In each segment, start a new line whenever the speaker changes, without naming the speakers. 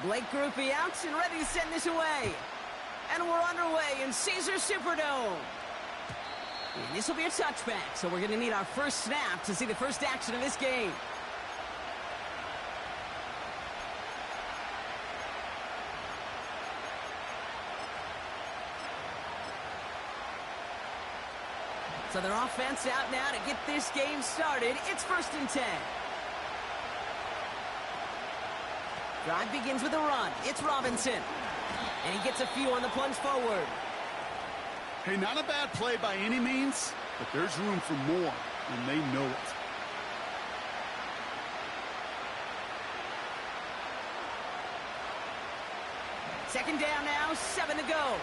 Blake Groupie out and ready to send this away. And we're underway in Caesar Superdome. And this will be a touchback, so we're going to need our first snap to see the first action of this game. So their offense out now to get this game started. It's 1st and 10. Drive begins with a run. It's Robinson. And he gets a few on the plunge forward.
Hey, not a bad play by any means, but there's room for more, and they know it.
Second down now, 7 to go.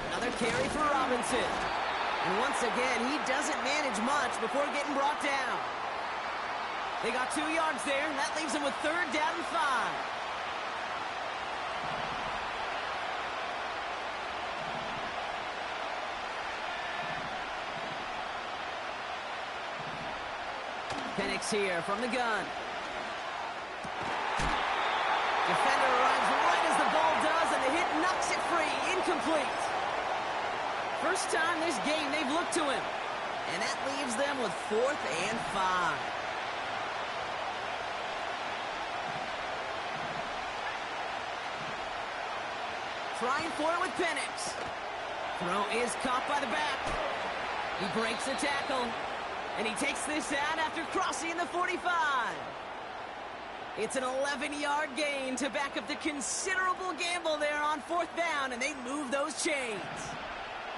Another carry for Robinson. And once again, he doesn't manage much before getting brought down. They got 2 yards there, and that leaves them with 3rd down and 5. Penix here from the gun. Defender arrives right as the ball does, and the hit knocks it free. Incomplete. First time this game they've looked to him. And that leaves them with 4th and 5. Trying for it with Penix. Throw is caught by the back. He breaks the tackle. And he takes this out after crossing the 45. It's an 11-yard gain to back up the considerable gamble there on 4th down, and they move those chains.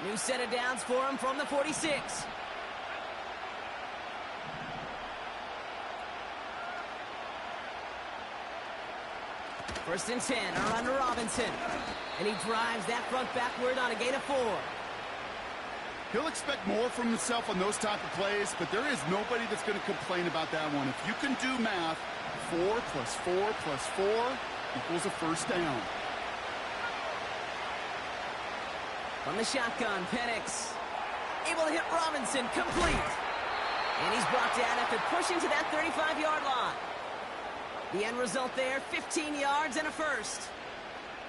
New set of downs for him from the 46. First and 10, a run to Robinson. And he drives that front backward on a gain of 4.
He'll expect more from himself on those type of plays, but there is nobody that's going to complain about that one. If you can do math, 4 plus 4 plus 4 equals a first down.
From the shotgun, Penix able to hit Robinson, complete. And he's brought down after pushing to that 35-yard line. The end result there, 15 yards and a first.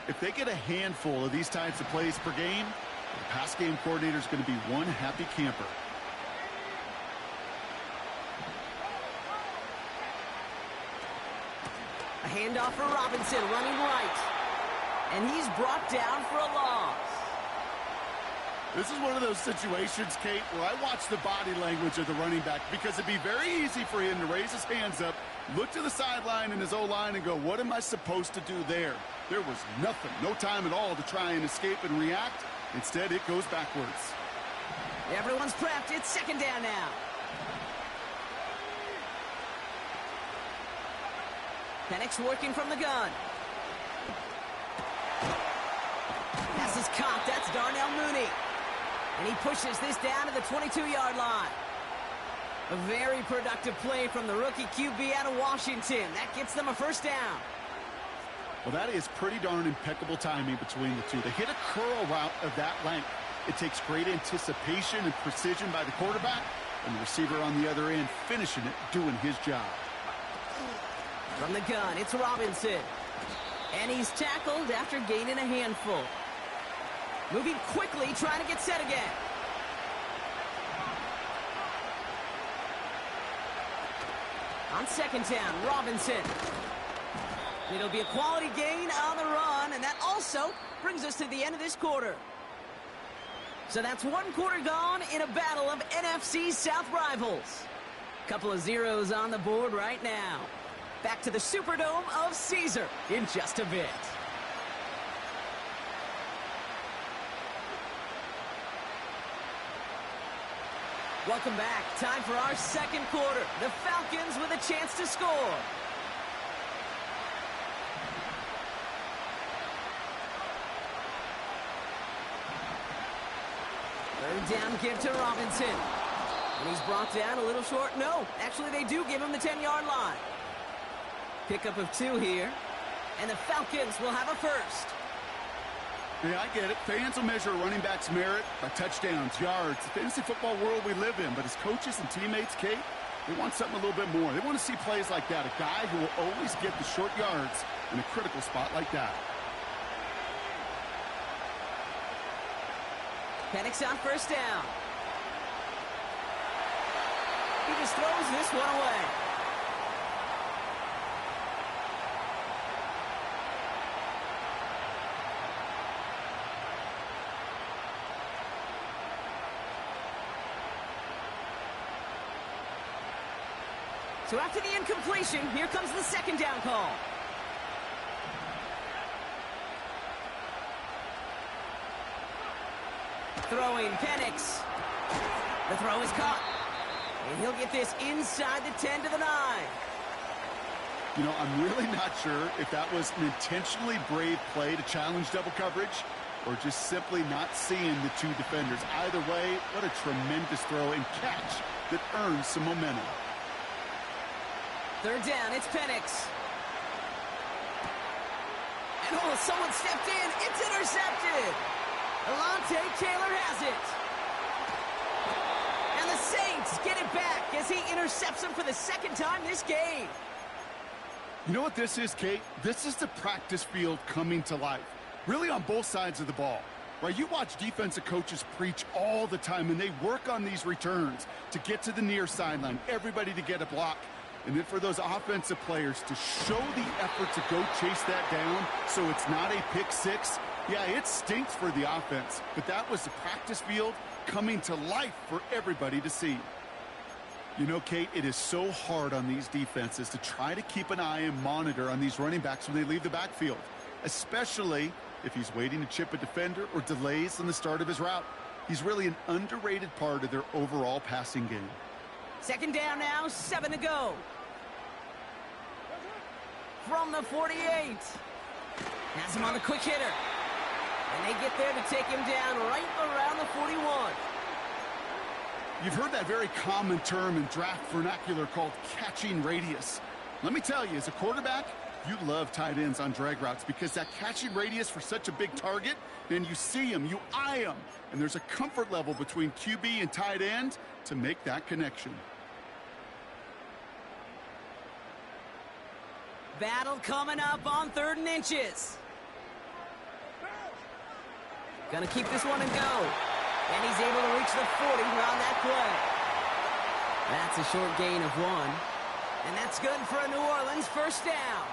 If they get a handful of these types of plays per game, the pass game coordinator is going to be one happy camper.
A handoff for Robinson, running right. And he's brought down for a loss.
This is one of those situations, Kate, where I watch the body language of the running back, because it'd be very easy for him to raise his hands up, look to the sideline in his O-line and go, what am I supposed to do there? There was nothing, no time at all to try and escape and react. Instead, it goes backwards.
Everyone's prepped. It's 2nd down now. Penix working from the gun. Pass is caught. That's Darnell Mooney. And he pushes this down to the 22-yard line. A very productive play from the rookie QB out of Washington. That gets them a first down.
Well, that is pretty darn impeccable timing between the two. They hit a curl route of that length. It takes great anticipation and precision by the quarterback, and the receiver on the other end finishing it, doing his job.
From the gun, it's Robinson. And he's tackled after gaining a handful. Moving quickly, trying to get set again. On 2nd down, Robinson. It'll be a quality gain on the run, and that also brings us to the end of this quarter. So that's 1 quarter gone in a battle of NFC South rivals. Couple of zeros on the board right now. Back to the Superdome of Caesar in just a bit. Welcome back. Time for our 2nd quarter. The Falcons with a chance to score. Third down give to Robinson. And he's brought down a little short. No, actually they do give him the 10-yard line. Pickup of 2 here. And the Falcons will have a first.
Yeah, I get it. Fans will measure a running back's merit by touchdowns, yards, the fantasy football world we live in. But as coaches and teammates, Kate, they want something a little bit more. They want to see plays like that, a guy who will always get the short yards in a critical spot like that.
Penix on first down. He just throws this one away. So after the incompletion, here comes the second down call. Throwing Penix. The throw is caught. And he'll get this inside the 10 to the 9.
You know, I'm really not sure if that was an intentionally brave play to challenge double coverage or just simply not seeing the two defenders. Either way, what a tremendous throw and catch that earns some momentum.
Third down, it's Penix. And oh, someone stepped in. It's intercepted. Alontae Taylor has it. And the Saints get it back as he intercepts him for the second time this game.
You know what this is, Kate? This is the practice field coming to life. Really on both sides of the ball. Right? You watch defensive coaches preach all the time, and they work on these returns to get to the near sideline, everybody to get a block. And then for those offensive players to show the effort to go chase that down so it's not a pick six. Yeah, it stinks for the offense, but that was the practice field coming to life for everybody to see. You know, Kate, it is so hard on these defenses to try to keep an eye and monitor on these running backs when they leave the backfield, especially if he's waiting to chip a defender or delays in the start of his route. He's really an underrated part of their overall passing game.
Second down now, 7 to go. From the 48. Has him on the quick hitter. And they get there to take him down right around the 41.
You've heard that very common term in draft vernacular called catching radius. Let me tell you, as a quarterback, you love tight ends on drag routes because that catching radius for such a big target, then you see him, you eye him, and there's a comfort level between QB and tight end to make that connection.
Battle coming up on 3rd and inches. Gonna keep this one and go. And he's able to reach the 40 on that play. That's a short gain of 1. And that's good for a New Orleans first down.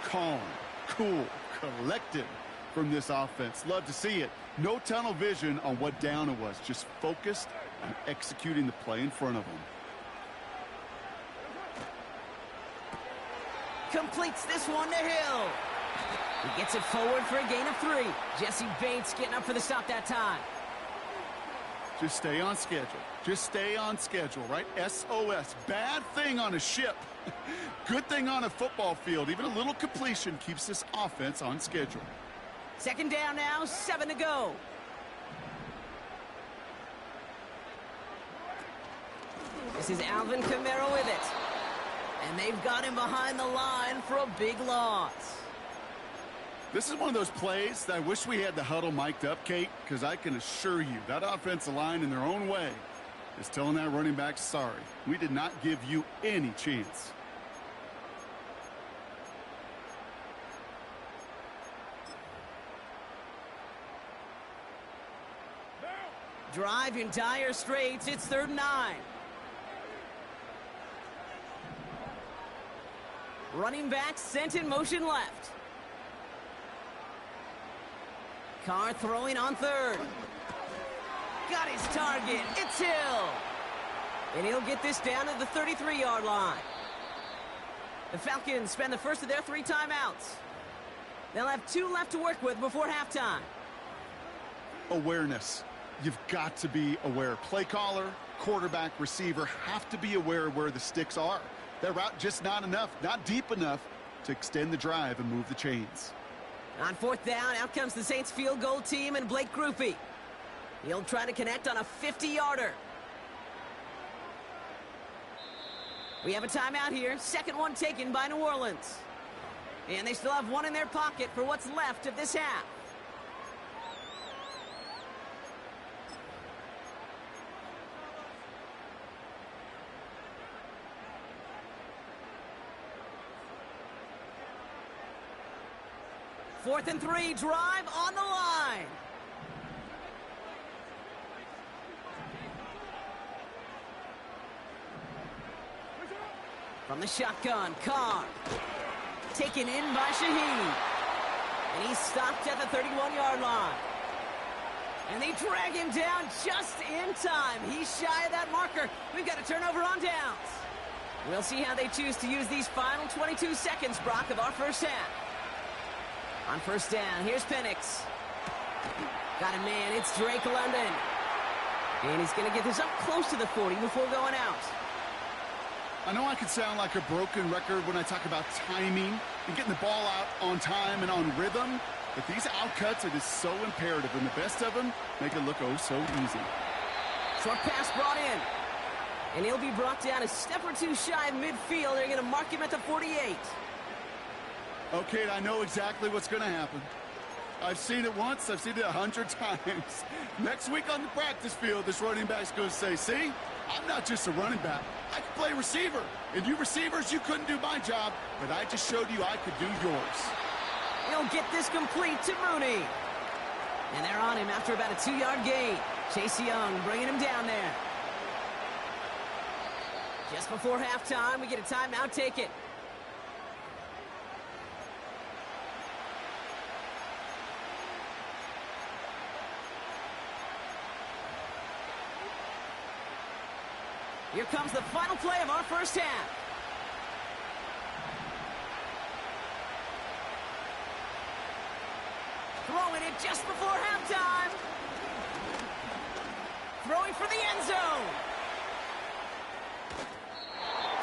Calm, cool, collected from this offense. Love to see it. No tunnel vision on what down it was. Just focused on executing the play in front of them.
Completes this one to Hill. He gets it forward for a gain of 3. Jesse Bates getting up for the stop that time.
Just stay on schedule. Just stay on schedule, right? SOS. Bad thing on a ship. Good thing on a football field. Even a little completion keeps this offense on schedule.
Second down now, 7 to go. This is Alvin Kamara with it. And they've got him behind the line for a big loss.
This is one of those plays that I wish we had the huddle mic'd up, Kate, because I can assure you that offensive line in their own way is telling that running back, sorry, we did not give you any chance.
Drive in dire straits. It's 3rd and 9. Running back sent in motion left. Carr throwing on 3rd. Got his target. It's Hill. And he'll get this down to the 33-yard line. The Falcons spend the first of their 3 timeouts. They'll have 2 left to work with before halftime.
Awareness. You've got to be aware. Play caller, quarterback, receiver have to be aware of where the sticks are. That route just not enough, not deep enough to extend the drive and move the chains.
On 4th down, out comes the Saints field goal team and Blake Grupe. He'll try to connect on a 50-yarder. We have a timeout here. Second one taken by New Orleans. And they still have 1 in their pocket for what's left of this half. 4th and 3 drive on the line. From the shotgun, Carr. Taken in by Shaheed. And he's stopped at the 31-yard line. And they drag him down just in time. He's shy of that marker. We've got a turnover on downs. We'll see how they choose to use these final 22 seconds, Brock, of our first half. On first down, here's Penix. Got a man, it's Drake London. And he's going to get this up close to the 40 before going out.
I know I could sound like a broken record when I talk about timing and getting the ball out on time and on rhythm, but these outcuts, it is so imperative, and the best of them make it look oh so easy.
Short pass brought in. And he'll be brought down a step or two shy of midfield. They're going to mark him at the 48.
Okay, I know exactly what's going to happen. I've seen it once. I've seen it 100 times. Next week on the practice field, this running back's going to say, see, I'm not just a running back. I can play receiver. And you receivers, you couldn't do my job, but I just showed you I could do yours.
He'll get this complete to Mooney. And they're on him after about a 2-yard gain. Chase Young bringing him down there. Just before halftime, we get a timeout. Take it. Here comes the final play of our first half. Throwing it just before halftime. Throwing for the end zone.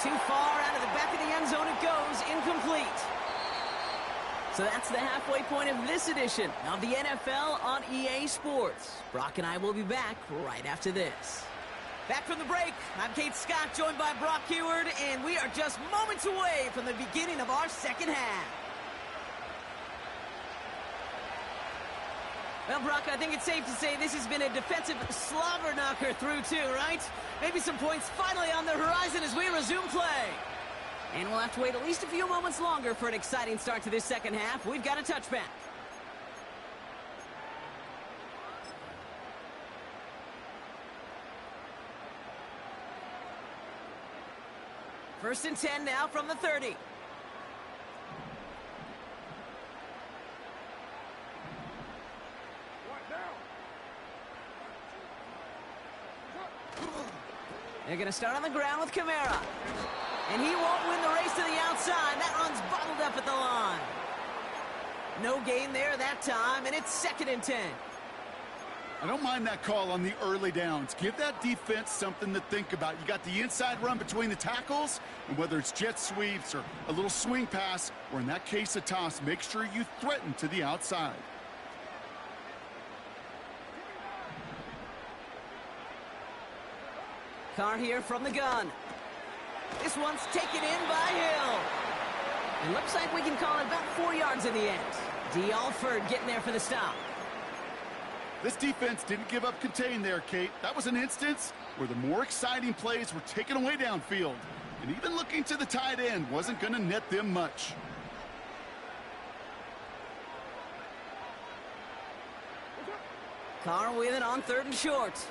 Too far out of the back of the end zone it goes, incomplete. So that's the halfway point of this edition of the NFL on EA Sports. Brock and I will be back right after this. Back from the break, I'm Kate Scott, joined by Brock Heward, and we are just moments away from the beginning of our second half. Well, Brock, I think it's safe to say this has been a defensive slobber knocker through two, right? Maybe some points finally on the horizon as we resume play. And we'll have to wait at least a few moments longer for an exciting start to this second half. We've got a touchback. First and 10 now from the 30. They're going to start on the ground with Kamara. And he won't win the race to the outside. That run's bottled up at the line. No gain there that time, and it's 2nd and 10.
I don't mind that call on the early downs. Give that defense something to think about. You got the inside run between the tackles, and whether it's jet sweeps or a little swing pass, or in that case a toss, make sure you threaten to the outside.
Carr here from the gun. This one's taken in by Hill. It looks like we can call it about 4 yards in the end. D. Alford getting there for the stop.
This defense didn't give up contain there, Kate. That was an instance where the more exciting plays were taken away downfield. And even looking to the tight end wasn't going to net them much.
Carr with it on 3rd and short.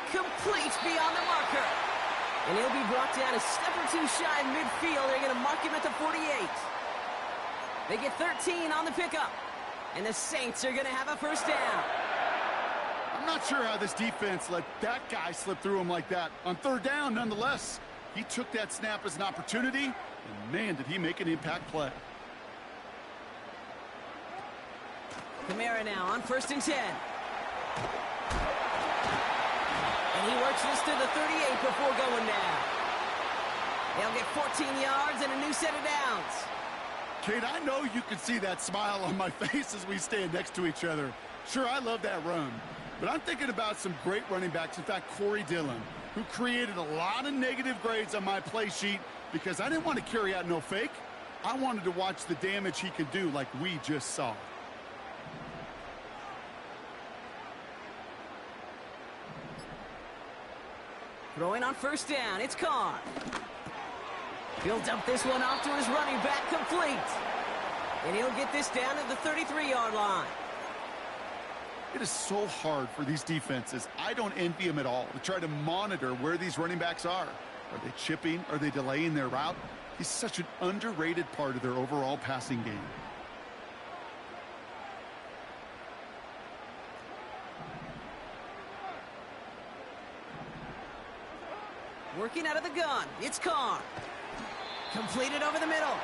Complete beyond the marker. And he'll be brought down a step or two shy of midfield. They're going to mark him at the 48. They get 13 on the pickup. And the Saints are going to have a first down.
I'm not sure how this defense let that guy slip through him like that. On 3rd down, nonetheless, he took that snap as an opportunity, and man, did he make an impact play.
Kamara now on 1st and 10. And he works this to the 38 before going down. They'll get 14 yards and a new set of downs.
Kate, I know you can see that smile on my face as we stand next to each other. Sure, I love that run. But I'm thinking about some great running backs. In fact, Corey Dillon, who created a lot of negative grades on my play sheet because I didn't want to carry out no fake. I wanted to watch the damage he could do like we just saw.
Throwing on 1st down, it's Carr. He'll dump this one off to his running back, complete. And he'll get this down to the 33-yard line.
It is so hard for these defenses. I don't envy them at all to try to monitor where these running backs are. Are they chipping? Are they delaying their route? He's such an underrated part of their overall passing game.
Working out of the gun, it's Carr. Completed over the middle.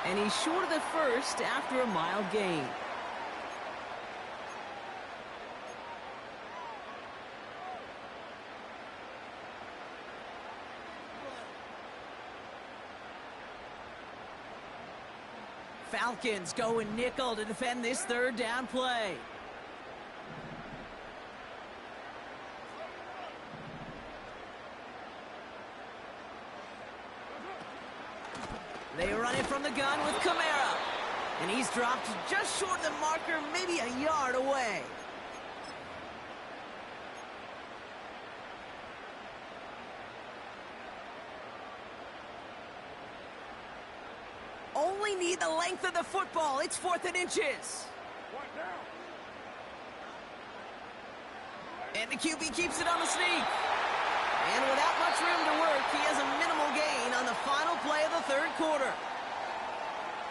And he's short of the first after a mild gain. Falcons going nickel to defend this third down play. They run it from the gun with Kamara. And he's dropped just short of the marker, maybe a yard away. Only need the length of the football. It's 4th and inches. And the QB keeps it on the sneak. And without much room to work, he has a minimal gain on the final play of the third quarter.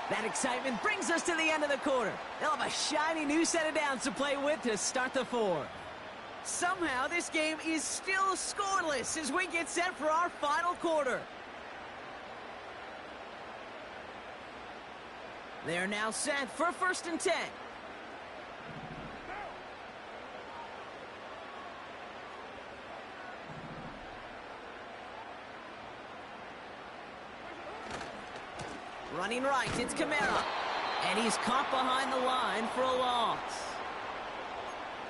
That excitement brings us to the end of the quarter. They'll have a shiny new set of downs to play with to start the fourth. Somehow, this game is still scoreless as we get set for our final quarter. They're now set for 1st and 10. Running right, it's Kamara. And he's caught behind the line for a loss.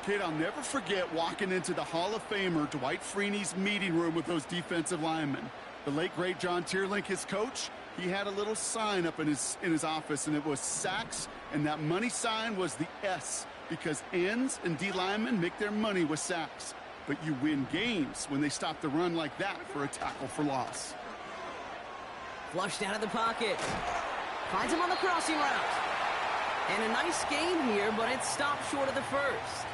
Kid, I'll never forget walking into the Hall of Famer Dwight Freeney's meeting room with those defensive linemen. The late, great John Tierlink, his coach, he had a little sign up in his office, and it was sacks, and that money sign was the S, because ends and D linemen make their money with sacks. But you win games when they stop the run like that for a tackle for loss.
Flushed out of the pocket. Finds him on the crossing route. And a nice gain here, but it's stopped short of the first.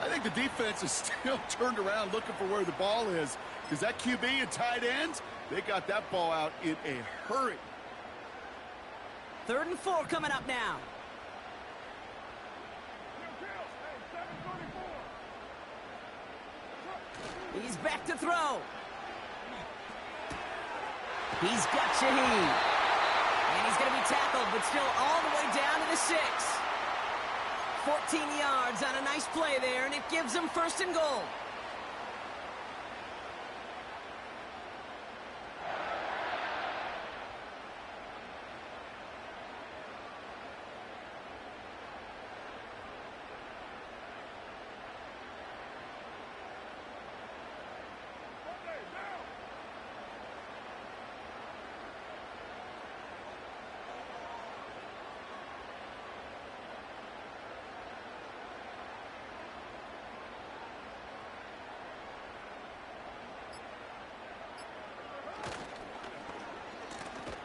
I think the defense is still turned around looking for where the ball is, because that QB and tight ends, they got that ball out in a hurry.
3rd and 4 coming up now. He's back to throw. He's got Shaheed. And he's going to be tackled, but still all the way down to the 6. 14 yards on a nice play there, and it gives them 1st and goal.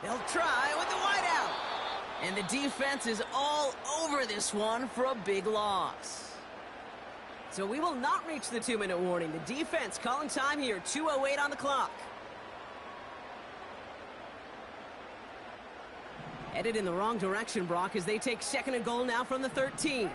They'll try with the wideout. And the defense is all over this one for a big loss. So we will not reach the 2-minute warning. The defense calling time here, 2:08 on the clock. Headed in the wrong direction, Brock, as they take 2nd and goal now from the 13.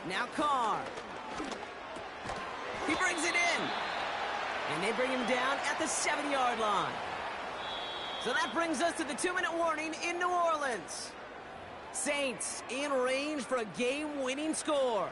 Now Carr. He brings it in. And they bring him down at the 7-yard line. So that brings us to the 2-minute warning in New Orleans. Saints in range for a game-winning score.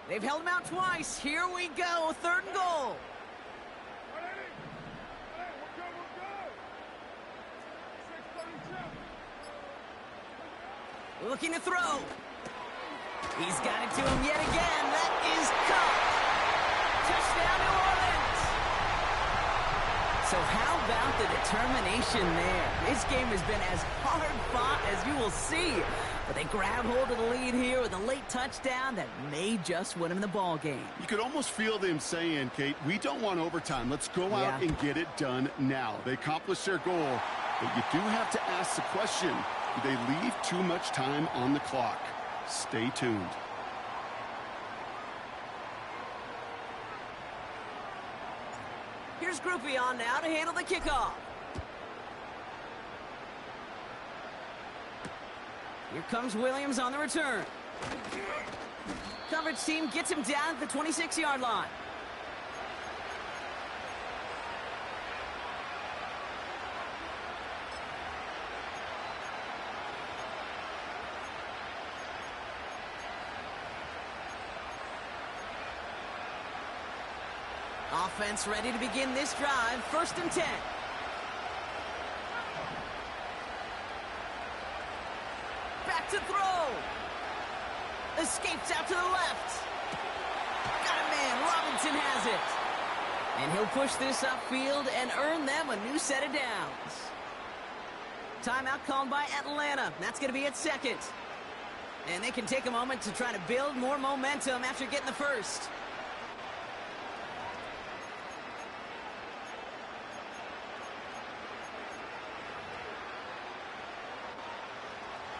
They've held him out twice. Here we go, 3rd and goal. Looking to throw. He's got it to him yet again. That is caught. Touchdown, New Orleans. So how about the determination there? This game has been as hard fought as you will see. But they grab hold of the lead here with a late touchdown that may just win him the ball game.
You could almost feel them saying, Kate, we don't want overtime. Let's go out and get it done now. They accomplished their goal, but you do have to ask the question, do they leave too much time on the clock? Stay tuned.
Here's Groupie on now to handle the kickoff. Here comes Williams on the return. Coverage team gets him down at the 26-yard line. Offense ready to begin this drive. 1st and 10. Back to throw. Escapes out to the left. Got a man. Robinson has it. And he'll push this upfield and earn them a new set of downs. Timeout called by Atlanta. That's going to be at 2nd. And they can take a moment to try to build more momentum after getting the first.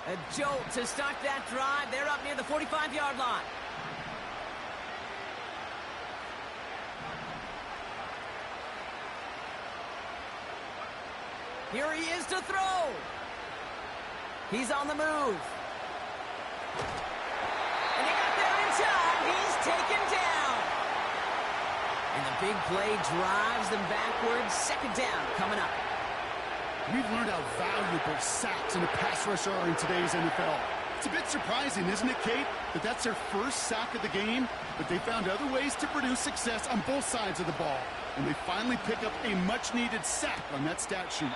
A jolt to start that drive. They're up near the 45-yard line. Here he is to throw. He's on the move. And he got there in time. He's taken down. And the big play drives them backwards. 2nd down coming up.
We've learned how valuable sacks in the pass rush are in today's NFL. It's a bit surprising, isn't it, Kate, that that's their first sack of the game, but they found other ways to produce success on both sides of the ball, and they finally pick up a much-needed sack on that stat sheet.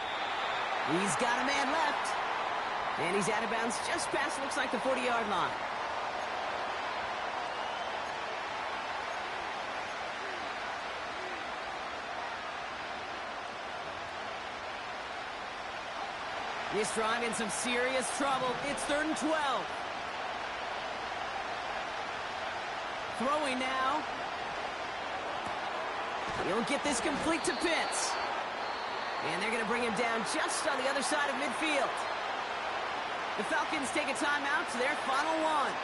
He's got a man left, and he's out of bounds just past, looks like, the 40-yard line. This drive in some serious trouble. It's 3rd and 12. Throwing now. He'll get this complete to Pitts. And they're going to bring him down just on the other side of midfield. The Falcons take a timeout to their final one.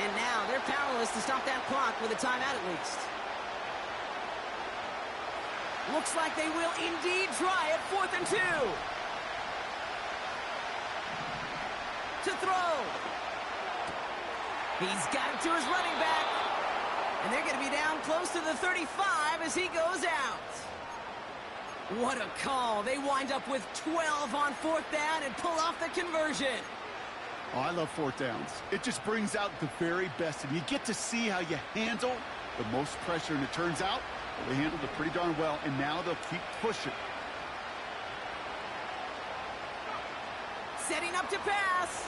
And now they're powerless to stop that clock with a timeout at least. Looks like they will indeed try it. 4th and 2. To throw. He's got it to his running back. And they're going to be down close to the 35 as he goes out. What a call. They wind up with 12 on 4th down and pull off the conversion.
Oh, I love 4th downs. It just brings out the very best, and you get to see how you handle the most pressure, and it turns out well, they handled it pretty darn well, and now they'll keep pushing.
Setting up to pass.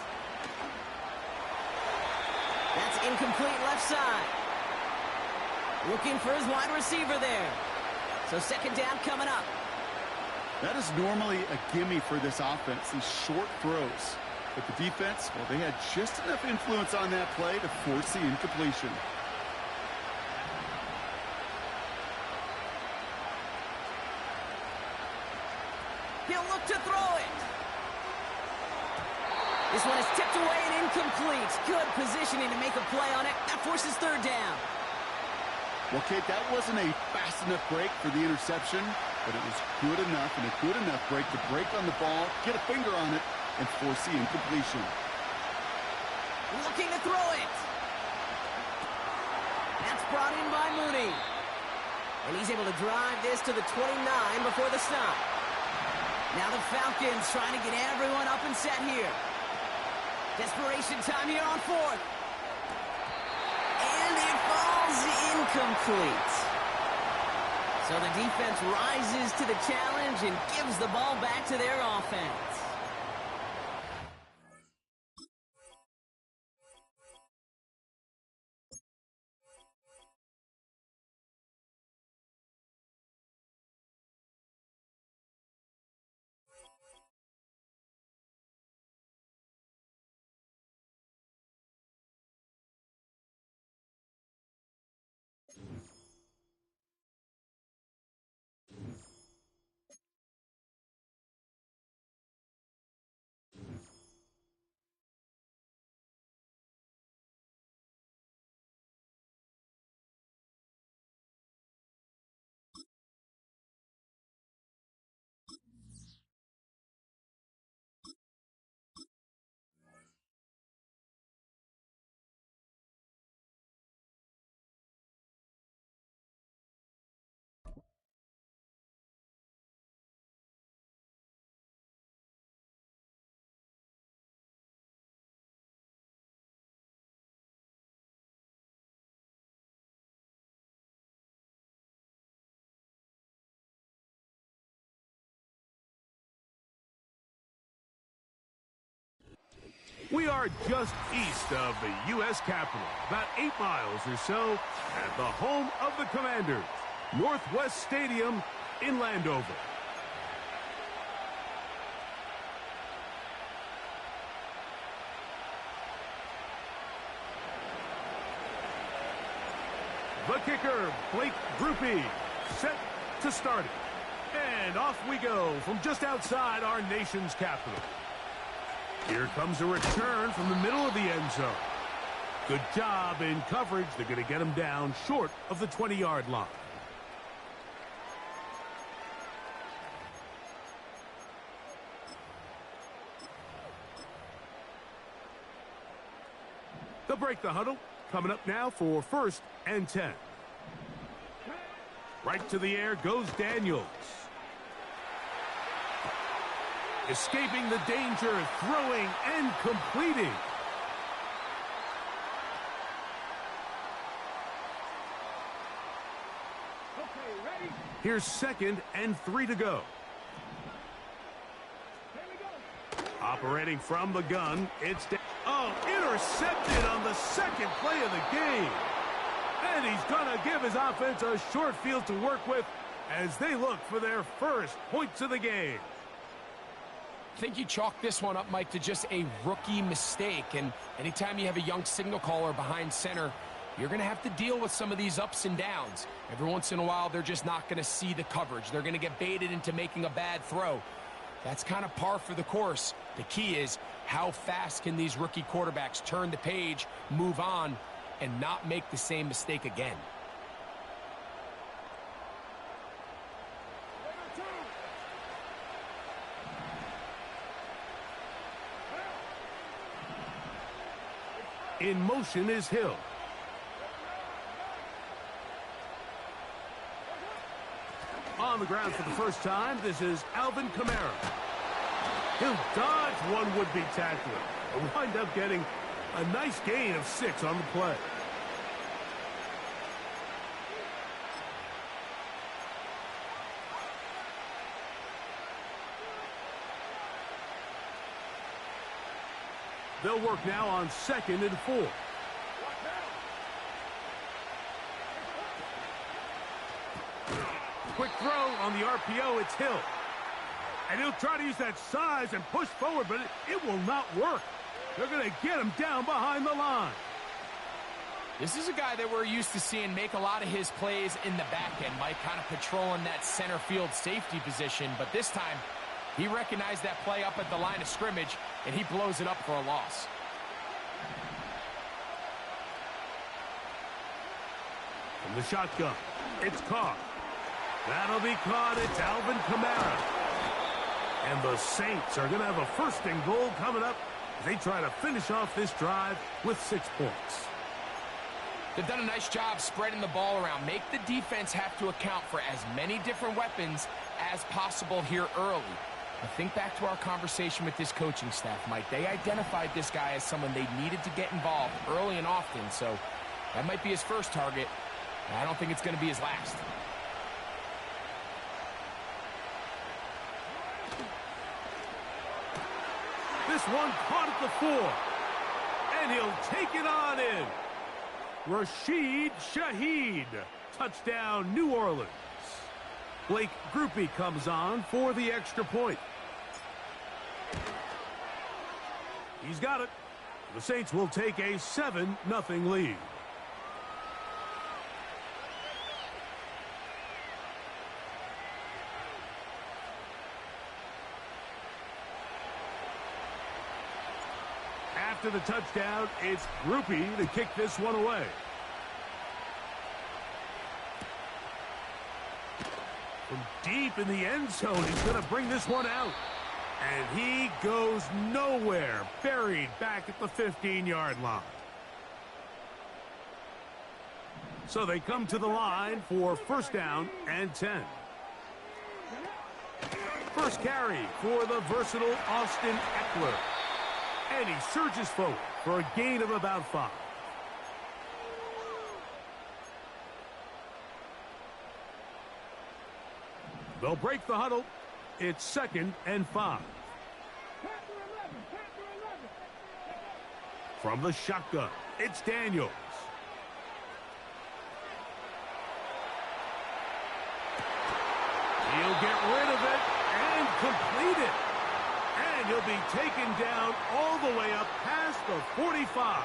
That's incomplete left side. Looking for his wide receiver there. So 2nd down coming up.
That is normally a gimme for this offense, these short throws. But the defense, well, they had just enough influence on that play to force the incompletion.
He'll look to throw it. This one is tipped away and incomplete. Good positioning to make a play on it. That forces 3rd down.
Well, Kate, that wasn't a fast enough break for the interception, but it was good enough and a good enough break to break on the ball, get a finger on it, and force the incompletion.
Looking to throw it. That's brought in by Mooney. And he's able to drive this to the 29 before the stop. Now the Falcons trying to get everyone up and set here. Desperation time here on 4th. And it is incomplete. So the defense rises to the challenge and gives the ball back to their offense.
We are just east of the U.S. Capitol, about 8 miles or so, at the home of the Commanders, Northwest Stadium in Landover. The kicker, Blake Grupe, set to start it. And off we go from just outside our nation's capital. Here comes a return from the middle of the end zone. Good job in coverage. They're going to get him down short of the 20-yard line. They'll break the huddle. Coming up now for 1st and 10. Right to the air goes Daniels. Escaping the danger, throwing and completing. Okay, ready? Here's 2nd and 3 to go. Here we go. Operating from the gun, it's intercepted on the 2nd play of the game. And he's going to give his offense a short field to work with as they look for their first points of the game.
I think you chalk this one up, Mike, to just a rookie mistake. And anytime you have a young signal caller behind center, you're going to have to deal with some of these ups and downs. Every once in a while, they're just not going to see the coverage. They're going to get baited into making a bad throw. That's kind of par for the course. The key is how fast can these rookie quarterbacks turn the page, move on, and not make the same mistake again.
In motion is Hill. On the ground for the first time, this is Alvin Kamara. He'll dodge one would-be tackler, but wind up getting a nice gain of 6 on the play. They'll work now on 2nd and 4. Quick throw on the RPO, it's Hill. And he'll try to use that size and push forward, but it will not work. They're going to get him down behind the line.
This is a guy that we're used to seeing make a lot of his plays in the back end, Mike, kind of patrolling that center field safety position. But this time, he recognized that play up at the line of scrimmage, and he blows it up for a loss.
From the shotgun, it's caught. That'll be caught. It's Alvin Kamara. And the Saints are going to have a 1st and goal coming up as they try to finish off this drive with 6 points.
They've done a nice job spreading the ball around. Make the defense have to account for as many different weapons as possible here early. But think back to our conversation with this coaching staff, Mike. They identified this guy as someone they needed to get involved early and often, so that might be his first target. I don't think it's going to be his last.
This one caught at the 4. And he'll take it on in. Rashid Shaheed. Touchdown, New Orleans. Blake Grupe comes on for the extra point. He's got it. The Saints will take a 7-0 lead. After the touchdown, it's Grupe to kick this one away. From deep in the end zone, he's going to bring this one out. And he goes nowhere, buried back at the 15-yard line. So they come to the line for first down and 10. First carry for the versatile Austin Eckler. And he surges forward for a gain of about 5. They'll break the huddle. It's 2nd and 5. From the shotgun, it's Daniels. He'll get rid of it and complete it. And he'll be taken down all the way up past the 45.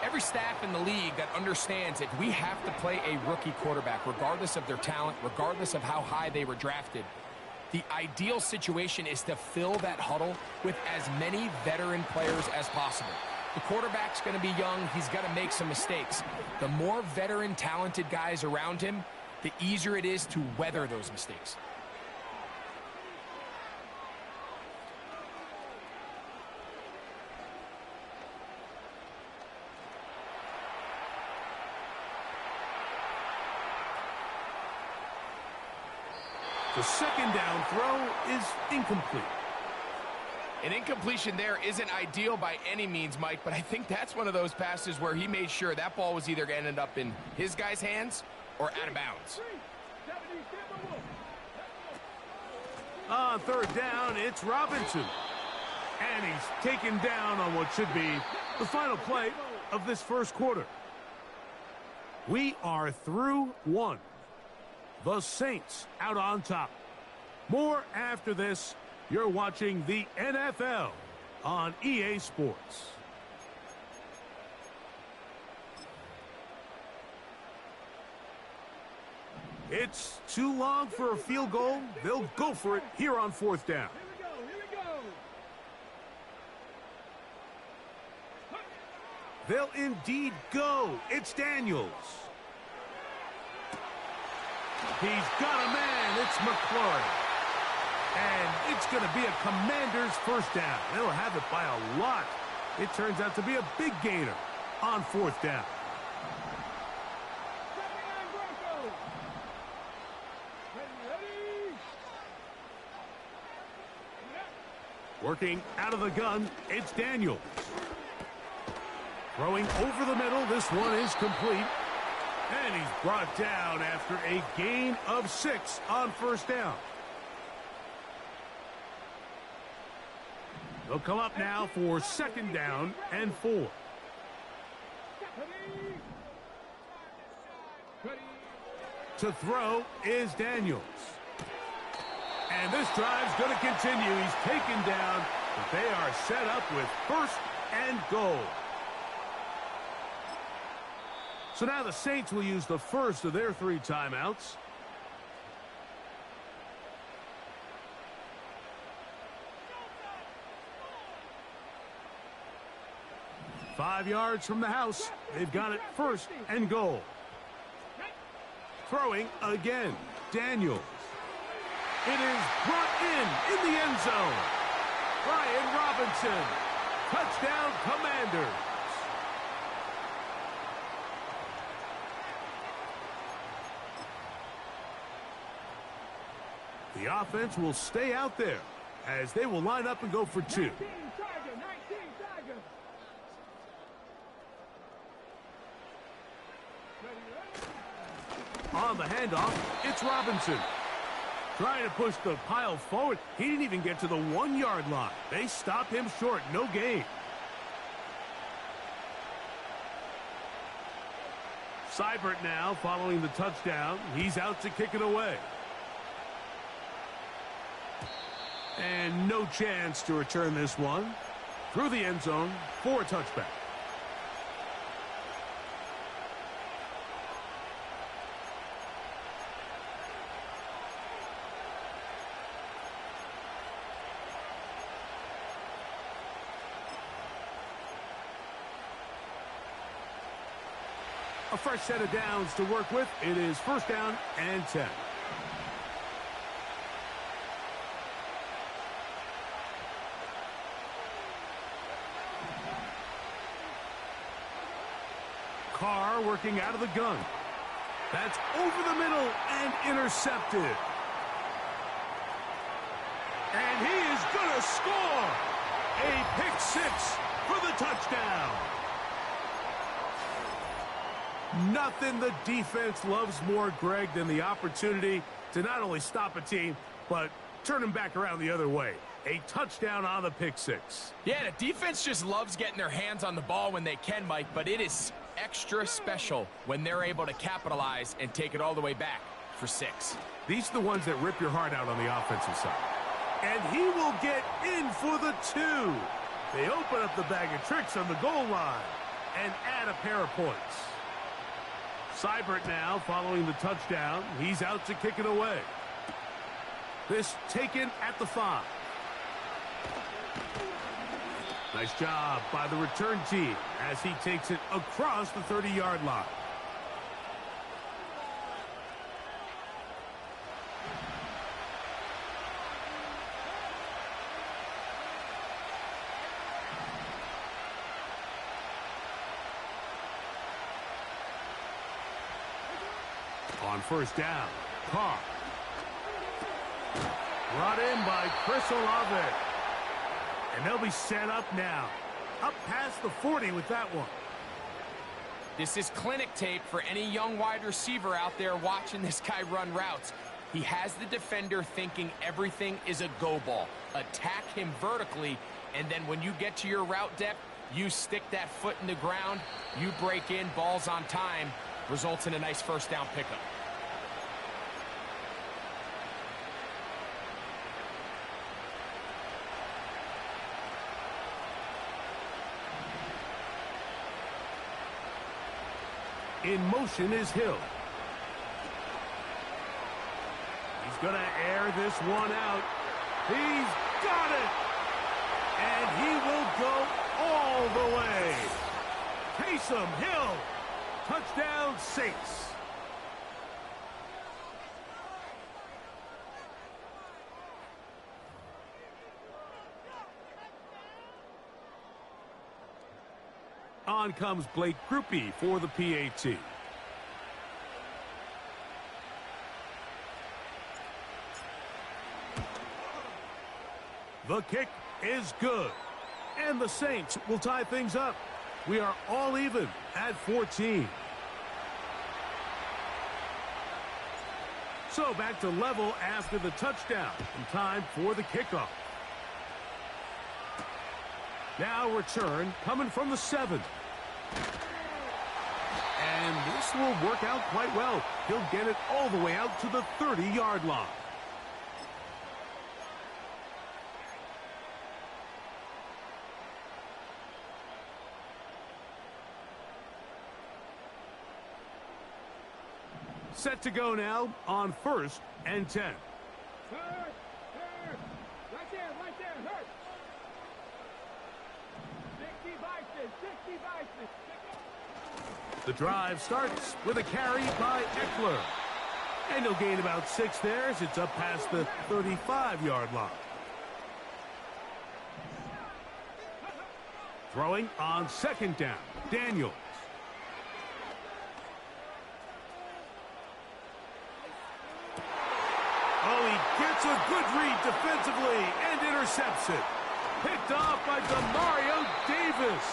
Every staff in the league that understands if we have to play a rookie quarterback, regardless of their talent, regardless of how high they were drafted, the ideal situation is to fill that huddle with as many veteran players as possible. The quarterback's going to be young. He's got to make some mistakes. The more veteran, talented guys around him, the easier it is to weather those mistakes.
The second down throw is incomplete.
An incompletion there isn't ideal by any means, Mike, but I think that's one of those passes where he made sure that ball was either going to end up in his guy's hands or out of bounds.
On third down, it's Robinson. And he's taken down on what should be the final play of this first quarter. We are through 1. The Saints out on top. More after this. You're watching the NFL on EA Sports. It's too long for a field goal. They'll go for it here on fourth down.
Here we go.
They'll indeed go. It's Daniels. He's got a man. It's McLaurin. And it's going to be a Commander's first down. They'll have it by a lot. It turns out to be a big gainer on fourth down. Working out of the gun, it's Daniels. Throwing over the middle, this one is complete. And he's brought down after a gain of 6 on first down. They'll come up now for second down and 4. To throw is Daniels. And this drive's going to continue. He's taken down, but they are set up with first and goal. So now the Saints will use the first of their 3 timeouts. Five yards from the house. They've got it first and goal. Throwing again. Daniels. It is brought in the end zone. Brian Robinson. Touchdown, Commanders. The offense will stay out there as they will line up and go for 2. the handoff, it's Robinson. Trying to push the pile forward. He didn't even get to the 1-yard line. They stop him short. No gain. Seibert now following the touchdown. He's out to kick it away. And no chance to return this one. Through the end zone for a touchback. A fresh set of downs to work with. It is first down and 10. Carr working out of the gun. That's over the middle and intercepted. And he is going to score. A pick six for the touchdown. Nothing the defense loves more, Greg, than the opportunity to not only stop a team, but turn them back around the other way. A touchdown on the pick six.
Yeah, the defense just loves getting their hands on the ball when they can, Mike, but it is extra special when they're able to capitalize and take it all the way back for 6.
These are the ones that rip your heart out on the offensive side. And he will get in for the 2. They open up the bag of tricks on the goal line and add a pair of points. Seibert now following the touchdown. He's out to kick it away. This taken at the 5. Nice job by the return team as he takes it across the 30-yard line. On first down, Carr. Brought in by Chris Olave. And they'll be set up now. Up past the 40 with that one.
This is clinic tape for any young wide receiver out there watching this guy run routes. He has the defender thinking everything is a go ball. Attack him vertically, and then when you get to your route depth, you stick that foot in the ground, you break in, balls on time, results in a nice first down pickup.
In motion is Hill. He's going to air this one out. He's got it! And he will go all the way. Taysom Hill. Touchdown, Saints. On comes Blake Grupe for the PAT. The kick is good. And the Saints will tie things up. We are all even at 14. So back to level after the touchdown. And time for the kickoff. Now return coming from the 7. And this will work out quite well. He'll get it all the way out to the 30-yard line. Set to go now on first and 10.
Hurt. Right there, hurt. 60 Vikings, 60 Vikings.
The drive starts with a carry by Eckler. And he'll gain about 6 there as it's up past the 35-yard line. Throwing on second down, Daniels. Oh, he gets a good read defensively and intercepts it. Picked off by Demario Davis.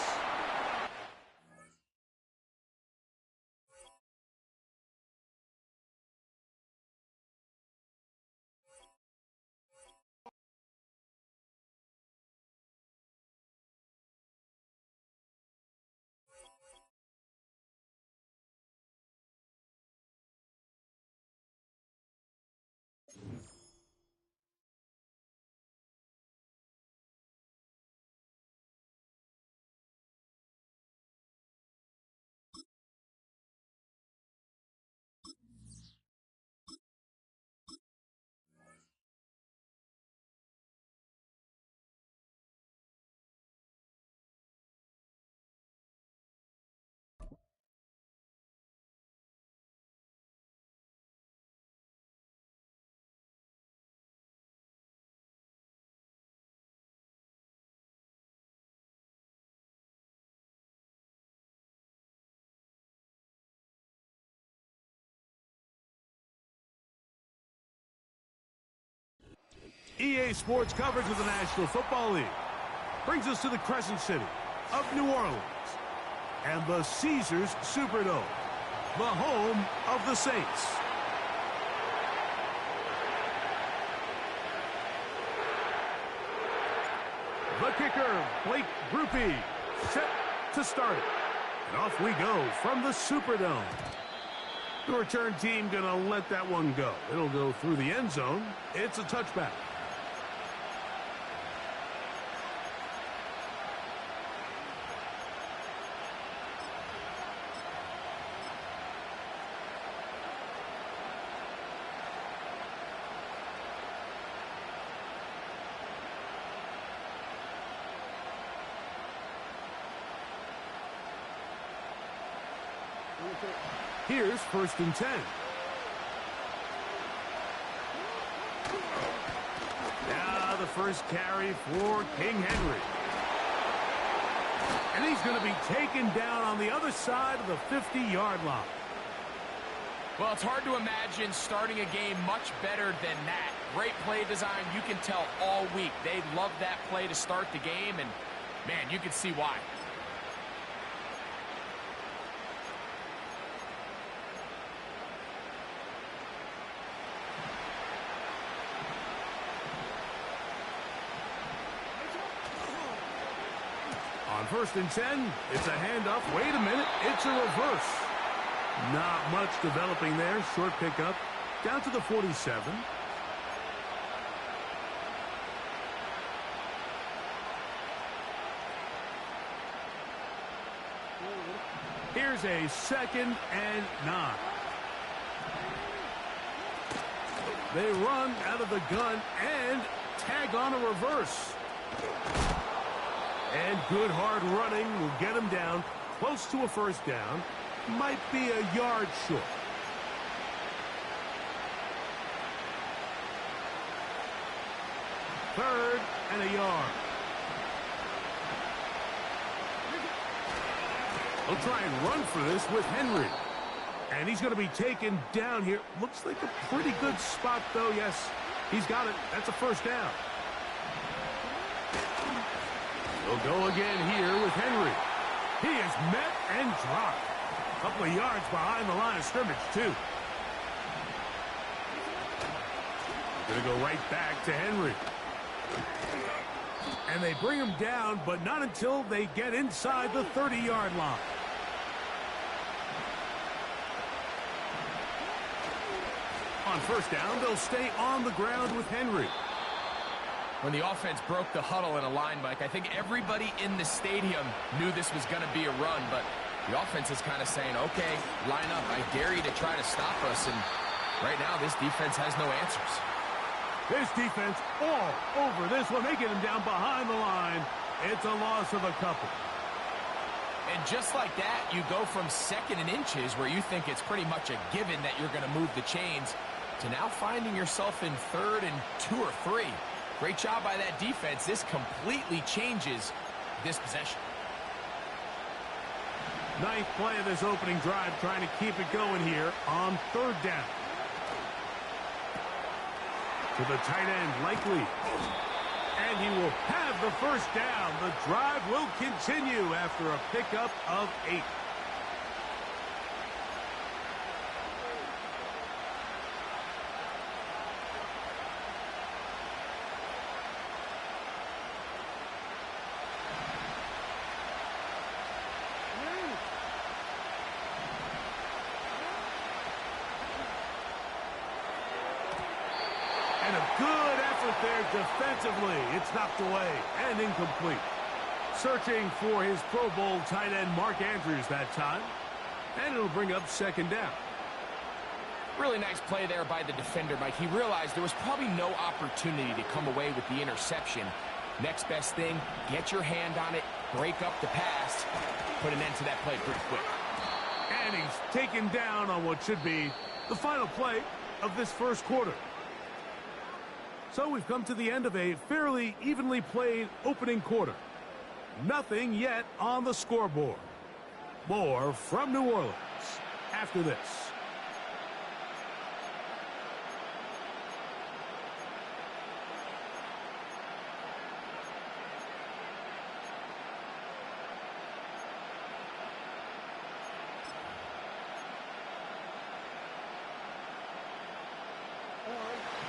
EA Sports coverage of the National Football League brings us to the Crescent City of New Orleans and the Caesars Superdome, the home of the Saints. The kicker, Blake Grupe, set to start it. And off we go from the Superdome. The return team going to let that one go. It'll go through the end zone. It's a touchback. Here's 1st and 10. Now the first carry for King Henry. And he's going to be taken down on the other side of the 50-yard line.
Well, it's hard to imagine starting a game much better than that. Great play design. You can tell all week they love that play to start the game, and, man, you can see why.
On 1st and 10, it's a handoff. Wait a minute, it's a reverse. Not much developing there. Short pickup down to the 47. Here's a 2nd and 9. They run out of the gun and tag on a reverse. And good hard running will get him down close to a 1st down. Might be a yard short. Third and a yard. They'll try and run for this with Henry. And he's going to be taken down here. Looks like a pretty good spot, though. Yes, he's got it. That's a 1st down. They'll go again here with Henry. He is met and dropped. A couple of yards behind the line of scrimmage, too. Going to go right back to Henry. And they bring him down, but not until they get inside the 30-yard line. On 1st down, they'll stay on the ground with Henry.
When the offense broke the huddle in a line, Mike, I think everybody in the stadium knew this was going to be a run, but the offense is kind of saying, okay, line up. I dare you to try to stop us, and right now this defense has no answers.
This defense all over this one. They get him down behind the line. It's a loss of a couple.
And just like that, you go from 2nd and inches, where you think it's pretty much a given that you're going to move the chains, to now finding yourself in 3rd and 2 or 3. Great job by that defense. This completely changes this possession.
9th play of this opening drive, trying to keep it going here on 3rd down. To the tight end, Likely. And he will have the 1st down. The drive will continue after a pickup of 8. And a good effort there defensively. It's knocked away and incomplete. Searching for his Pro Bowl tight end Mark Andrews that time. And it'll bring up 2nd down.
Really nice play there by the defender, Mike. He realized there was probably no opportunity to come away with the interception. Next best thing, get your hand on it, break up the pass, put an end to that play pretty quick.
And he's taken down on what should be the final play of this 1st quarter. So we've come to the end of a fairly evenly played opening quarter. Nothing yet on the scoreboard. More from New Orleans after this.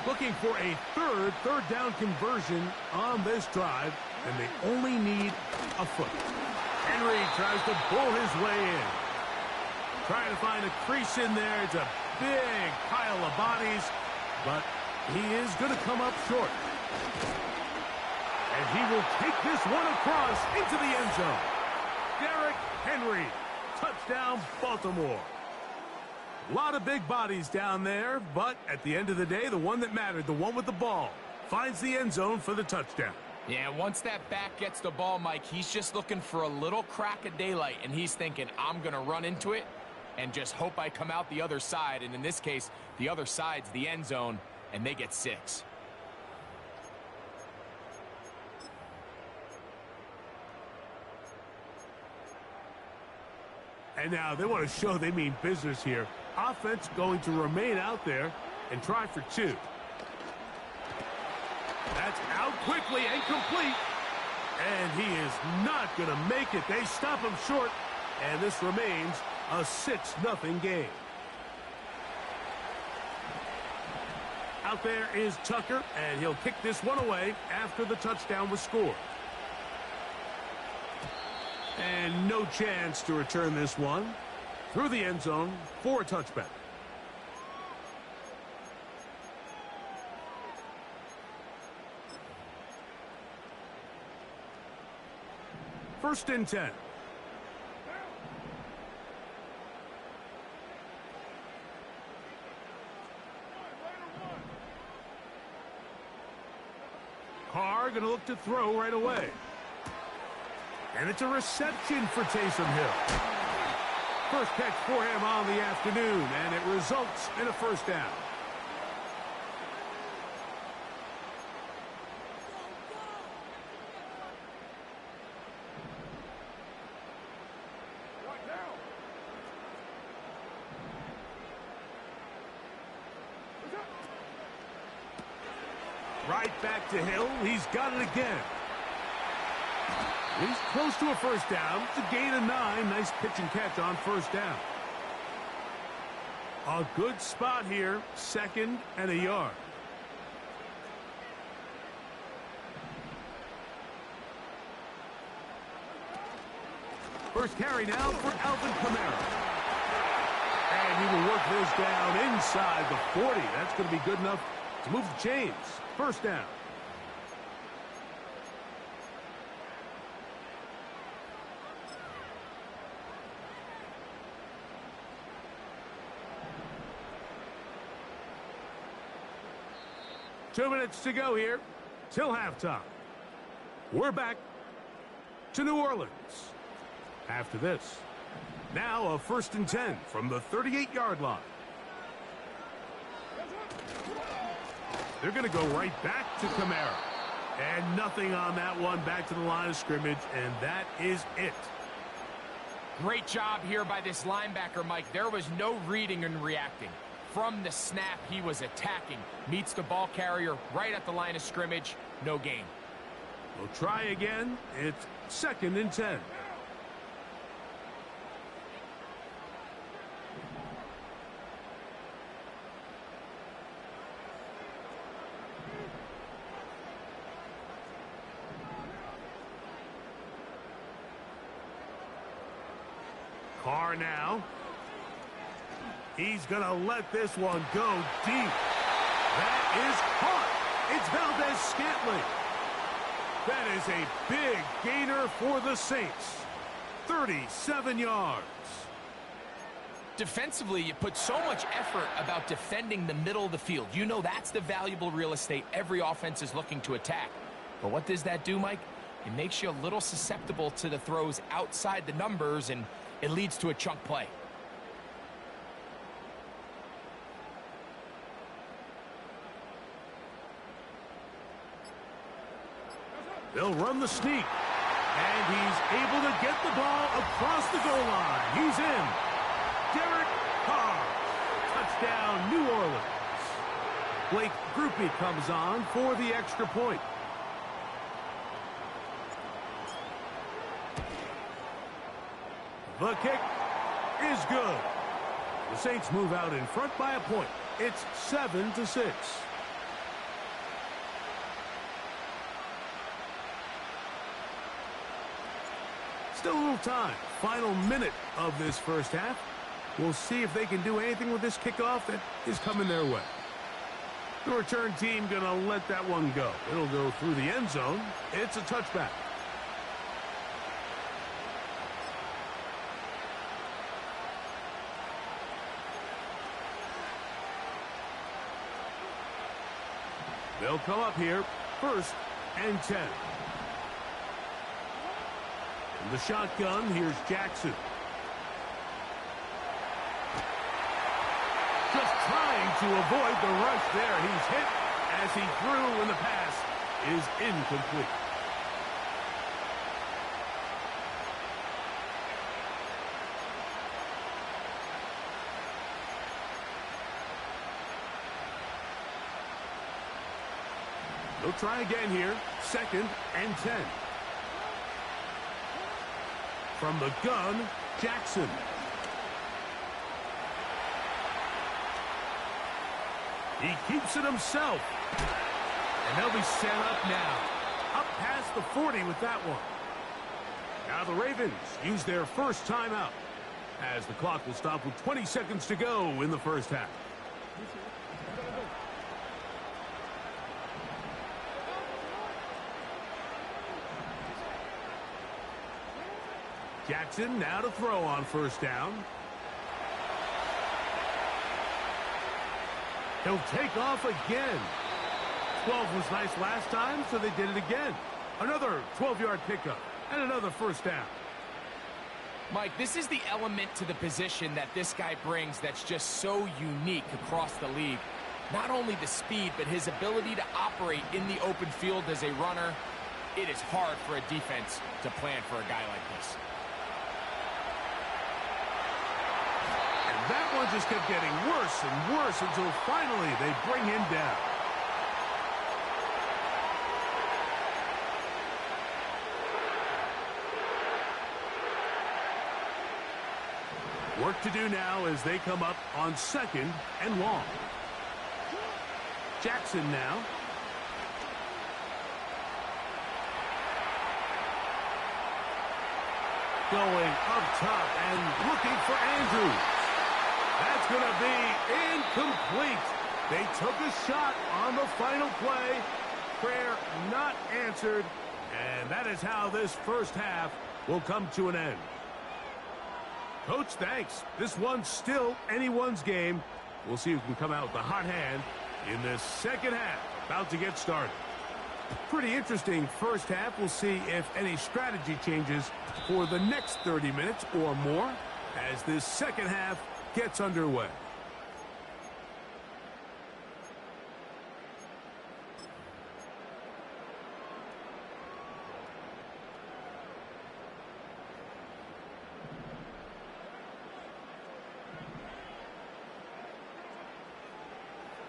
Looking for a third down conversion on this drive, and they only need a foot. Henry tries to bull his way in. Trying to find a crease in there. It's a big pile of bodies, but he is going to come up short. And he will take this one across into the end zone. Derrick Henry, touchdown Baltimore. A lot of big bodies down there, but at the end of the day, the one that mattered, the one with the ball, finds the end zone for the touchdown.
Yeah, once that back gets the ball, Mike, he's just looking for a little crack of daylight, and he's thinking, I'm going to run into it and just hope I come out the other side. And in this case, the other side's the end zone, and they get 6.
And now they want to show they mean business here. Offense going to remain out there and try for 2. That's out quickly and complete. And he is not going to make it. They stop him short, and this remains a 6-0 game. Out there is Tucker, and he'll kick this one away after the touchdown was scored. And no chance to return this one through the end zone for a touchback. First and 10. Carr going to look to throw right away. And it's a reception for Taysom Hill. First catch for him on the afternoon, and it results in a first down. Right back to Hill. He's got it again. He's close to a first down. It's a gain of 9. Nice pitch and catch on first down. A good spot here. 2nd and a yard. First carry now for Alvin Kamara. And he will work this down inside the 40. That's going to be good enough to move the chains. First down. Two minutes to go here till halftime. We're back to New Orleans after this. Now a 1st and 10 from the 38-yard line. They're going to go right back to Kamara. And nothing on that one, back to the line of scrimmage, and that is it.
Great job here by this linebacker, Mike. There was no reading and reacting. From the snap, he was attacking. Meets the ball carrier right at the line of scrimmage. No gain.
We'll try again. It's 2nd and 10. Carr now. He's going to let this one go deep. That is caught. It's Valdez-Scantling. That is a big gainer for the Saints. 37 yards.
Defensively, you put so much effort about defending the middle of the field. You know that's the valuable real estate every offense is looking to attack. But what does that do, Mike? It makes you a little susceptible to the throws outside the numbers, and it leads to a chunk play.
They'll run the sneak. And he's able to get the ball across the goal line. He's in. Derek Carr. Touchdown, New Orleans. Blake Grupe comes on for the extra point. The kick is good. The Saints move out in front by a point. It's 7-6. Still a little time. Final minute of this first half. We'll see if they can do anything with this kickoff that is coming their way. The return team going to let that one go. It'll go through the end zone. It's a touchback. They'll come up here, 1st and 10. In the shotgun, here's Jackson. Just trying to avoid the rush there. He's hit as he threw, and the pass is incomplete. They'll try again here, 2nd and 10. From the gun, Jackson. He keeps it himself. And they'll be set up now. Up past the 40 with that one. Now the Ravens use their first timeout as the clock will stop with 20 seconds to go in the first half. Jackson now to throw on 1st down. He'll take off again. 12 was nice last time, so they did it again. Another 12-yard pickup and another 1st down.
Mike, this is the element to the position that this guy brings that's just so unique across the league. Not only the speed, but his ability to operate in the open field as a runner. It is hard for a defense to plan for a guy like this.
That one just kept getting worse and worse until finally they bring him down. Work to do now as they come up on 2nd and long. Jackson now. Going up top and looking for Andrews. That's going to be incomplete. They took a shot on the final play. Prayer not answered. And that is how this first half will come to an end. Coach, thanks. This one's still anyone's game. We'll see who can come out with the hot hand in this second half. About to get started. Pretty interesting first half. We'll see if any strategy changes for the next 30 minutes or more as this second half gets underway.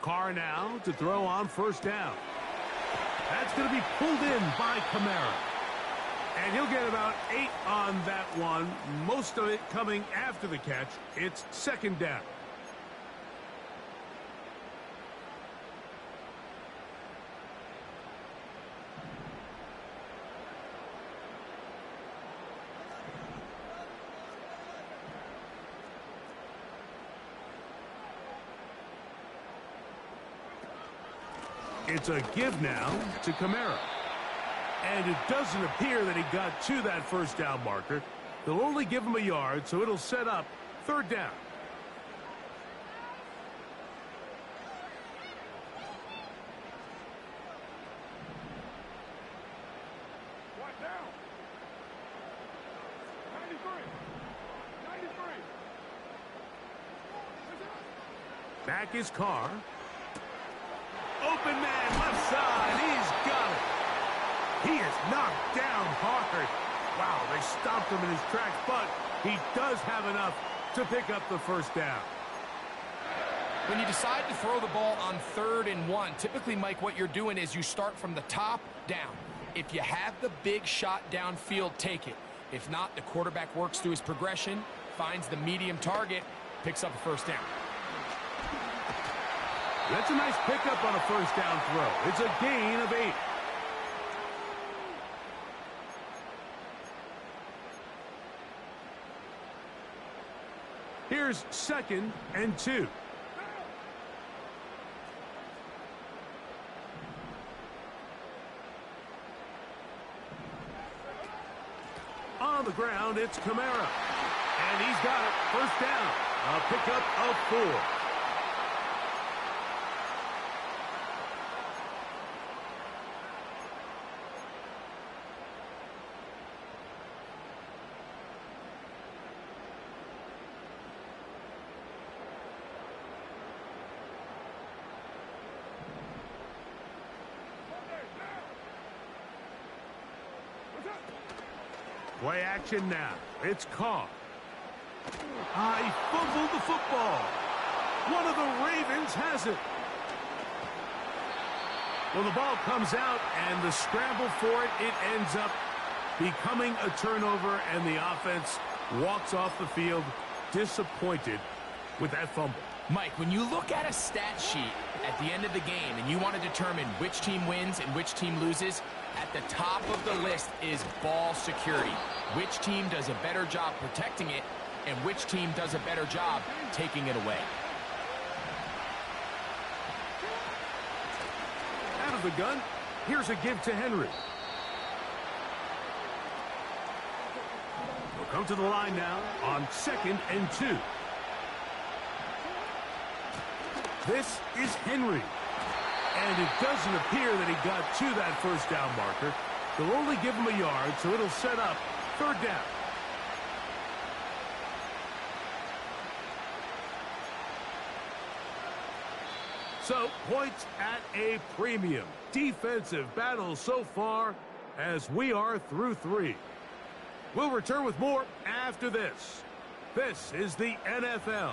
Carr now to throw on 1st down. That's going to be pulled in by Kamara. And he'll get about 8 on that one. Most of it coming after the catch. It's 2nd down. It's a give now to Kamara. And it doesn't appear that he got to that 1st down marker. They'll only give him a yard, so it'll set up 3rd down.
What down? 93. 93.
Back is Carr. Open man, left side. He's got it. He is knocked down hard. Wow, they stopped him in his tracks, but he does have enough to pick up the 1st down.
When you decide to throw the ball on 3rd and 1, typically, Mike, what you're doing is you start from the top down. If you have the big shot downfield, take it. If not, the quarterback works through his progression, finds the medium target, picks up a 1st down.
That's a nice pickup on a 1st down throw. It's a gain of 8. Here's 2nd and 2. On the ground, it's Kamara. And he's got it. First down. A pickup of 4. Play action now. It's Carr. He fumbled the football. One of the Ravens has it. Well, the ball comes out, and the scramble for it, it ends up becoming a turnover, and the offense walks off the field disappointed with that fumble.
Mike, when you look at a stat sheet at the end of the game and you want to determine which team wins and which team loses, at the top of the list is ball security. Which team does a better job protecting it and which team does a better job taking it away.
Out of the gun, here's a give to Henry. We'll come to the line now on 2nd and 2. This is Henry. And it doesn't appear that he got to that first down marker. They'll only give him a yard, so it'll set up 3rd down. So, points at a premium. Defensive battle so far as we are through 3. We'll return with more after this. This is the NFL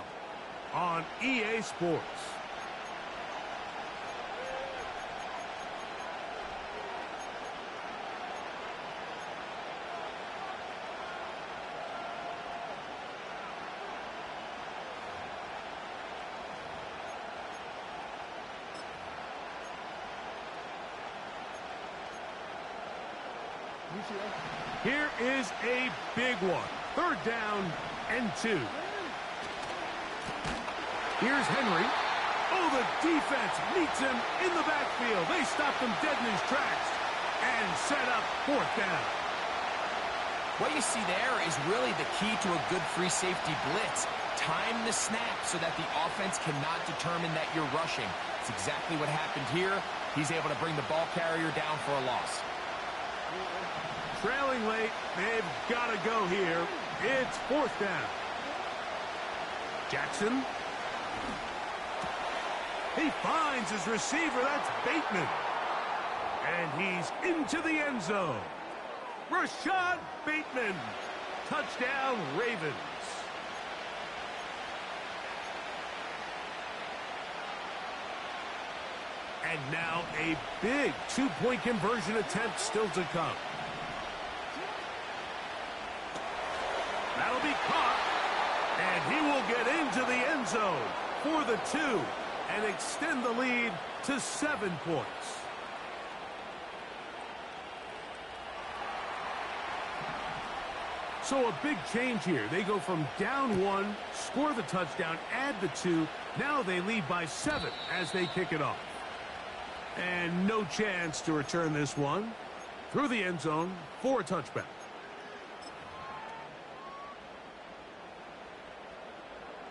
on EA Sports. Here is a big one. 3rd down and 2. Here's Henry. Oh, the defense meets him in the backfield. They stopped him dead in his tracks and set up 4th down.
What you see there is really the key to a good free safety blitz. Time the snap so that the offense cannot determine that you're rushing. It's exactly what happened here. He's able to bring the ball carrier down for a loss.
Trailing late, they've got to go here. It's 4th down. Jackson. He finds his receiver. That's Bateman. And he's into the end zone. Rashad Bateman. Touchdown, Ravens. And now a big 2-point conversion attempt still to come. That'll be caught, and he will get into the end zone for the 2 and extend the lead to 7 points. So a big change here. They go from down 1, score the touchdown, add the 2. Now they lead by 7 as they kick it off. And no chance to return this one through the end zone for a touchback.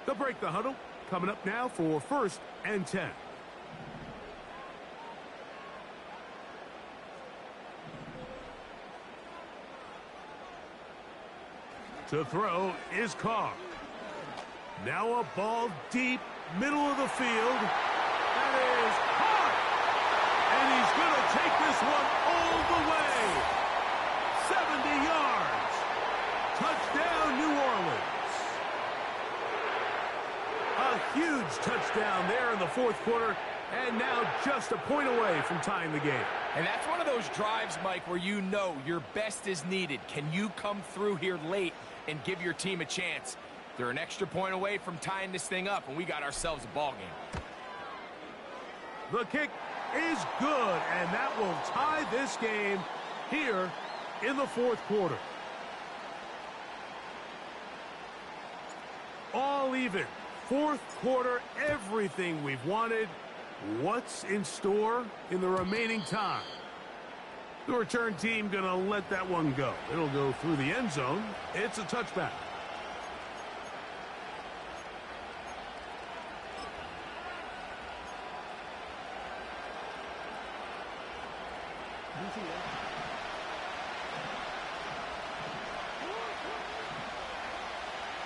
They'll break the huddle. Coming up now for 1st and 10. To throw is Carr. Now a ball deep, middle of the field. That is caught. And he's going to take this one all the way. 70 yards. Touchdown, New Orleans. A huge touchdown there in the 4th quarter, and now just a point away from tying the game.
And that's one of those drives, Mike, where you know your best is needed. Can you come through here late and give your team a chance? They're an extra point away from tying this thing up, and we got ourselves a ball game.
The kick is good, and that will tie this game here in the 4th quarter. All all even. Fourth quarter, everything we've wanted. What's in store in the remaining time? The return team going to let that one go. It'll go through the end zone. It's a touchback.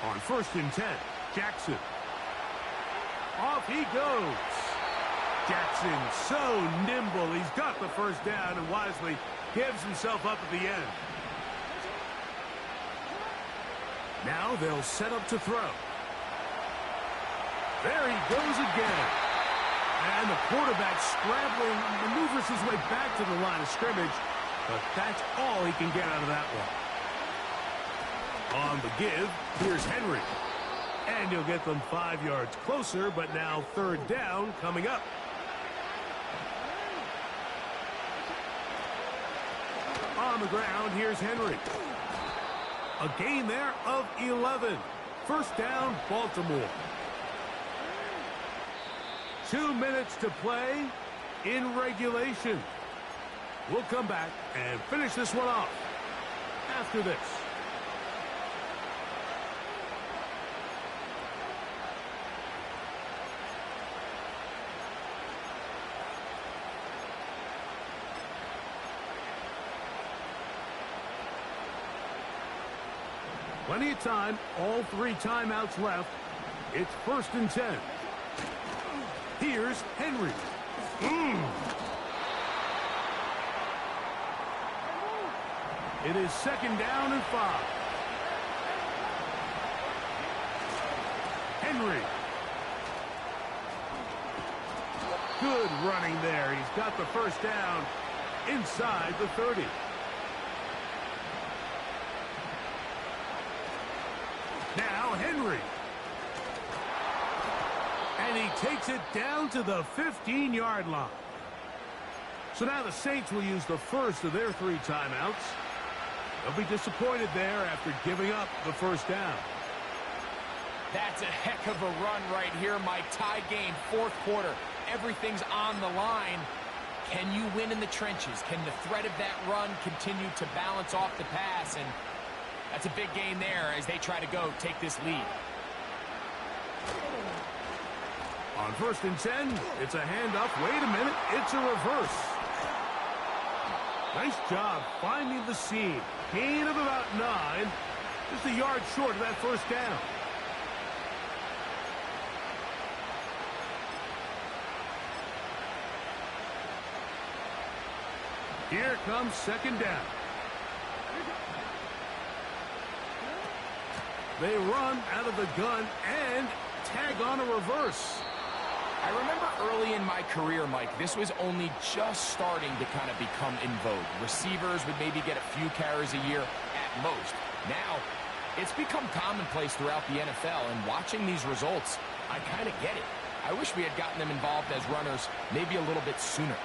On 1st and 10, Jackson. Off he goes. Jackson so nimble. He's got the first down and wisely gives himself up at the end. Now they'll set up to throw. There he goes again. And the quarterback scrambling, maneuvers his way back to the line of scrimmage. But that's all he can get out of that one. On the give, here's Henry. And he'll get them 5 yards closer, but now 3rd down coming up. On the ground, here's Henry. A gain there of 11. 1st down, Baltimore. 2 minutes to play in regulation. We'll come back and finish this one off after this. Plenty of time, all 3 timeouts left. It's 1st and 10. Here's Henry. It is 2nd down and 5. Henry. Good running there. He's got the 1st down inside the 30. Now Henry. And he takes it down to the 15-yard line. So now the Saints will use the first of their 3 timeouts. They'll be disappointed there after giving up the 1st down.
That's a heck of a run right here, Mike. Tie game, 4th quarter. Everything's on the line. Can you win in the trenches? Can the threat of that run continue to balance off the pass? And that's a big gain there as they try to go take this lead.
On 1st and 10, it's a handoff. Wait a minute, it's a reverse. Nice job finding the seam. Gain of about 9. Just a yard short of that 1st down. Here comes 2nd down. They run out of the gun and tag on a reverse.
I remember early in my career, Mike, this was only just starting to kind of become in vogue. Receivers would maybe get a few carries a year at most. Now, it's become commonplace throughout the NFL, and watching these results, I kind of get it. I wish we had gotten them involved as runners maybe a little bit sooner.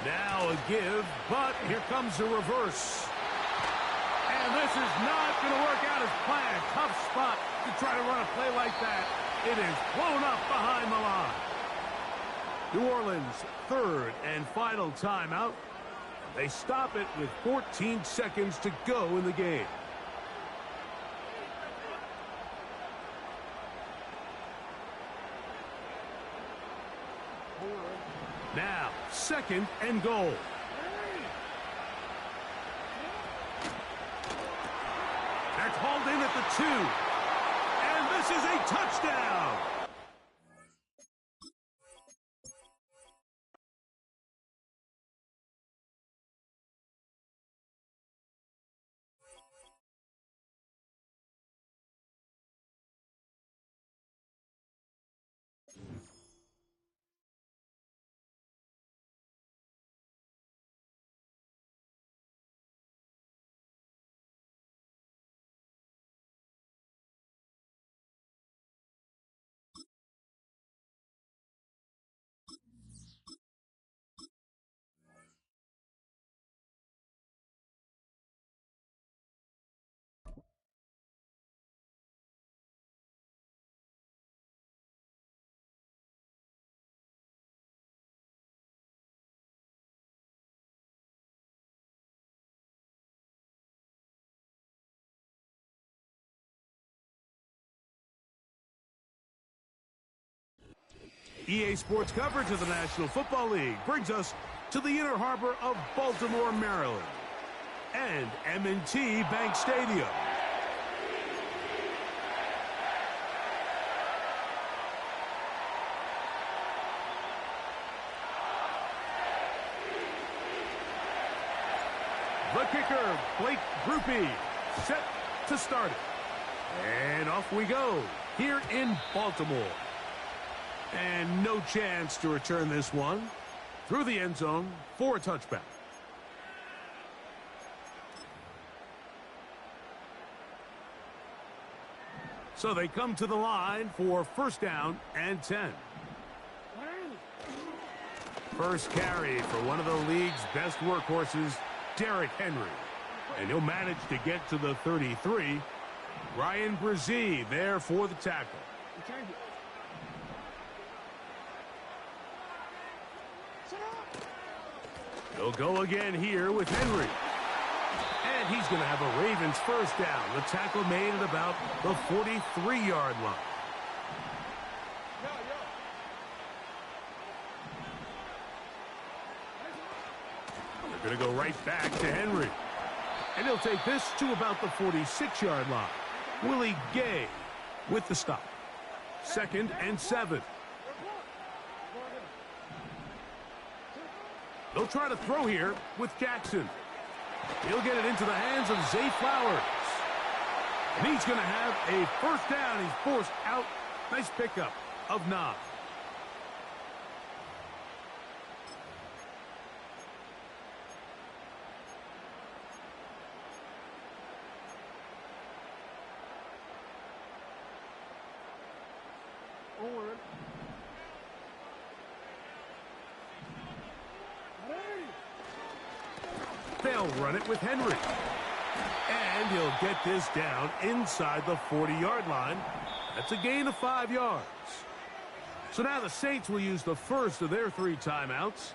Now a give, but here comes the reverse. And this is not going to work out as planned. Tough spot to try to run a play like that. It is blown up behind the line. New Orleans, 3rd and final timeout. They stop it with 14 seconds to go in the game. Now, 2nd and goal. That's hauled in at the 2. And this is a touchdown. EA Sports coverage of the National Football League brings us to the inner harbor of Baltimore, Maryland, and M&T Bank Stadium. The kicker, Blake Grupe, set to start it. And off we go here in Baltimore. And no chance to return this one through the end zone for a touchback. So they come to the line for first down and 10. First carry for one of the league's best workhorses, Derrick Henry. And he'll manage to get to the 33. Ryan Brzee there for the tackle. He'll go again here with Henry. And he's going to have a Ravens first down. The tackle made at about the 43-yard line. They're going to go right back to Henry. And he'll take this to about the 46-yard line. Willie Gay with the stop. 2nd and 7. They'll try to throw here with Jackson. He'll get it into the hands of Zay Flowers. And he's going to have a first down. He's forced out. Nice pickup of 9. They'll run it with Henry. And he'll get this down inside the 40-yard line. That's a gain of 5 yards. So now the Saints will use the first of their 3 timeouts.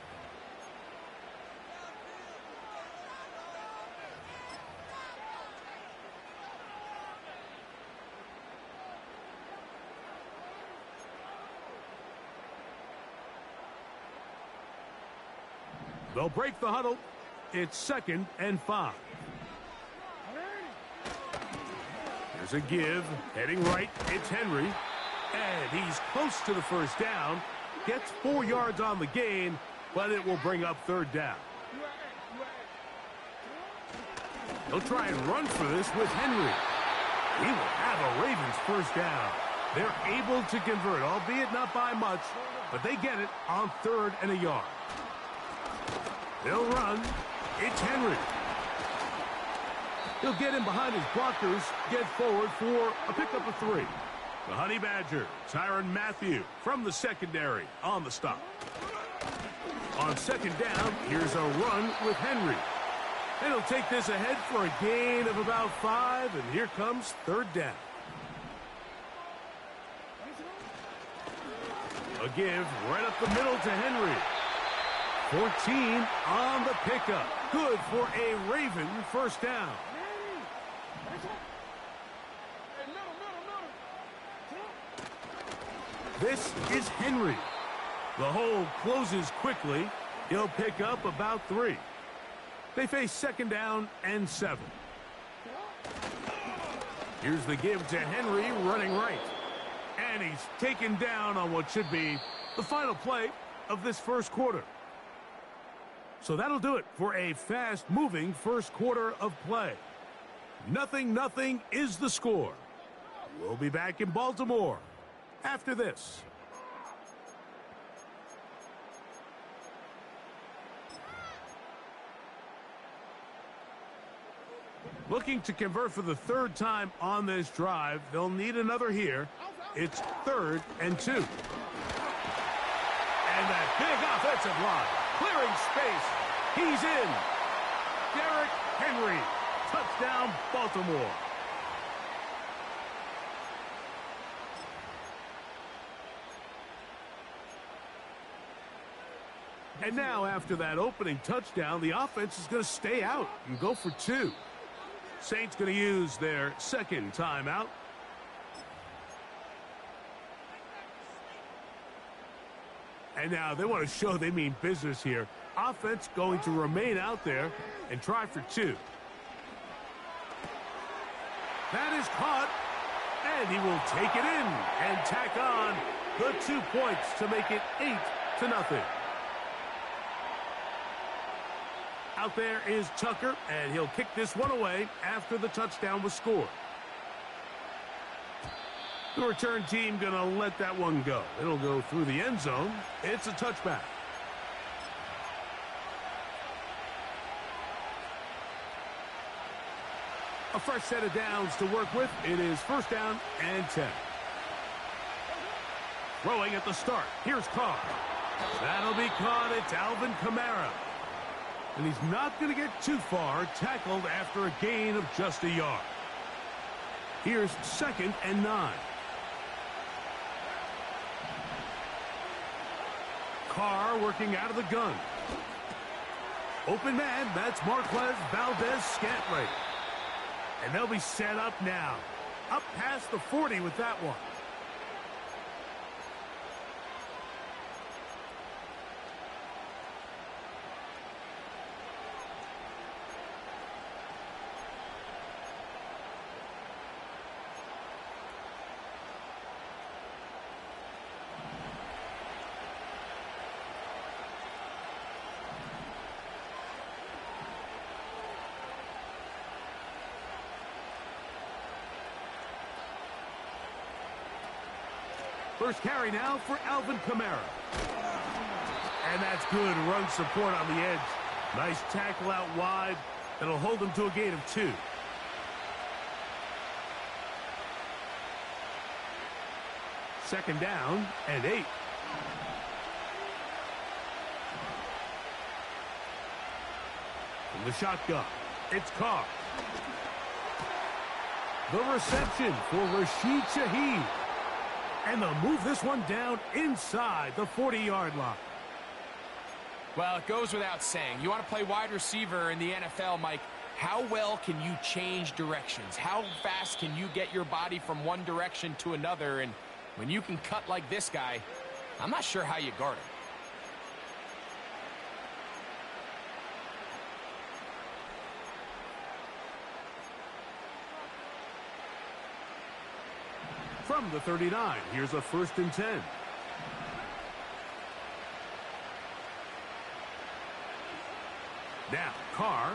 They'll break the huddle. It's 2nd and 5. There's a give. Heading right. It's Henry. And he's close to the first down. Gets 4 yards on the gain, but it will bring up 3rd down. They'll try and run for this with Henry. He will have a Ravens first down. They're able to convert, albeit not by much, but they get it on 3rd and a yard. They'll run. It's Henry. He'll get in behind his blockers, get forward for a pickup of 3. The Honey Badger, Tyrann Mathieu from the secondary on the stop. On 2nd down, here's a run with Henry. And he'll take this ahead for a gain of about 5, and here comes 3rd down. A give right up the middle to Henry. 14 on the pickup. Good for a Raven first down. This is Henry. The hole closes quickly. He'll pick up about 3. They face 2nd down and 7. Here's the give to Henry running right. And he's taken down on what should be the final play of this first quarter. So that'll do it for a fast-moving first quarter of play. 0-0 is the score. We'll be back in Baltimore after this. Looking to convert for the 3rd time on this drive. They'll need another here. It's 3rd and 2. And that big offensive line. Clearing space. He's in. Derrick Henry. Touchdown, Baltimore. And now, after that opening touchdown, the offense is going to stay out and go for 2. Saints going to use their 2nd timeout. And now they want to show they mean business here. Offense going to remain out there and try for 2. That is caught, and he will take it in and tack on the 2 points to make it 8-0. Out there is Tucker, and he'll kick this one away after the touchdown was scored. The return team going to let that one go. It'll go through the end zone. It's a touchback. A fresh set of downs to work with. It is 1st down and 10. Throwing at the start. Here's Carr. That'll be caught. It's Alvin Kamara. And he's not going to get too far, tackled after a gain of just a yard. Here's 2nd and 9. Carr working out of the gun. Open man, that's Marquez Valdez-Scantling. And they'll be set up now. Up past the 40 with that one. First carry now for Alvin Kamara. And that's good run support on the edge. Nice tackle out wide. That'll hold him to a gain of 2. Second down and 8. From the shotgun, it's Carr. The reception for Rashid Shaheed. And they'll move this one down inside the 40-yard line.
Well, it goes without saying. You want to play wide receiver in the NFL, Mike. How well can you change directions? How fast can you get your body from one direction to another? And when you can cut like this guy, I'm not sure how you guard him.
From the 39, here's a 1st and 10. Now, Carr.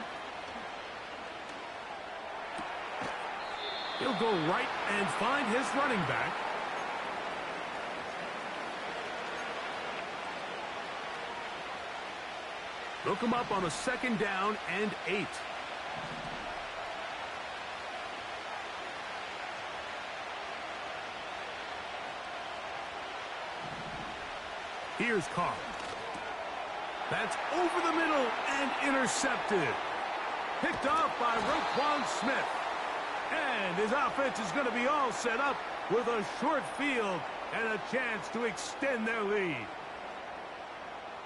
He'll go right and find his running back. They'll come up on a 2nd down and 8. Here's Carr. That's over the middle and intercepted. Picked off by Roquan Smith. And his offense is going to be all set up with a short field and a chance to extend their lead.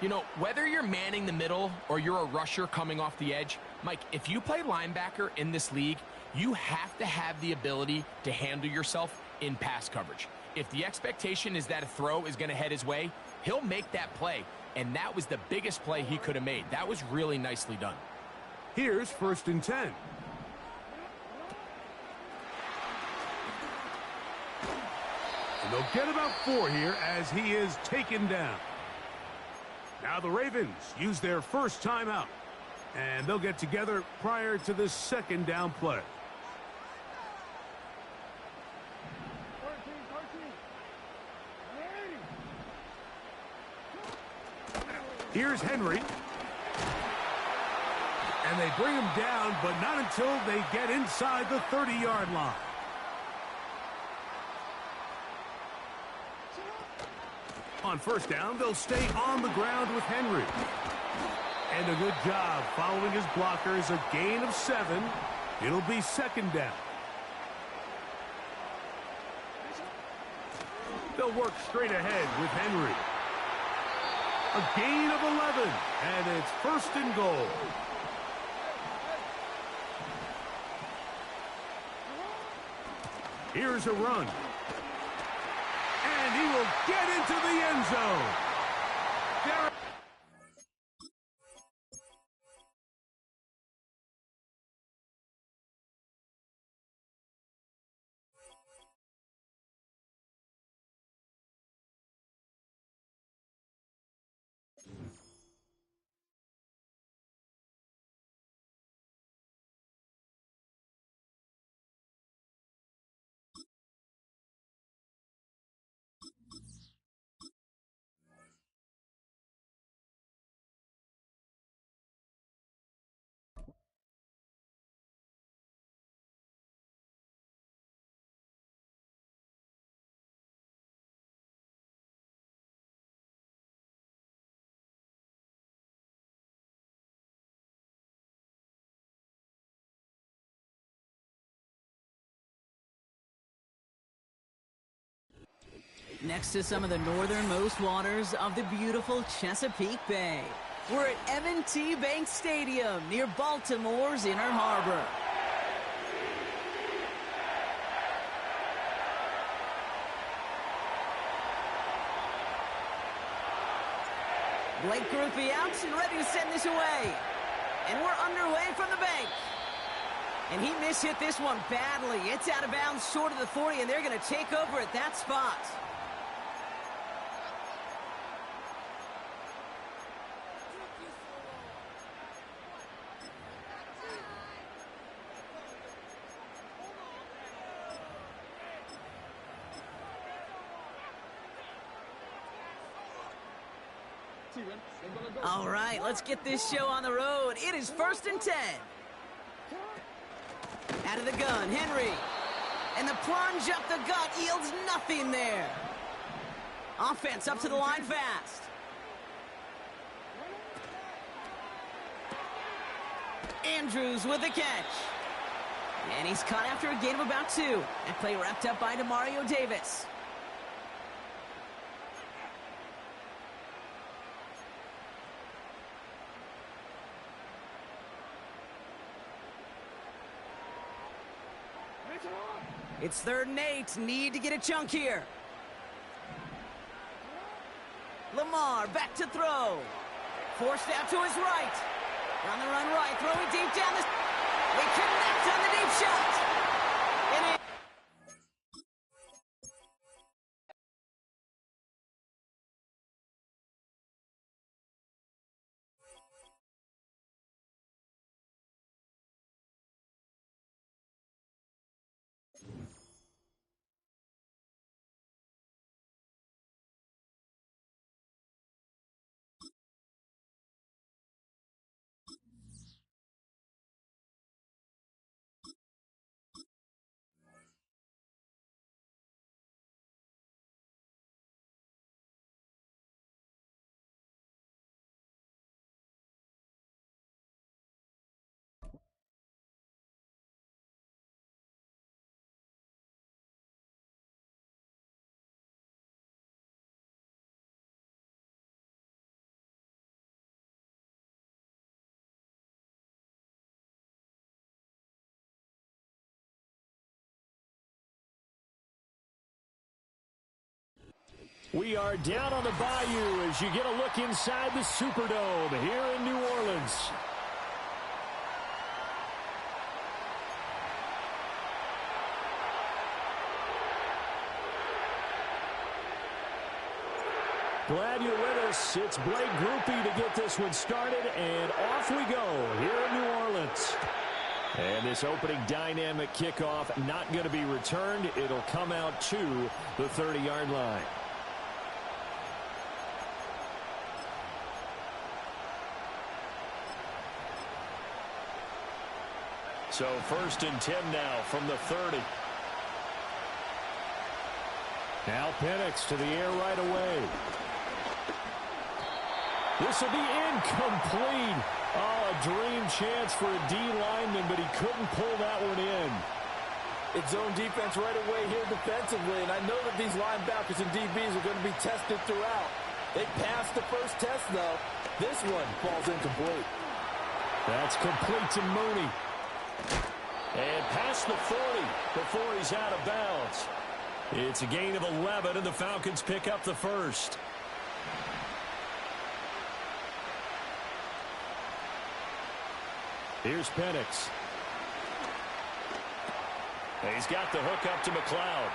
You know, whether you're manning the middle or you're a rusher coming off the edge, Mike, if you play linebacker in this league, you have to have the ability to handle yourself in pass coverage. If the expectation is that a throw is going to head his way, he'll make that play, and that was the biggest play he could have made. That was really nicely done.
Here's 1st and 10. And they'll get about 4 here as he is taken down. Now the Ravens use their first timeout, and they'll get together prior to the 2nd down play. 13. Here's Henry. And they bring him down, but not until they get inside the 30-yard line. On 1st down, they'll stay on the ground with Henry. And a good job following his blockers, a gain of 7. It'll be 2nd down. They'll work straight ahead with Henry. A gain of 11, and it's 1st and goal. Here's a run. And he will get into the end zone. There.
Next to some of the northernmost waters of the beautiful Chesapeake Bay, we're at M&T Bank Stadium near Baltimore's Inner Harbor. Blake Grupe out and ready to send this away. And we're underway from the bank. And he mishit this one badly. It's out of bounds short of the 40, and they're going to take over at that spot. All right, let's get this show on the road. It is 1st and 10. Out of the gun, Henry. And the plunge up the gut yields nothing there. Offense up to the line fast. Andrews with the catch. And he's caught after a gain of about 2. That play wrapped up by Demario Davis. It's 3rd and 8. Need to get a chunk here. Lamar back to throw. Forced out to his right. On the run right. Throwing deep down the... They connect on the deep shot. And it...
We are down on the bayou as you get a look inside the Superdome here in New Orleans. Glad you're with us. It's Blake Grupe to get this one started, and off we go here in New Orleans. And this opening dynamic kickoff not going to be returned. It'll come out to the 30-yard line. So 1st and 10 now from the 30. Now Penix to the air right away. This will be incomplete. Oh, a dream chance for a D lineman, but he couldn't pull that one in.
It's zone defense right away here defensively, and I know that these linebackers and DBs are going to be tested throughout. They passed the first test, though. This one falls incomplete.
That's complete to Mooney. And past the 40 before he's out of bounds. It's a gain of 11, and the Falcons pick up the first. Here's Penix. He's got the hook up to McLeod.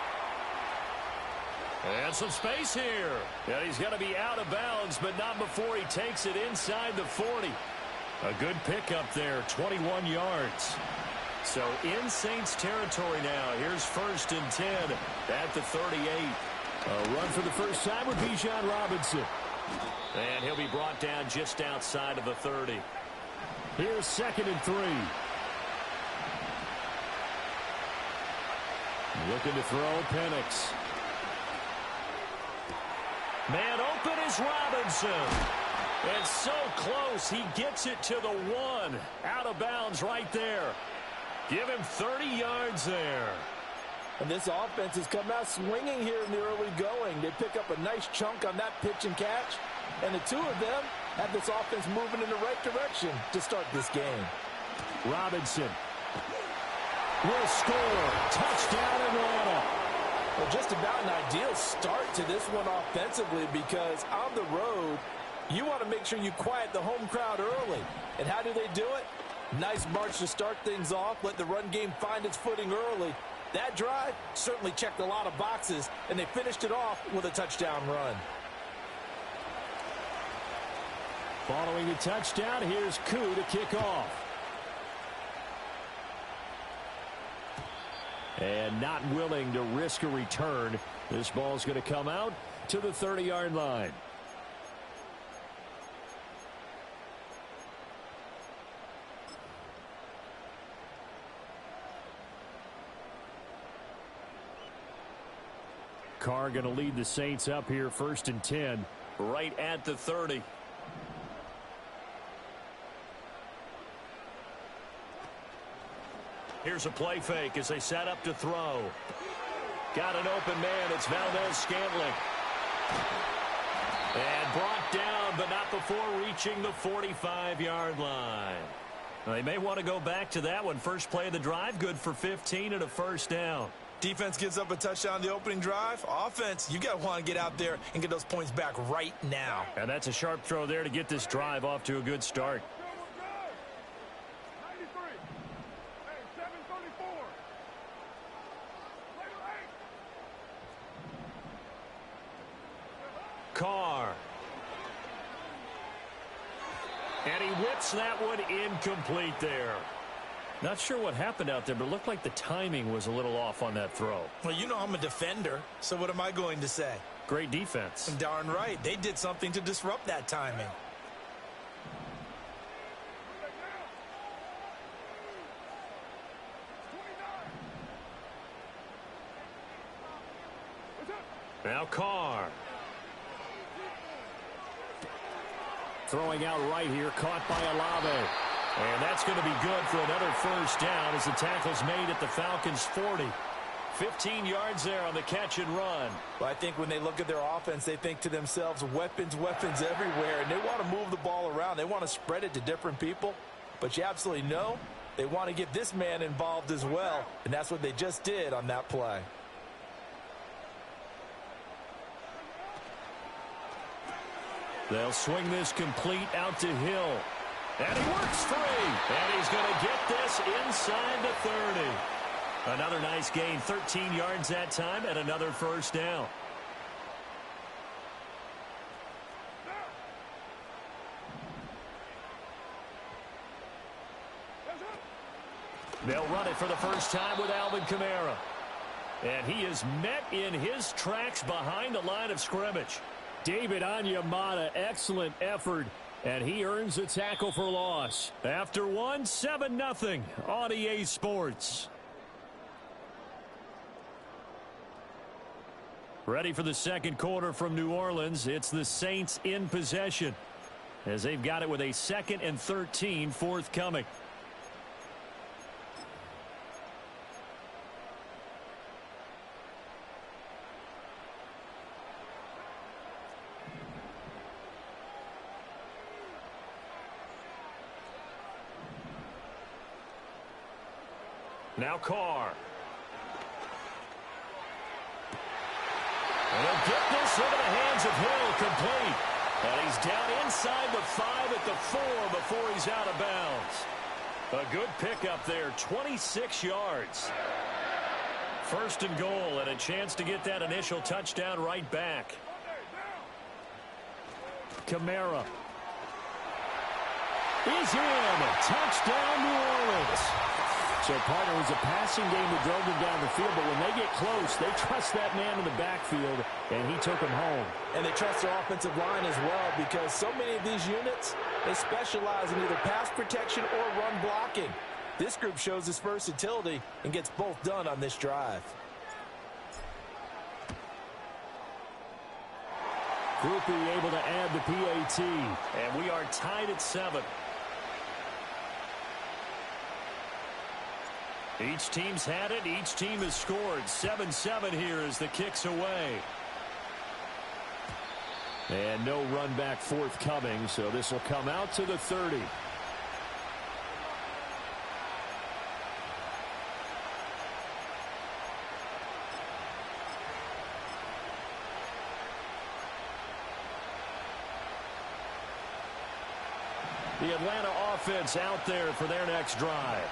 And some space here. And he's going to be out of bounds, but not before he takes it inside the 40. A good pickup there, 21 yards. So in Saints territory now. Here's 1st and 10 at the 38.
A run for the first time with Bijan Robinson.
And he'll be brought down just outside of the 30.
Here's 2nd and 3. Looking to throw, Penix.
Man open is Robinson. And so close, he gets it to the 1. Out of bounds right there. Give him 30 yards there.
And this offense has come out swinging here in the early going. They pick up a nice chunk on that pitch and catch. And the two of them have this offense moving in the right direction to start this game.
Robinson will score. Touchdown, Atlanta.
Well, just about an ideal start to this one offensively, because on the road, you want to make sure you quiet the home crowd early. And how do they do it? Nice march to start things off. Let the run game find its footing early. That drive certainly checked a lot of boxes, and they finished it off with a touchdown run.
Following the touchdown, here's Koo to kick off. And not willing to risk a return. This ball's going to come out to the 30-yard line. Carr going to lead the Saints up here, 1st and 10.
Right at the 30. Here's a play fake as they set up to throw. Got an open man. It's Valdez-Scantling. And brought down, but not before reaching the 45-yard line. They may want to go back to that one. First play of the drive, good for 15 and a first down.
Defense gives up a touchdown on the opening drive. Offense, you got to want to get out there and get those points back right now.
And that's a sharp throw there to get this drive off to a good start.
93. Hey, 734.
Carr. And he whips that one incomplete there. Not sure what happened out there, but it looked like the timing was a little off on that throw.
Well, you know I'm a defender, so what am I going to say?
Great defense.
Darn right. They did something to disrupt that timing.
Now Carr.
Throwing out right here, caught by Olave.
And that's going to be good for another first down as the tackle's made at the Falcons' 40. 15 yards there on the catch and run.
Well, I think when they look at their offense, they think to themselves, weapons, weapons everywhere. And they want to move the ball around. They want to spread it to different people. But you absolutely know they want to get this man involved as well. And that's what they just did on that play.
They'll swing this complete out to Hill. And he works free. And he's going to get this inside the 30. Another nice gain, 13 yards that time, and another first down. They'll run it for the first time with Alvin Kamara. And he is met in his tracks behind the line of scrimmage.
David Onyemata, excellent effort, and he earns a tackle for loss.
After one, 7-0 on EA Sports. Ready for the second quarter from New Orleans. It's the Saints in possession as they've got it with a 2nd and 13 forthcoming. Now Carr. And he'll get this into the hands of Hill, complete. And he's down inside the 5 at the 4 before he's out of bounds. A good pickup there, 26 yards. First and goal, and a chance to get that initial touchdown right back. Kamara is in. Touchdown, New Orleans. So, partner, it was a passing game that drove them down the field, but when they get close, they trust that man in the backfield, and he took them home.
And they trust their offensive line as well, because so many of these units, they specialize in either pass protection or run blocking. This group shows its versatility and gets both done on this drive.
Groupie able to add the PAT, and we are tied at 7. Each team's had it. Each team has scored. 7-7 here as the kick's away. And no run back forthcoming, so this will come out to the 30. The Atlanta offense out there for their next drive.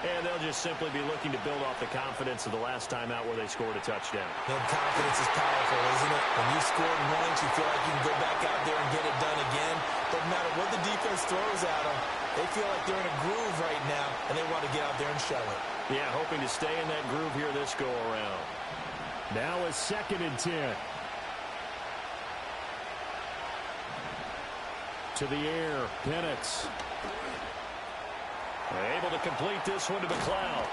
And they'll just simply be looking to build off the confidence of the last time out where they scored a touchdown.
And confidence is powerful, isn't it? When you scored once, you feel like you can go back out there and get it done again. Doesn't matter what the defense throws at them. They feel like they're in a groove right now, and they want to get out there and show it.
Yeah, hoping to stay in that groove here this go-around. Now a 2nd and 10. To the air, Penix. Able to complete this one to McLeod.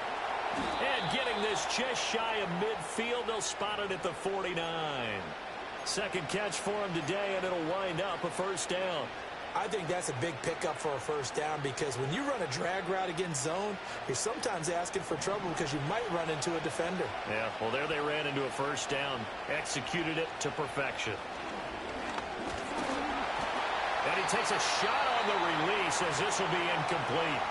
And getting this just shy of midfield, they'll spot it at the 49. Second catch for him today, and it'll wind up a first down.
I think that's a big pickup for a first down, because when you run a drag route against zone, you're sometimes asking for trouble because you might run into a defender.
Yeah, well, there they ran into a first down. Executed it to perfection. And he takes a shot on the release as this will be incomplete.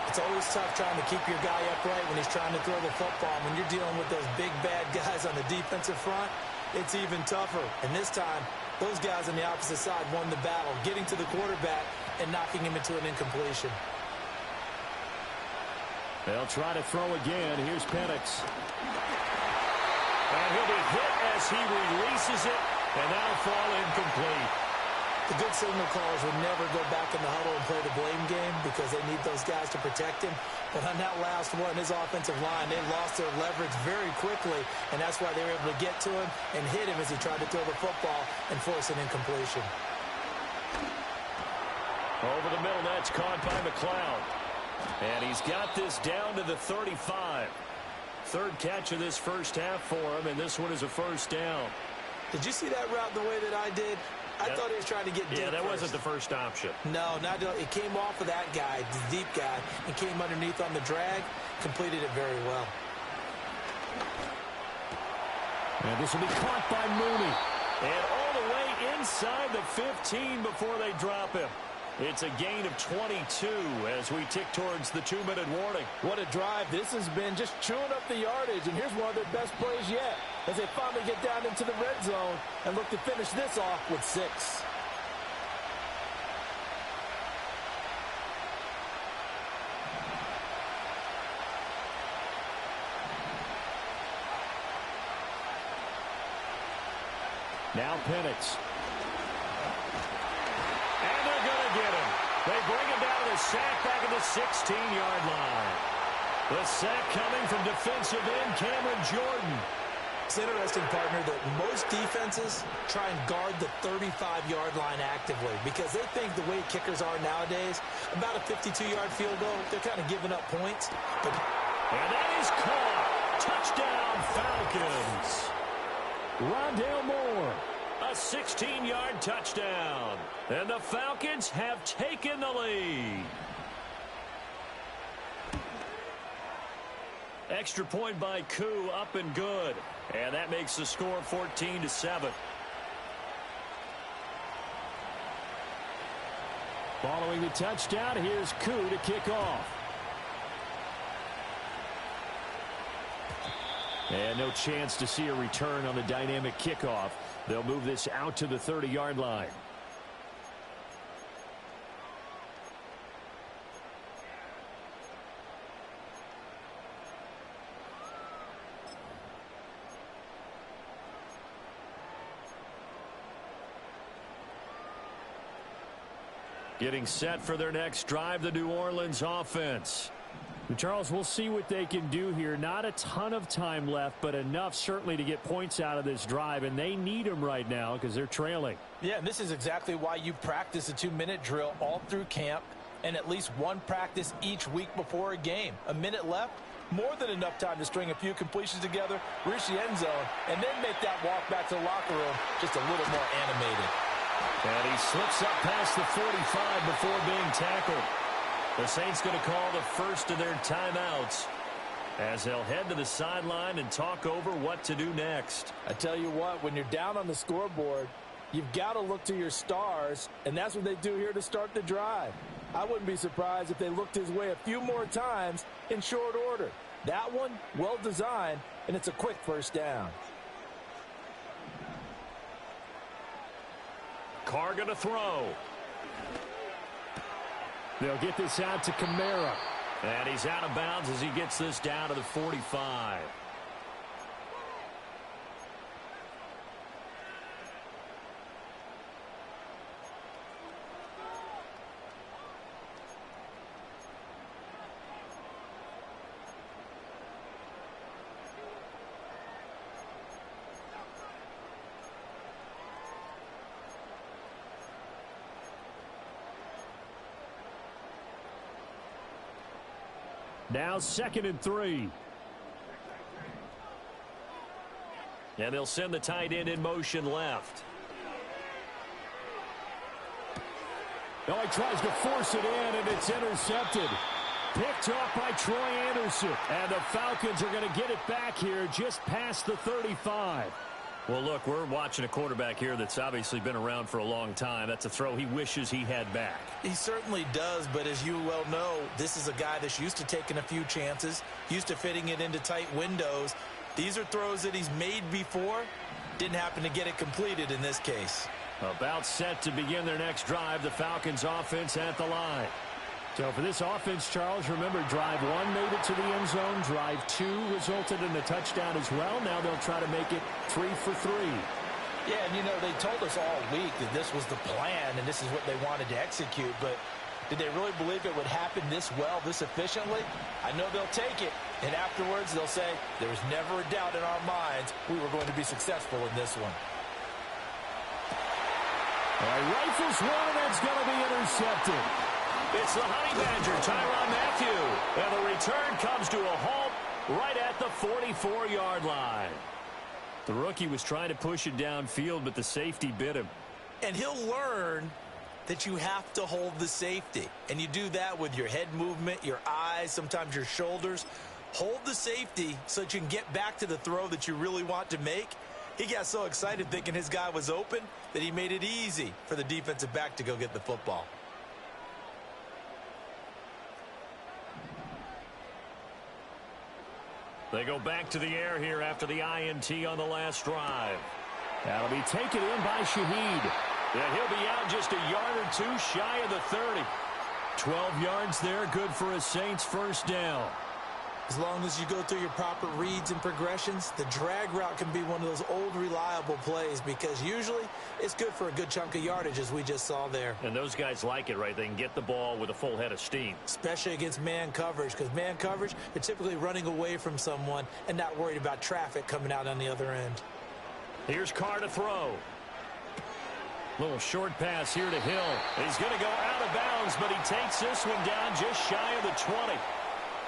It's always tough trying to keep your guy upright when he's trying to throw the football. When you're dealing with those big, bad guys on the defensive front, it's even tougher. And this time, those guys on the opposite side won the battle, getting to the quarterback and knocking him into an incompletion.
They'll try to throw again. Here's Penix. And he'll be hit as he releases it, and that'll fall incomplete.
The good signal callers would never go back in the huddle and play the blame game because they need those guys to protect him. But on that last one, his offensive line, they lost their leverage very quickly, and that's why they were able to get to him and hit him as he tried to throw the football and force an incompletion.
Over the middle, that's caught by McLeod. And he's got this down to the 35. Third catch of this first half for him, and this one is a first down.
Did you see that route the way that I did? I thought he was trying to get deep.
Yeah, that
first.
wasn't the first option.
No, it came off of that guy, the deep guy, and came underneath on the drag, completed it very well.
And this will be caught by Mooney. And all the way inside the 15 before they drop him. It's a gain of 22 as we tick towards the 2-minute warning.
What a drive this has been, just chewing up the yardage, and here's one of their best plays yet as they finally get down into the red zone and look to finish this off with 6.
Now Penix. And they're going to get him. They bring him down to the sack back at the 16-yard line. The sack coming from defensive end Cameron Jordan.
It's interesting, partner, that most defenses try and guard the 35-yard line actively because they think the way kickers are nowadays, about a 52-yard field goal, they're kind of giving up points.
And that is caught. Touchdown, Falcons. Rondale Moore, a 16-yard touchdown. And the Falcons have taken the lead. Extra point by Koo, up and good. And that makes the score 14-7. Following the touchdown, here's Koo to kick off. And no chance to see a return on the dynamic kickoff. They'll move this out to the 30-yard line. Getting set for their next drive, the New Orleans offense.
Charles, we'll see what they can do here. Not a ton of time left, but enough certainly to get points out of this drive, and they need them right now because they're trailing.
Yeah, and this is exactly why you practice a 2-minute drill all through camp and at least one practice each week before a game. A minute left, more than enough time to string a few completions together, reach the end zone, and then make that walk back to the locker room just a little more animated.
And he slips up past the 45 before being tackled. The Saints going to call the first of their timeouts as they'll head to the sideline and talk over what to do next.
I tell you what, when you're down on the scoreboard, you've got to look to your stars, and that's what they do here to start the drive. I wouldn't be surprised if they looked his way a few more times in short order. That one, well designed, and it's a quick first down.
Carr going to throw.
They'll get this out to Kamara.
And he's out of bounds as he gets this down to the 45.
Now 2nd and 3.
And they'll send the tight end in motion left.
Oh, he tries to force it in, and it's intercepted. Picked off by Troy Anderson. And the Falcons are going to get it back here just past the 35.
Well, look, we're watching a quarterback here that's obviously been around for a long time. That's a throw he wishes he had back.
He certainly does, but as you well know, this is a guy that's used to taking a few chances, used to fitting it into tight windows. These are throws that he's made before. Didn't happen to get it completed in this case.
About set to begin their next drive, the Falcons offense at the line.
So for this offense, Charles, remember, drive 1 made it to the end zone. Drive 2 resulted in a touchdown as well. Now they'll try to make it 3 for 3.
Yeah, and you know, they told us all week that this was the plan and this is what they wanted to execute, but did they really believe it would happen this well, this efficiently? I know they'll take it, and afterwards they'll say, there was never a doubt in our minds we were going to be successful in this one.
All right, rifles one, and that's going to be intercepted.
It's the Honey Badger, Tyrann Mathieu. And the return comes to a halt right at the 44-yard line. The rookie was trying to push it downfield, but the safety bit him.
And he'll learn that you have to hold the safety. And you do that with your head movement, your eyes, sometimes your shoulders. Hold the safety so that you can get back to the throw that you really want to make. He got so excited thinking his guy was open that he made it easy for the defensive back to go get the football.
They go back to the air here after the INT on the last drive.
That'll be taken in by Shaheed.
Yeah, he'll be out just a yard or two shy of the 30.
12 yards there, good for a Saints first down.
As long as you go through your proper reads and progressions, the drag route can be one of those old reliable plays because usually it's good for a good chunk of yardage as we just saw there.
And those guys like it, right? They can get the ball with a full head of steam.
Especially against man coverage, because man coverage, they're typically running away from someone and not worried about traffic coming out on the other end.
Here's Carr to throw. Little short pass here to Hill. He's going to go out of bounds, but he takes this one down just shy of the 20.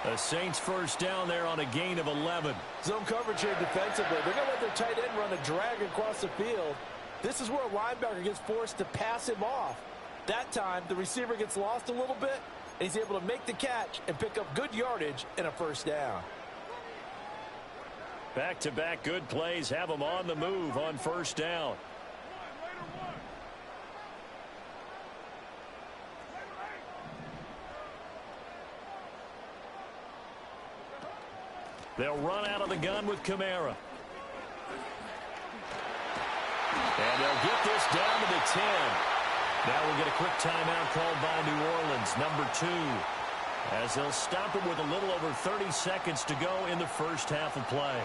The Saints first down there on a gain of 11.
Zone coverage here defensively. They're going to let their tight end run a drag across the field. This is where a linebacker gets forced to pass him off. That time, the receiver gets lost a little bit, and he's able to make the catch and pick up good yardage and a first down.
Back-to-back good plays have them on the move on first down. They'll run out of the gun with Kamara. And they'll get this down to the 10. Now we'll get a quick timeout called by New Orleans, number 2. As they'll stop it with a little over 30 seconds to go in the first half of play.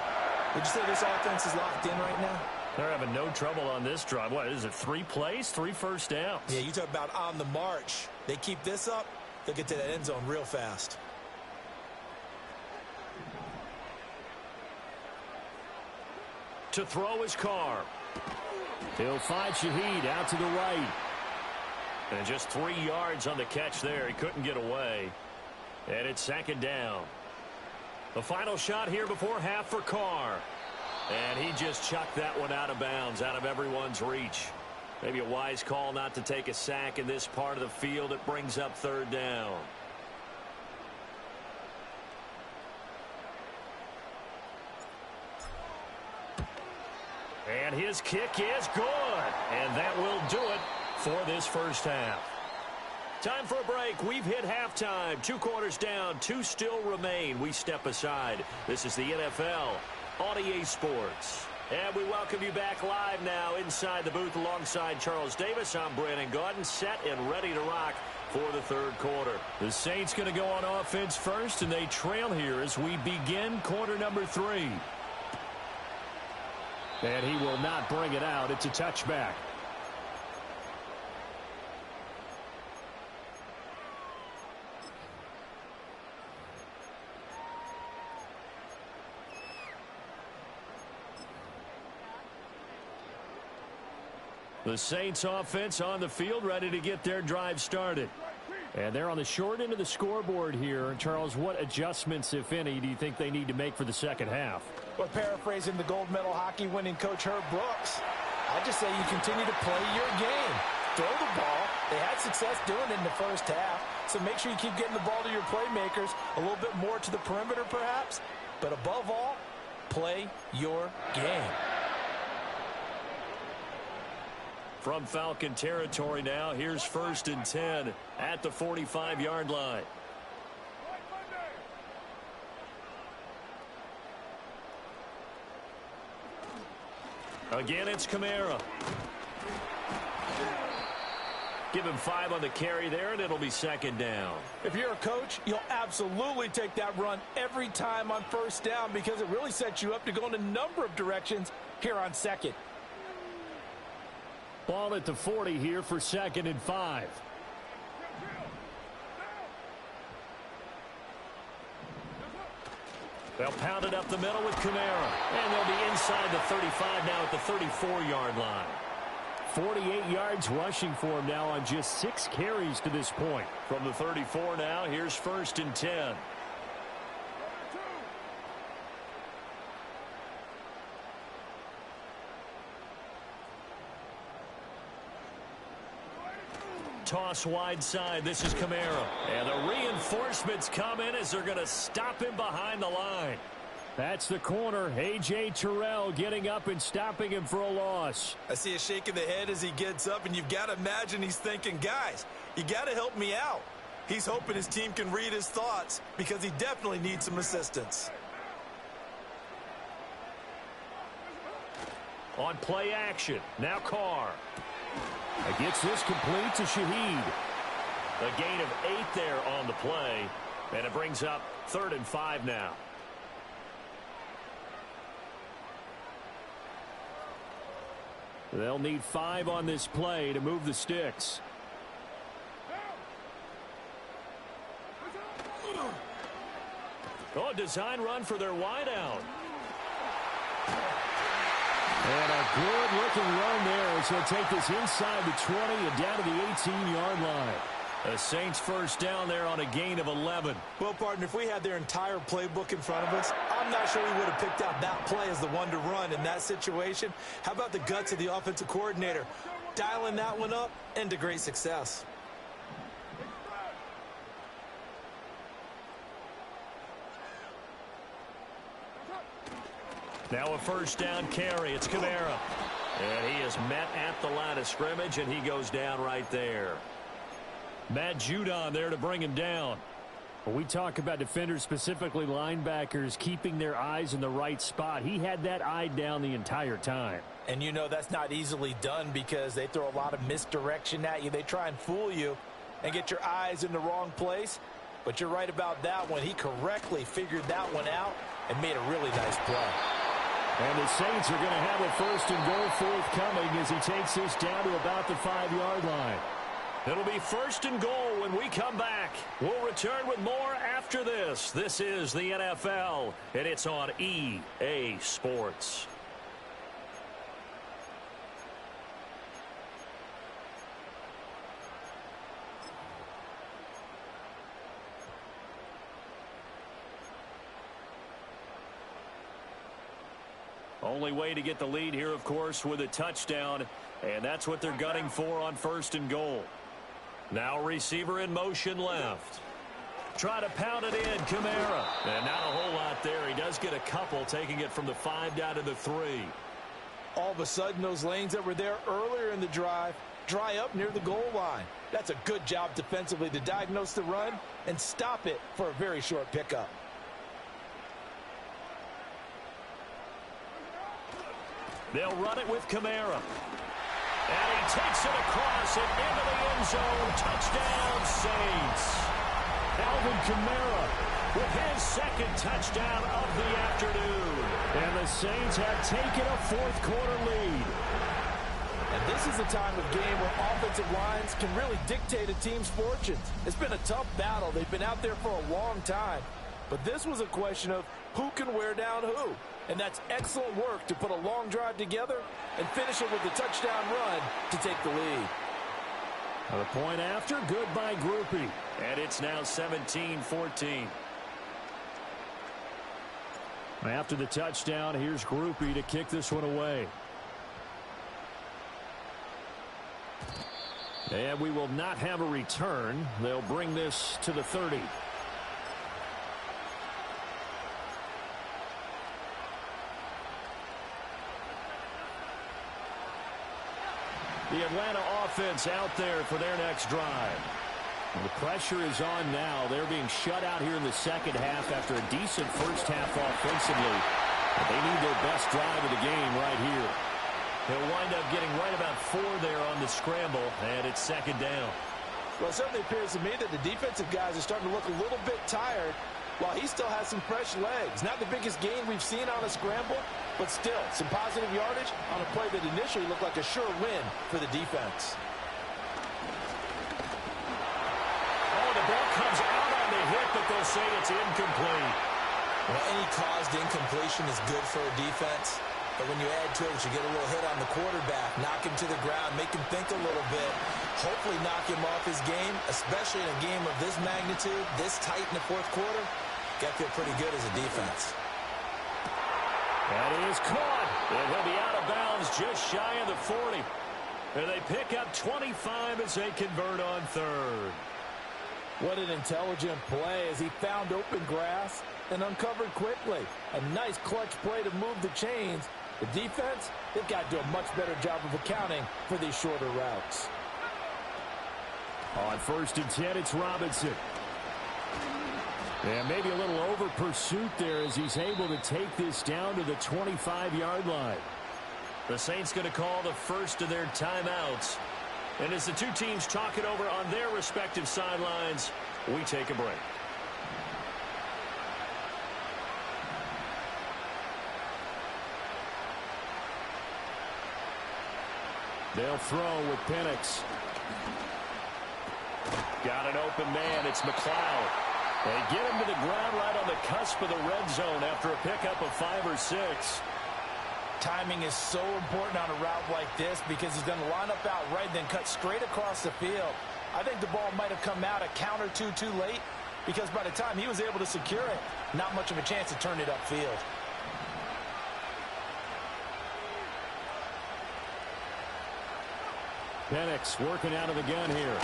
Would you say this offense is locked in right now?
They're having no trouble on this drive. What is it, 3 plays, 3 first downs?
Yeah, you talk about on the march. They keep this up, they'll get to that end zone real fast.
To throw his Carr. He'll find Shaheed out to the right. And just 3 yards on the catch there. He couldn't get away. And it's 2nd down. The final shot here before half for Carr. And he just chucked that one out of bounds, out of everyone's reach. Maybe a wise call not to take a sack in this part of the field. It brings up 3rd down. And his kick is good. And that will do it for this first half. Time for a break. We've hit halftime. 2 quarters down. 2 still remain. We step aside. This is the NFL on EA Sports. And we welcome you back live now inside the booth alongside Charles Davis. I'm Brandon Gaudin, set and ready to rock for the 3rd quarter. The Saints going to go on offense first, and they trail here as we begin quarter number 3. And he will not bring it out. It's a touchback. The Saints offense on the field, ready to get their drive started. And they're on the short end of the scoreboard here. Charles, what adjustments, if any, do you think they need to make for the second half?
Well, paraphrasing the gold medal hockey winning coach Herb Brooks, I just say you continue to play your game. Throw the ball. They had success doing it in the first half, so make sure you keep getting the ball to your playmakers, a little bit more to the perimeter perhaps, but above all, play your game.
From Falcon territory now, here's 1st and 10 at the 45-yard line. Again, it's Kamara. Give him 5 on the carry there, and it'll be 2nd down.
If you're a coach, you'll absolutely take that run every time on 1st down because it really sets you up to go in a number of directions here on 2nd.
Ball at the 40 here for 2nd and 5.
They'll pound it up the middle with Kamara. And they'll be inside the 35 now at the 34-yard line.
48 yards rushing for him now on just 6 carries to this point.
From the 34 now, here's 1st and 10. Toss wide side. This is Kamara. And the reinforcements come in as they're going to stop him behind the line.
That's the corner. A.J. Terrell getting up and stopping him for a loss.
I see a shake of the head as he gets up, and you've got to imagine he's thinking, guys, you got to help me out. He's hoping his team can read his thoughts because he definitely needs some assistance.
On play action. Now Carr.
Gets this complete to Shaheed.
A gain of 8 there on the play. And it brings up 3rd and 5 now.
They'll need 5 on this play to move the sticks.
Oh, design run for their wideout.
And a good-looking run there as he'll take this inside the 20 and down to the 18-yard line.
The Saints first down there on a gain of 11.
Well, partner, if we had their entire playbook in front of us, I'm not sure we would have picked out that play as the one to run in that situation. How about the guts of the offensive coordinator? Dialing that one up into great success.
Now a first down carry. It's Kamara. And he is met at the line of scrimmage, and he goes down right there.
Matt Judon there to bring him down. When we talk about defenders, specifically linebackers, keeping their eyes in the right spot, he had that eye down the entire time.
And you know that's not easily done because they throw a lot of misdirection at you. They try and fool you and get your eyes in the wrong place. But you're right about that one. He correctly figured that one out and made a really nice play.
And the Saints are going to have a first and goal forthcoming as he takes this down to about the 5-yard line. It'll be first and goal when we come back. We'll return with more after this. This is the NFL, and it's on EA Sports. Only way to get the lead here, of course, with a touchdown, and that's what they're gunning for on first and goal. Now receiver in motion left. Try to pound it in, Kamara. And not a whole lot there. He does get a couple, taking it from the 5 down to the 3.
All of a sudden, those lanes that were there earlier in the drive dry up near the goal line. That's a good job defensively to diagnose the run and stop it for a very short pickup.
They'll run it with Kamara. And he takes it across and into the end zone. Touchdown, Saints. Alvin Kamara with his second touchdown of the afternoon. And the Saints have taken a fourth-quarter lead.
And this is a time of game where offensive lines can really dictate a team's fortunes. It's been a tough battle. They've been out there for a long time. But this was a question of who can wear down who. And that's excellent work to put a long drive together and finish it with a touchdown run to take the lead.
The point after, good by Groupie. And it's now 17-14. After the touchdown, here's Groupie to kick this one away. And we will not have a return. They'll bring this to the 30. The Atlanta offense out there for their next drive. And the pressure is on now. They're being shut out here in the second half after a decent first half offensively. But they need their best drive of the game right here. He'll wind up getting right about 4 there on the scramble, and it's second down.
Well, it certainly appears to me that the defensive guys are starting to look a little bit tired while he still has some fresh legs. Not the biggest gain we've seen on a scramble, but still some positive yardage on a play that initially looked like a sure win for the defense.
Oh, the ball comes out on the hit, but they'll say it's incomplete.
Well, any caused incompletion is good for a defense. But when you add to it, you get a little hit on the quarterback, knock him to the ground, make him think a little bit, hopefully knock him off his game, especially in a game of this magnitude, this tight in the fourth quarter. Got to feel pretty good as a defense.
That is caught. And he'll be out of bounds just shy of the 40. And they pick up 25 as they convert on third.
What an intelligent play as he found open grass and uncovered quickly. A nice clutch play to move the chains. The defense, they've got to do a much better job of accounting for these shorter routes.
On 1st and 10, it's Robinson. And maybe a little over pursuit there as he's able to take this down to the 25-yard line. The Saints going to call the first of their timeouts. And as the two teams talk it over on their respective sidelines, we take a break. They'll throw with Penix. Got an open man. It's McLeod. They get him to the ground right on the cusp of the red zone after a pickup of 5 or 6.
Timing is so important on a route like this because he's going to line up out right and then cut straight across the field. I think the ball might have come out a count or two too late because by the time he was able to secure it, not much of a chance to turn it upfield.
Penix working out of the gun here.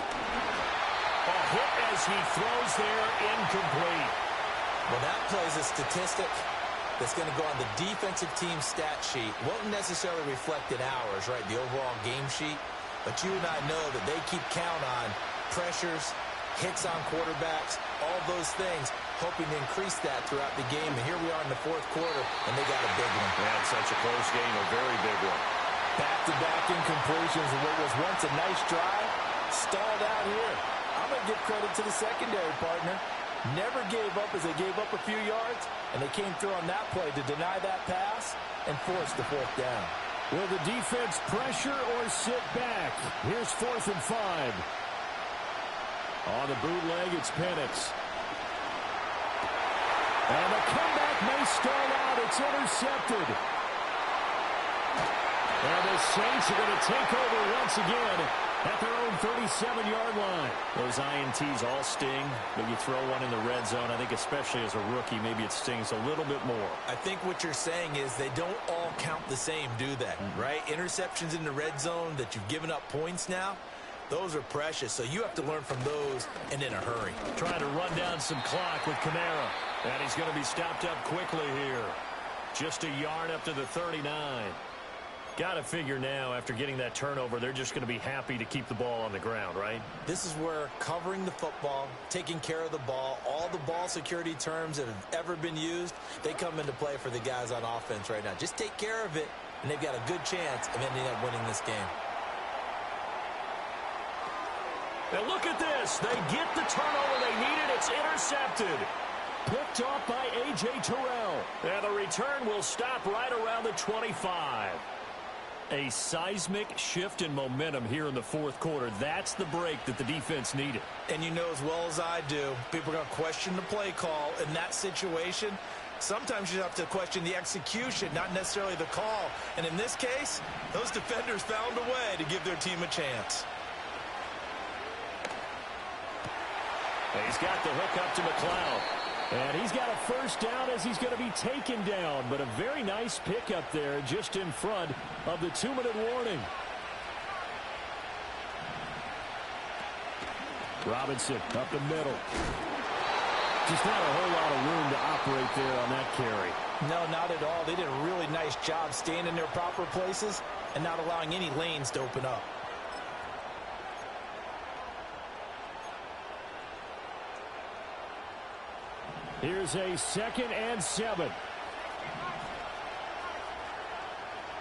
A hit as he throws there, incomplete.
Well, that plays a statistic that's going to go on the defensive team stat sheet. Won't necessarily reflect in ours, right, the overall game sheet. But you and I know that they keep count on pressures, hits on quarterbacks, all those things, hoping to increase that throughout the game. And here we are in the fourth quarter, and they got a big one.
That's such a close game, a very big one.
Back-to-back incompletions of what was once a nice drive, stalled out here. I'm going to give credit to the secondary partner.
Never gave up as they gave up a few yards, and they came through on that play to deny that pass and force the fourth down.
Will the defense pressure or sit back? Here's 4th and 5. On the bootleg, it's Penix. And the comeback may stall out. It's intercepted. And the Saints are going to take over once again at their own 37-yard line. Those INTs all sting, but you throw one in the red zone. I think especially as a rookie, maybe it stings a little bit more.
I think what you're saying is they don't all count the same, do they? Right? Interceptions in the red zone that you've given up points now, those are precious. So you have to learn from those and in a hurry.
Trying to run down some clock with Kamara. And he's going to be stopped up quickly here. Just a yard up to the 39. Got to figure now, after getting that turnover, they're just going to be happy to keep the ball on the ground, right?
This is where covering the football, taking care of the ball, all the ball security terms that have ever been used, they come into play for the guys on offense right now. Just take care of it, and they've got a good chance of ending up winning this game.
And look at this. They get the turnover they needed. It's intercepted. Picked off by A.J. Terrell. And the return will stop right around the 25. A seismic shift in momentum here in the fourth quarter. That's the break that the defense needed.
And you know as well as I do, people are going to question the play call in that situation. Sometimes you have to question the execution, not necessarily the call. And in this case, those defenders found a way to give their team a chance.
He's got the hook up to McLeod. And he's got a first down as he's going to be taken down. But a very nice pickup there just in front of the 2-minute warning. Robinson up the middle. Just not a whole lot of room to operate there on that carry.
No, not at all. They did a really nice job staying in their proper places and not allowing any lanes to open up.
Here's a 2nd and 7.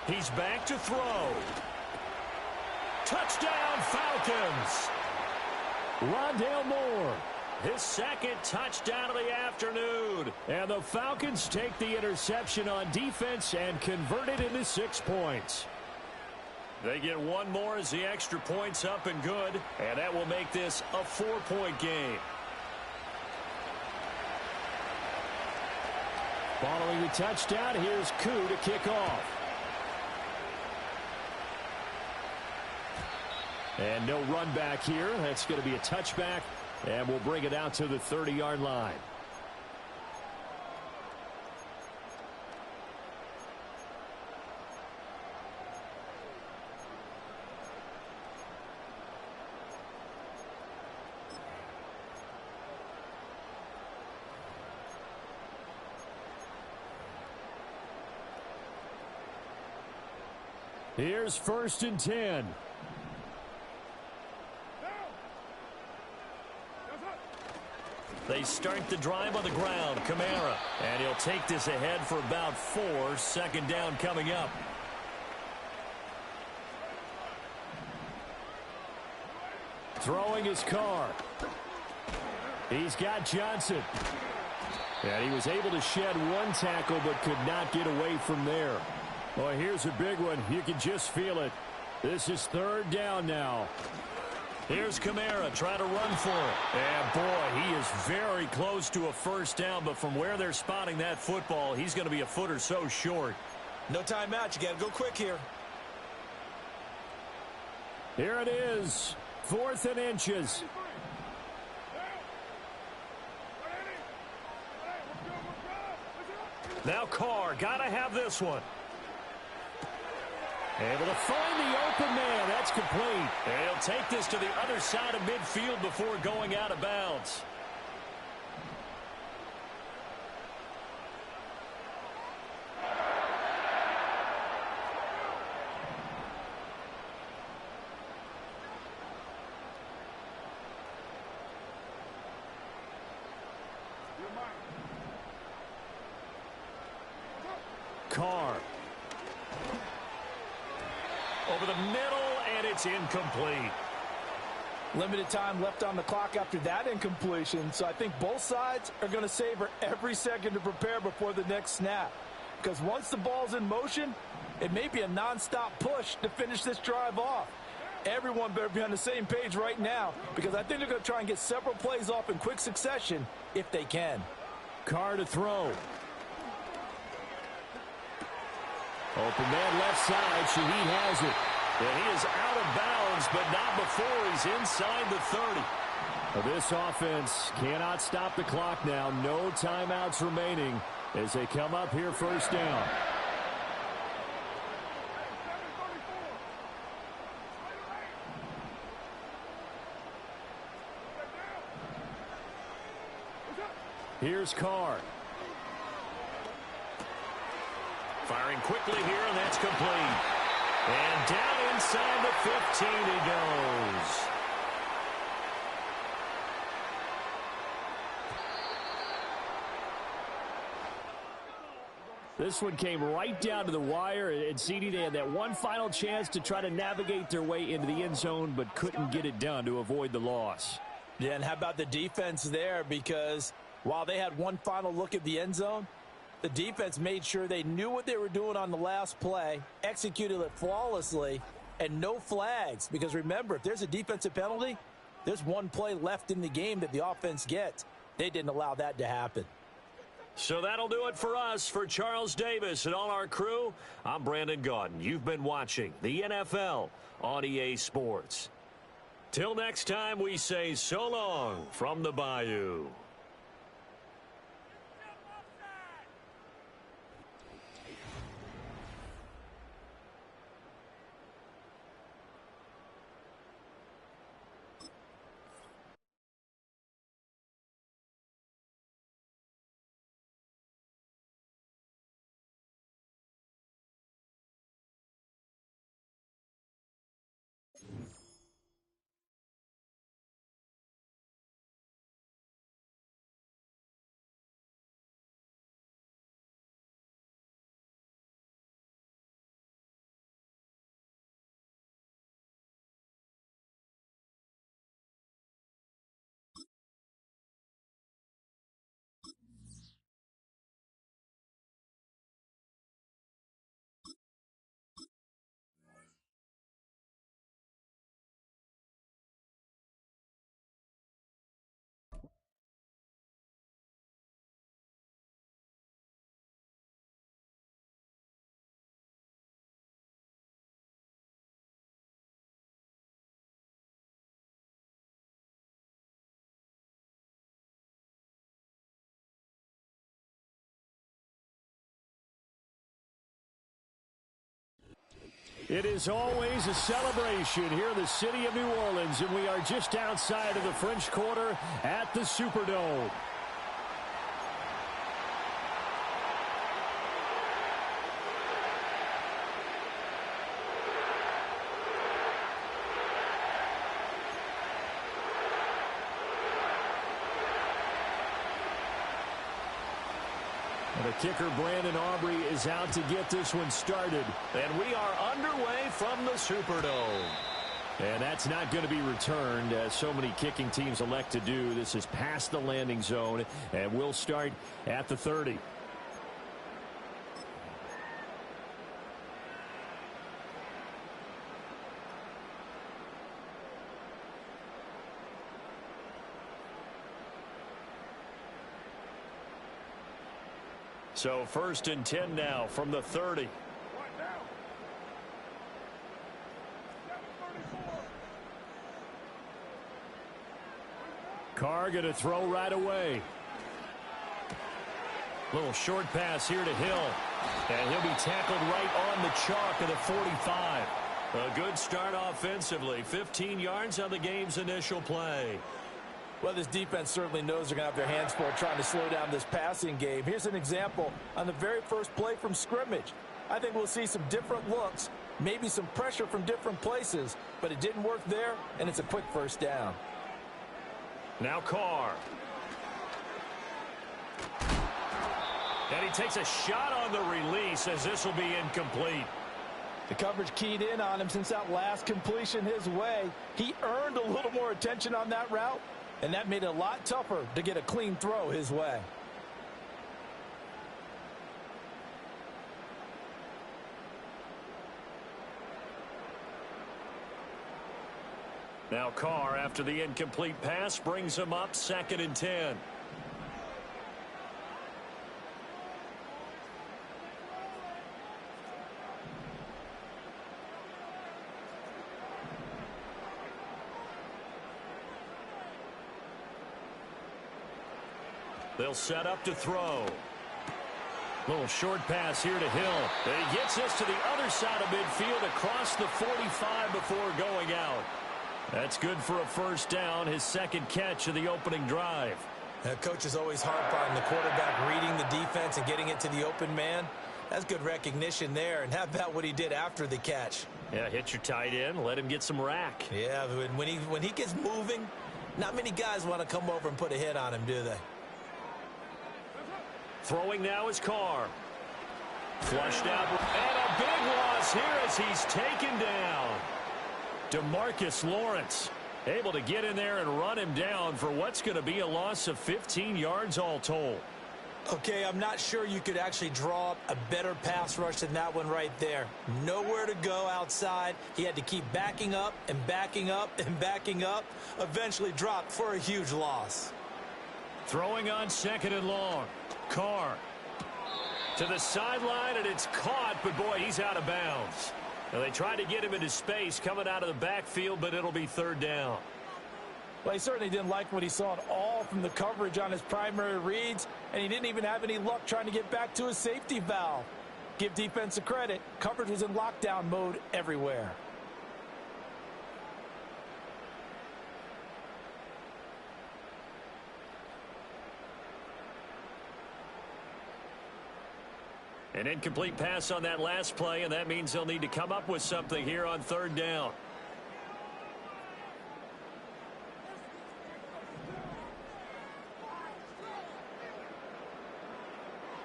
He's back to throw. Touchdown, Falcons. Rondale Moore, his 2nd touchdown of the afternoon. And the Falcons take the interception on defense and convert it into 6 points. They get one more as the extra point's up and good. And that will make this a 4-point game. Following the touchdown, here's Koo to kick off. And no run back here. That's going to be a touchback, and we'll bring it out to the 30-yard line. Here's 1st and 10. They start the drive on the ground. Kamara. And he'll take this ahead for about 4. 2nd down coming up. Throwing his Carr. He's got Johnson. And he was able to shed one tackle but could not get away from there. Well, here's a big one. You can just feel it. This is 3rd down now. Here's Kamara trying to run for it. And, boy, he is very close to a first down, but from where they're spotting that football, he's going to be a foot or so short.
No timeout. You got to go quick here.
Here it is. 4th and inches. Now Carr. Got to have this one. Able to find the open man. That's complete. And he'll take this to the other side of midfield before going out of bounds. Carr. Over the middle, and it's incomplete.
Limited time left on the clock after that incompletion, so I think both sides are going to savor every second to prepare before the next snap. Because once the ball's in motion, it may be a nonstop push to finish this drive off. Everyone better be on the same page right now, because I think they're going to try and get several plays off in quick succession if they can.
Carr to throw. Open man left side. Shaheed has it. And he is out of bounds, but not before he's inside the 30. This offense cannot stop the clock now. No timeouts remaining as they come up here first down. Here's Carr. Firing quickly here, and that's complete. And down inside the 15 he goes. This one came right down to the wire, and CD, they had that one final chance to try to navigate their way into the end zone, but couldn't get it done to avoid the loss.
Yeah, and how about the defense there? Because while they had one final look at the end zone, the defense made sure they knew what they were doing on the last play, executed it flawlessly, and no flags. Because remember, if there's a defensive penalty, there's one play left in the game that the offense gets. They didn't allow that to happen.
So that'll do it for us. For Charles Davis and all our crew, I'm Brandon Gaudin. You've been watching the NFL on EA Sports. Till next time, we say so long from the Bayou. It is always a celebration here in the city of New Orleans, and we are just outside of the French Quarter at the Superdome. The kicker, Brandon Aubrey, is out to get this one started. And we are underway from the Superdome. And that's not going to be returned, as so many kicking teams elect to do. This is past the landing zone, and we'll start at the 30. So 1st and 10 now from the 30. Carr going to throw right away. Little short pass here to Hill. And he'll be tackled right on the chalk of the 45. A good start offensively. 15 yards on the game's initial play.
Well, this defense certainly knows they're going to have their hands full trying to slow down this passing game. Here's an example on the very first play from scrimmage. I think we'll see some different looks, maybe some pressure from different places, but it didn't work there, and it's a quick first down.
Now Carr. And he takes a shot on the release as this will be incomplete.
The coverage keyed in on him since that last completion his way. He earned a little more attention on that route, and that made it a lot tougher to get a clean throw his way.
Now Carr, after the incomplete pass, brings him up 2nd and 10. They'll set up to throw. Little short pass here to Hill. And he gets this to the other side of midfield across the 45 before going out. That's good for a first down, his 2nd catch of the opening drive.
Coaches always harp on the quarterback reading the defense and getting it to the open man. That's good recognition there. And how about what he did after the catch?
Yeah, hit your tight end, let him get some rack.
Yeah, when he gets moving, not many guys want to come over and put a hit on him, do they?
Throwing now is Carr. Flushed out. And a big loss here as he's taken down. DeMarcus Lawrence able to get in there and run him down for what's going to be a loss of 15 yards all told.
Okay, I'm not sure you could actually draw up a better pass rush than that one right there. Nowhere to go outside. He had to keep backing up and backing up and backing up. Eventually dropped for a huge loss.
Throwing on 2nd and long. Carr to the sideline, and it's caught, but boy, he's out of bounds. Now, they tried to get him into space coming out of the backfield, but it'll be 3rd down.
Well, he certainly didn't like what he saw at all from the coverage on his primary reads, and he didn't even have any luck trying to get back to his safety valve. Give defense a credit. Coverage was in lockdown mode everywhere.
An incomplete pass on that last play, and that means they'll need to come up with something here on 3rd down.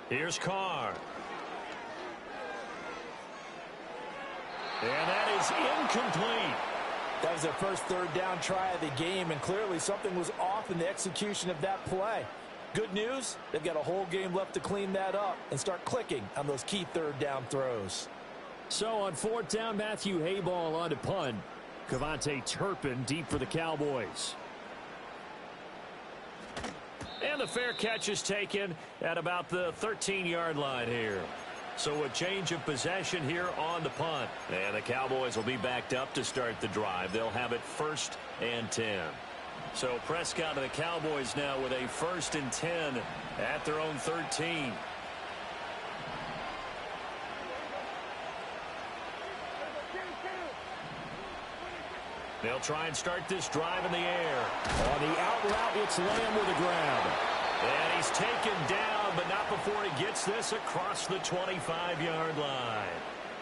Here's Carr. And that is incomplete.
That was their first 3rd down try of the game, and clearly something was off in the execution of that play. Good news, they've got a whole game left to clean that up and start clicking on those key 3rd down throws.
So on 4th down, Matthew Hayball on to punt. Cavante Turpin deep for the Cowboys.
And the fair catch is taken at about the 13-yard line here. So a change of possession here on the punt. And the Cowboys will be backed up to start the drive. They'll have it 1st and 10. So Prescott and the Cowboys now with a 1st and 10 at their own 13. They'll try and start this drive in the air.
On the out route, it's Lamb with a grab.
And he's taken down, but not before he gets this across the 25-yard line.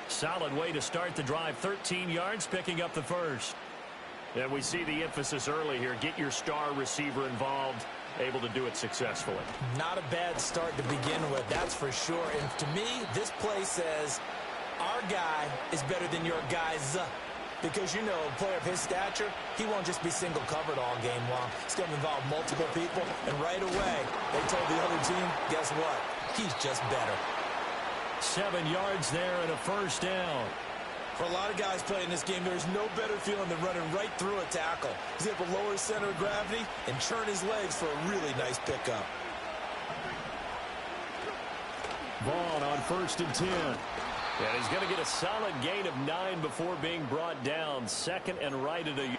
Solid way to start the drive. 13 yards, picking up the first. And we see the emphasis early here. Get your star receiver involved. Able to do it successfully.
Not a bad start to begin with, that's for sure. And to me, this play says our guy is better than your guys. Because, you know, a player of his stature, he won't just be single covered all game long. It's going to involve multiple people. And right away, they told the other team, guess what? He's just better.
7 yards there and a first down.
For a lot of guys playing this game, there's no better feeling than running right through a tackle. He's able to lower his center of gravity and churn his legs for a really nice pickup.
Vaughn on 1st and 10.
And he's going to get a solid gain of 9 before being brought down. 2nd and right at a...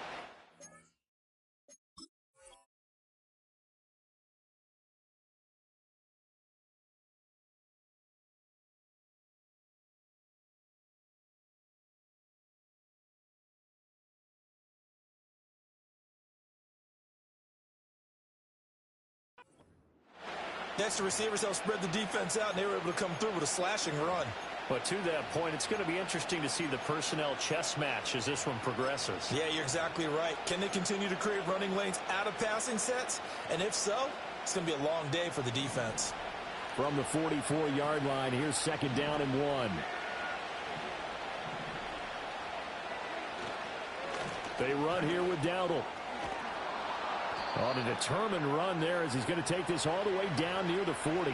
Next, the receivers helped spread the defense out, and they were able to come through with a slashing run.
But to that point, it's going to be interesting to see the personnel chess match as this one progresses.
Yeah, you're exactly right. Can they continue to create running lanes out of passing sets? And if so, it's going to be a long day for the defense.
From the 44-yard line, here's 2nd down and 1. They run here with Dowdle. On a determined run there as he's going to take this all the way down near the 40.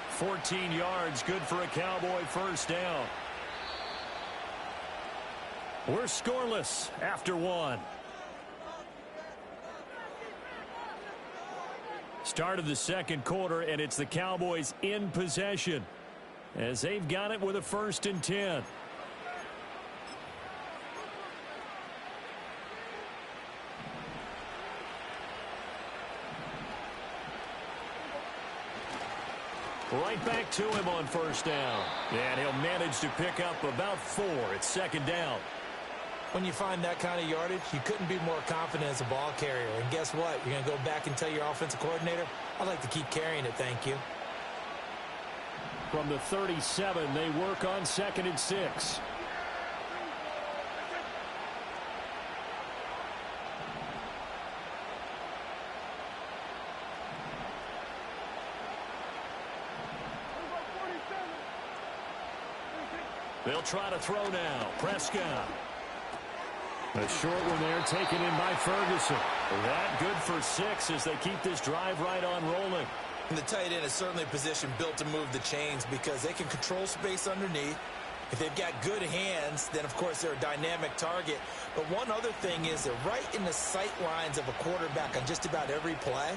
14 yards, good for a Cowboy first down. We're scoreless after one. Start of the second quarter, and it's the Cowboys in possession as they've got it with a 1st and 10. Right back to him on first down. And he'll manage to pick up about 4. It's 2nd down.
When you find that kind of yardage, you couldn't be more confident as a ball carrier. And guess what? You're going to go back and tell your offensive coordinator, I'd like to keep carrying it, thank you.
From the 37, they work on 2nd and 6. They'll try to throw now. Prescott. A short one there taken in by Ferguson. That good for 6 as they keep this drive right on rolling.
And the tight end is certainly a position built to move the chains because they can control space underneath. If they've got good hands, then of course they're a dynamic target. But one other thing is they're right in the sight lines of a quarterback on just about every play.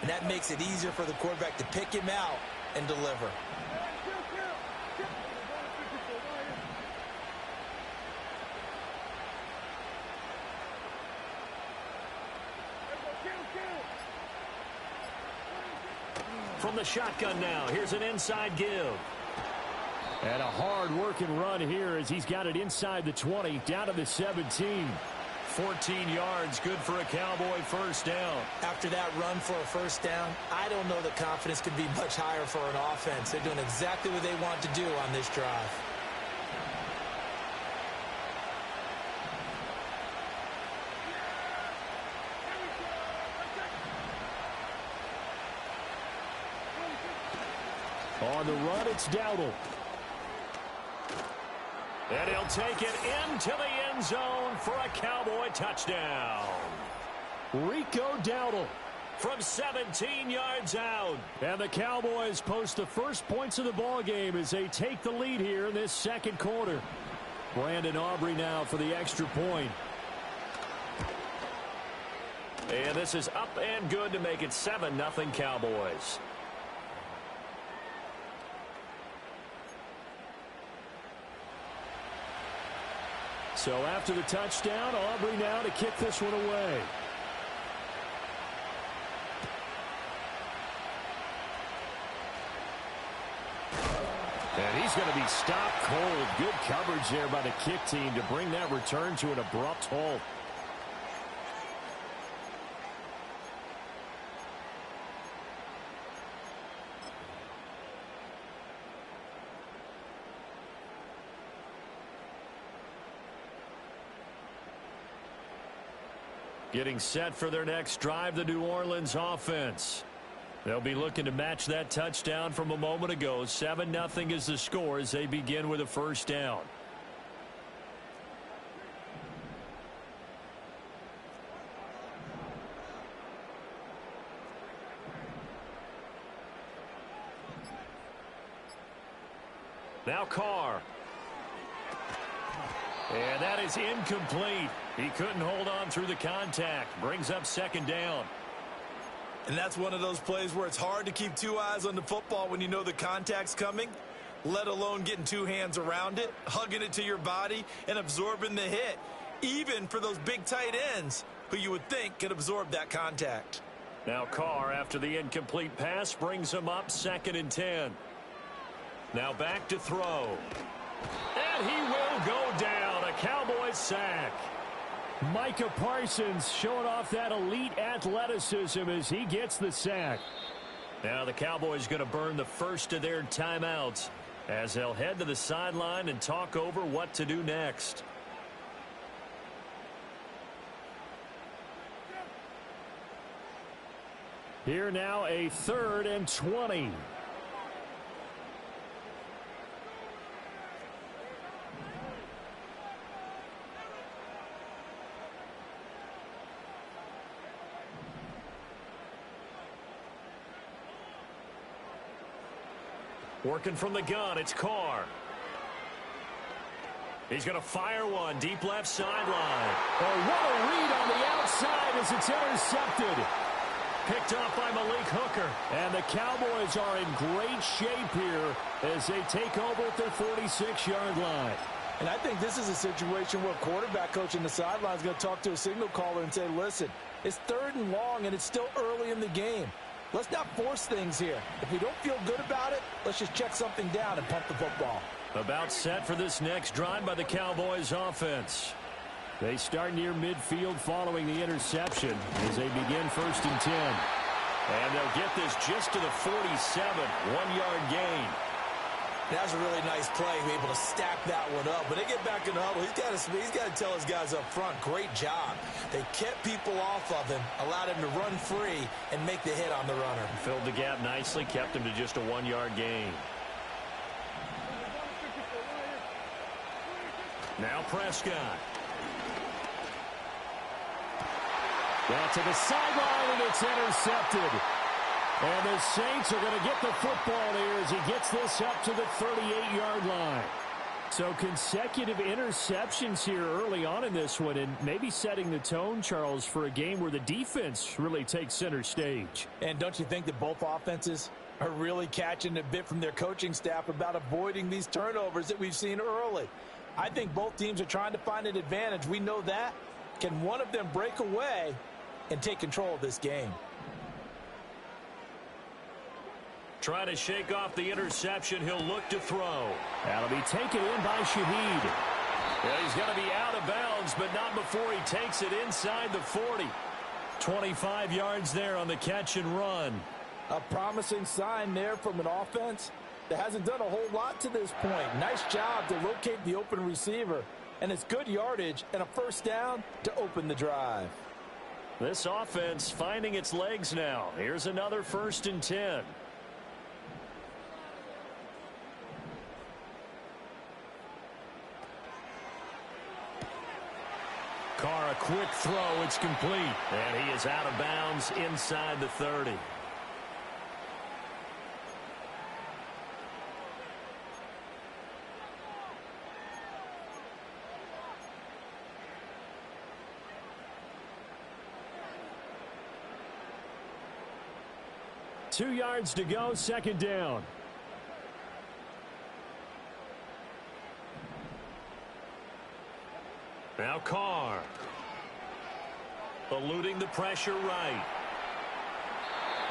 And that makes it easier for the quarterback to pick him out and deliver.
From the shotgun now, here's an inside give. And a hard-working run here as he's got it inside the 20, down to the 17. 14 yards, good for a Cowboy first down.
After that run for a first down, I don't know that confidence could be much higher for an offense. They're doing exactly what they want to do on this drive.
On the run, it's Dowdle. And he'll take it into the end zone for a Cowboy touchdown. Rico Dowdle from 17 yards out. And the Cowboys post the first points of the ballgame as they take the lead here in this second quarter. Brandon Aubrey now for the extra point. And this is up and good to make it 7-0 Cowboys. So after the touchdown, Aubrey now to kick this one away. And he's going to be stopped cold. Good coverage there by the kick team to bring that return to an abrupt halt. Getting set for their next drive, the New Orleans offense. They'll be looking to match that touchdown from a moment ago. 7-0 is the score as they begin with a first down. Now Carr. And that is incomplete. He couldn't hold on through the contact. Brings up second down.
And that's one of those plays where it's hard to keep two eyes on the football when you know the contact's coming, let alone getting two hands around it, hugging it to your body, and absorbing the hit, even for those big tight ends who you would think could absorb that contact.
Now Carr, after the incomplete pass, brings him up 2nd and 10. Now back to throw. And he will go down. A Cowboys sack. Micah Parsons showing off that elite athleticism as he gets the sack. Now the Cowboys going to burn the first of their timeouts as they'll head to the sideline and talk over what to do next. Here now a 3rd and 20.
Working from the gun, it's Carr. He's going to fire one deep left sideline. Oh, what a read on the outside as it's intercepted. Picked off by Malik Hooker. And the Cowboys are in great shape here as they take over at their 46-yard line.
And I think this is a situation where quarterback coach in the sideline is going to talk to a signal caller and say, listen, it's 3rd and long and it's still early in the game. Let's not force things here. If we don't feel good about it, let's just check something down and pump the football.
About set for this next drive by the Cowboys offense. They start near midfield following the interception as they begin 1st and 10. And they'll get this just to the 47, 1-yard gain.
That's a really nice play, able to stack that one up. When they get back in the huddle, he's got to tell his guys up front, great job. They kept people off of him, allowed him to run free, and make the hit on the runner.
Filled the gap nicely, kept him to just a 1-yard gain. Now Prescott.
Down to the sideline, and it's intercepted. And the Saints are going to get the football here as he gets this up to the 38-yard line. So consecutive interceptions here early on in this one, and maybe setting the tone, Charles, for a game where the defense really takes center stage.
And don't you think that both offenses are really catching a bit from their coaching staff about avoiding these turnovers that we've seen early? I think both teams are trying to find an advantage. We know that. Can one of them break away and take control of this game?
Trying to shake off the interception. He'll look to throw.
That'll be taken in by Shaheed.
Yeah, he's going to be out of bounds, but not before he takes it inside the 40. 25 yards there on the catch and run.
A promising sign there from an offense that hasn't done a whole lot to this point. Nice job to locate the open receiver. And it's good yardage and a 1st down to open the drive.
This offense finding its legs now. Here's another 1st and 10.
Carr, a quick throw. It's complete.
And he is out of bounds inside the 30.
Two yards to go, 2nd down.
Now Carr. Eluding the pressure right.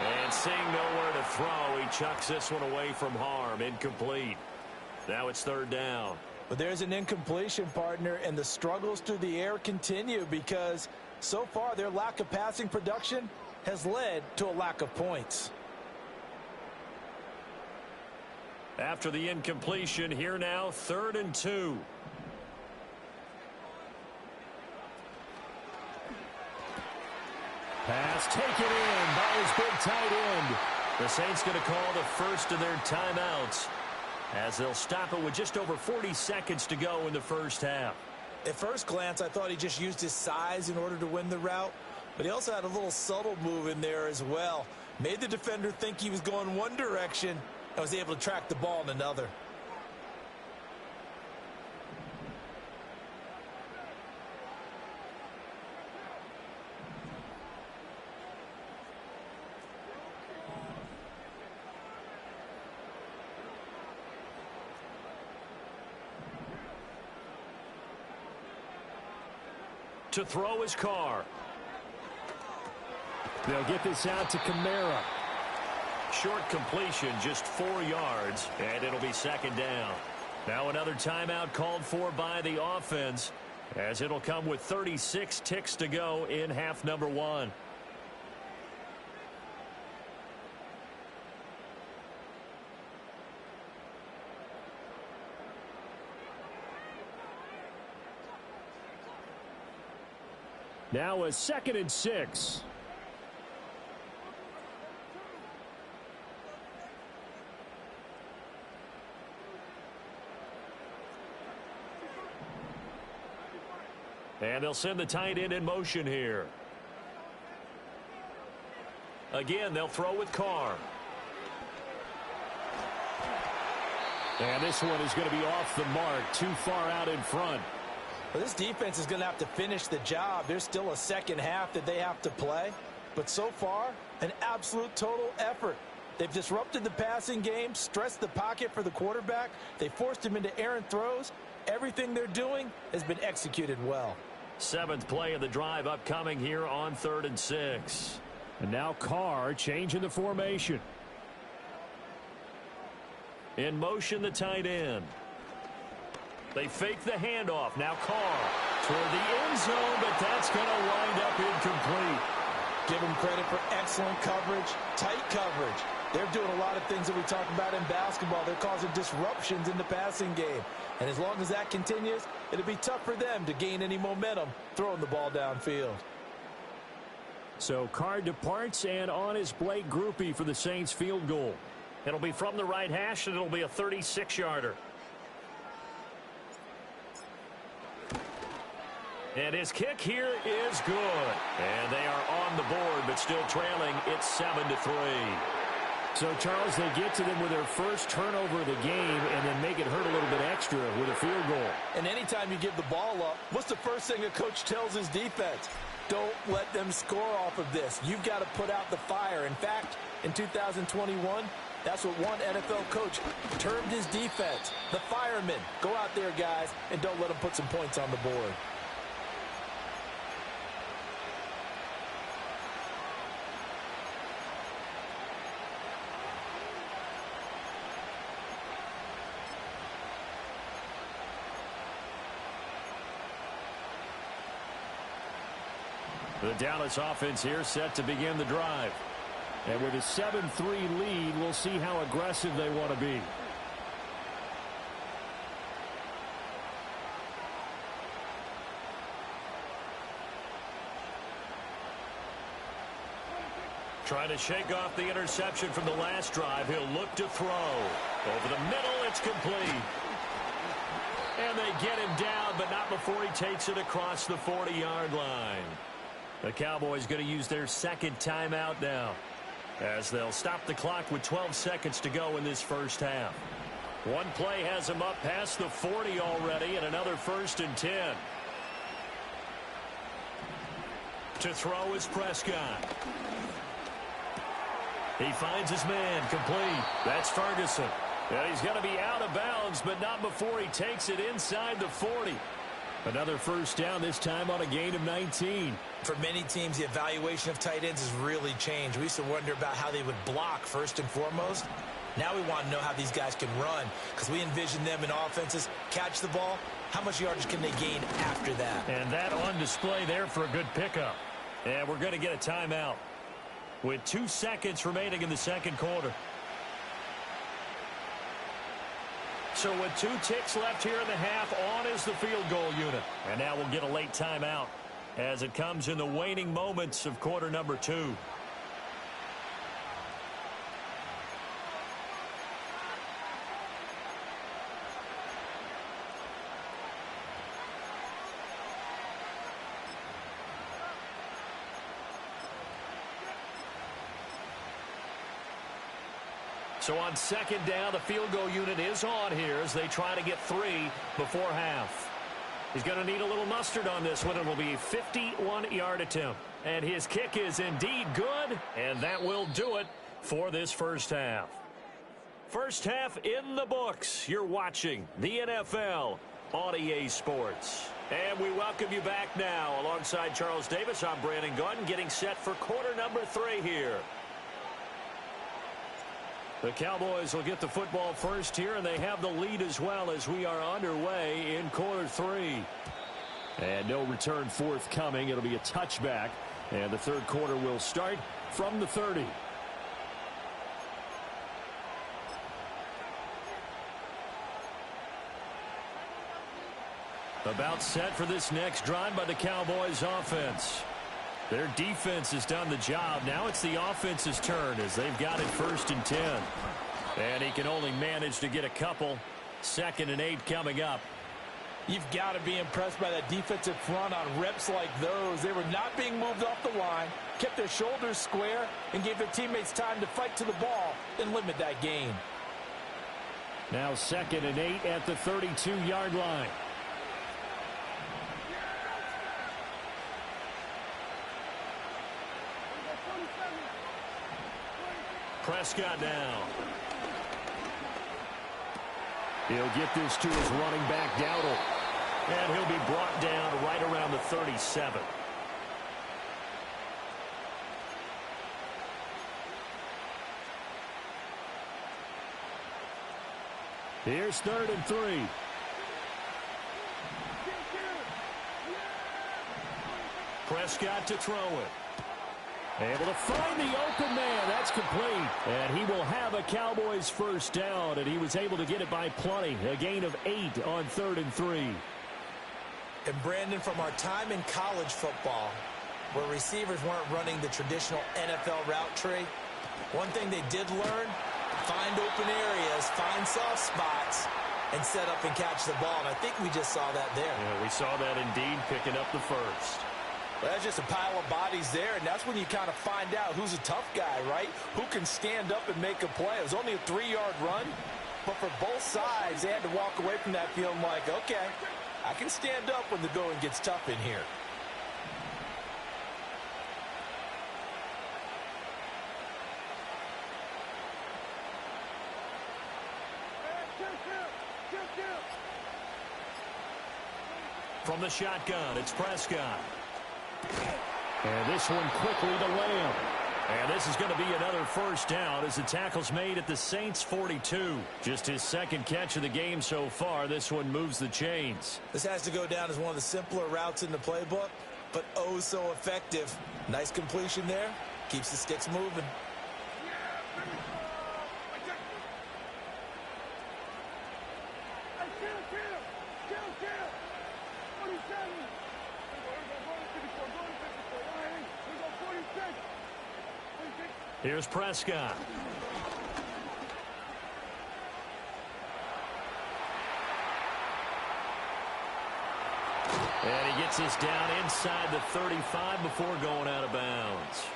And seeing nowhere to throw, he chucks this one away from harm. Incomplete. Now it's 3rd down.
But there's an incompletion, partner, and the struggles through the air continue because so far their lack of passing production has led to a lack of points.
After the incompletion, here now, 3rd and 2.
Pass taken in by his big tight end.
The Saints going to call the first of their timeouts as they'll stop it with just over 40 seconds to go in the 1st half.
At first glance, I thought he just used his size in order to win the route, but he also had a little subtle move in there as well. Made the defender think he was going one direction and was able to track the ball in another.
To throw his Carr.
They'll get this out to Kamara.
Short completion, just 4 yards, and it'll be 2nd down. Now another timeout called for by the offense, as it'll come with 36 ticks to go in half number 1.
Now a 2nd and 6.
And they'll send the tight end in motion here. Again, they'll throw with Carr. And this one is going to be off the mark, too far out in front.
Well, this defense is going to have to finish the job. There's still a second half that they have to play. But so far, an absolute total effort. They've disrupted the passing game, stressed the pocket for the quarterback. They forced him into errant throws. Everything they're doing has been executed well.
7th play of the drive upcoming here on 3rd and 6.
And now Carr changing the formation.
In motion, the tight end. They fake the handoff. Now Carr toward the end zone, but that's going to wind up incomplete.
Give them credit for excellent coverage, tight coverage. They're doing a lot of things that we talk about in basketball. They're causing disruptions in the passing game. And as long as that continues, it'll be tough for them to gain any momentum throwing the ball downfield.
So Carr departs, and on is Blake Grupe for the Saints field goal.
It'll be from the right hash, and it'll be a 36-yarder. And his kick here is good. And they are on the board, but still trailing. It's 7-3.
So, Charles, they get to them with their first turnover of the game and then make it hurt a little bit extra with a field goal.
And anytime you give the ball up, what's the first thing a coach tells his defense? Don't let them score off of this. You've got to put out the fire. In fact, in 2021, that's what one NFL coach termed his defense. The firemen. Go out there, guys, and don't let them put some points on the board.
The Dallas offense here set to begin the drive.
And with a 7-3 lead, we'll see how aggressive they want to be.
Trying to shake off the interception from the last drive. He'll look to throw. Over the middle, it's complete. And they get him down, but not before he takes it across the 40-yard line. The Cowboys going to use their second timeout now, as they'll stop the clock with 12 seconds to go in this first half. One play has him up past the 40 already, and another 1st and 10. To throw is Prescott. He finds his man, complete. That's Ferguson. And he's going to be out of bounds, but not before he takes it inside the 40.
Another first down, this time on a gain of 19.
For many teams, the evaluation of tight ends has really changed. We used to wonder about how they would block first and foremost. Now we want to know how these guys can run, because we envision them in offenses catch the ball. How much yardage can they gain after that?
And that on display there for a good pickup. And we're going to get a timeout with 2 seconds remaining in the second quarter. So with 2 ticks left here in the half, on is the field goal unit. And now we'll get a late timeout as it comes in the waning moments of quarter number 2. So on second down, the field goal unit is on here as they try to get 3 before half. He's going to need a little mustard on this one. It will be a 51-yard attempt. And his kick is indeed good, and that will do it for this first half. First half in the books. You're watching the NFL on EA Sports. And we welcome you back now. Alongside Charles Davis, I'm Brandon Gaudin, getting set for quarter number 3 here. The Cowboys will get the football first here, and they have the lead as well as we are underway in quarter 3.
And no return forthcoming. It'll be a touchback, and the third quarter will start from the 30.
About set for this next drive by the Cowboys offense. Their defense has done the job. Now it's the offense's turn as they've got it 1st and 10. And he can only manage to get a couple. 2nd and 8 coming up.
You've got to be impressed by that defensive front on reps like those. They were not being moved off the line, kept their shoulders square, and gave their teammates time to fight to the ball and limit that gain.
Now 2nd and 8 at the 32-yard line. Prescott now. He'll get this to his running back, Dowdle. And he'll be brought down right around the 37. Here's 3rd and 3. Prescott to throw it. Able to find the open man. That's complete. And he will have a Cowboys first down, and he was able to get it by plenty. A gain of 8 on 3rd and 3.
And Brandon, from our time in college football, where receivers weren't running the traditional NFL route tree, one thing they did learn, find open areas, find soft spots, and set up and catch the ball. And I think we just saw that there.
Yeah, we saw that indeed, picking up the first.
Well, that's just a pile of bodies there, and that's when you kind of find out who's a tough guy, right? Who can stand up and make a play. It was only a 3-yard run, but for both sides, they had to walk away from that feeling like, okay, I can stand up when the going gets tough in here.
From the shotgun, it's Prescott. And this one quickly to Lamb. And this is going to be another first down as the tackle's made at the Saints' 42. Just his 2nd catch of the game so far. This one moves the chains.
This has to go down as one of the simpler routes in the playbook, but oh so effective. Nice completion there. Keeps the sticks moving.
Here's Prescott. And he gets this down inside the 35 before going out of bounds.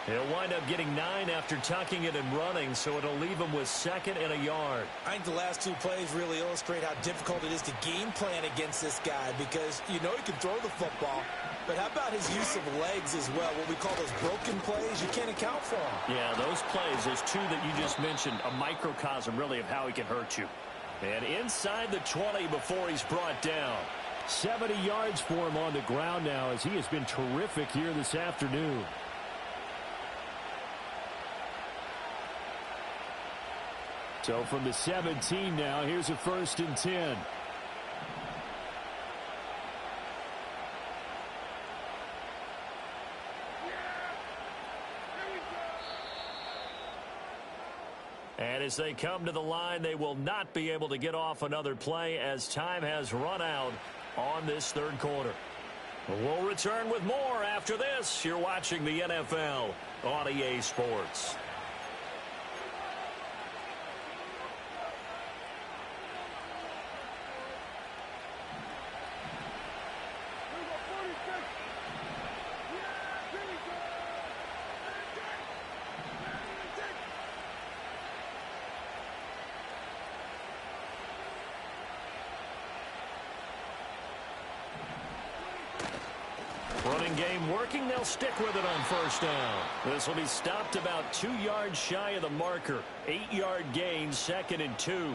He'll wind up getting 9 after tucking it and running, so it'll leave him with 2nd and a yard.
I think the last 2 plays really illustrate how difficult it is to game plan against this guy because you know he can throw the football, but how about his use of legs as well? What we call those broken plays, you can't account for them.
Yeah, those plays, those 2 that you just mentioned, a microcosm really of how he can hurt you. And inside the 20 before he's brought down. 70 yards for him on the ground now as he has been terrific here this afternoon. So from the 17 now, here's a 1st and 10. And as they come to the line, they will not be able to get off another play as time has run out on this 3rd quarter. We'll return with more after this. You're watching the NFL on EA Sports. Running game working. They'll stick with it on 1st down. This will be stopped about 2 yards shy of the marker. 8-yard gain, 2nd and 2.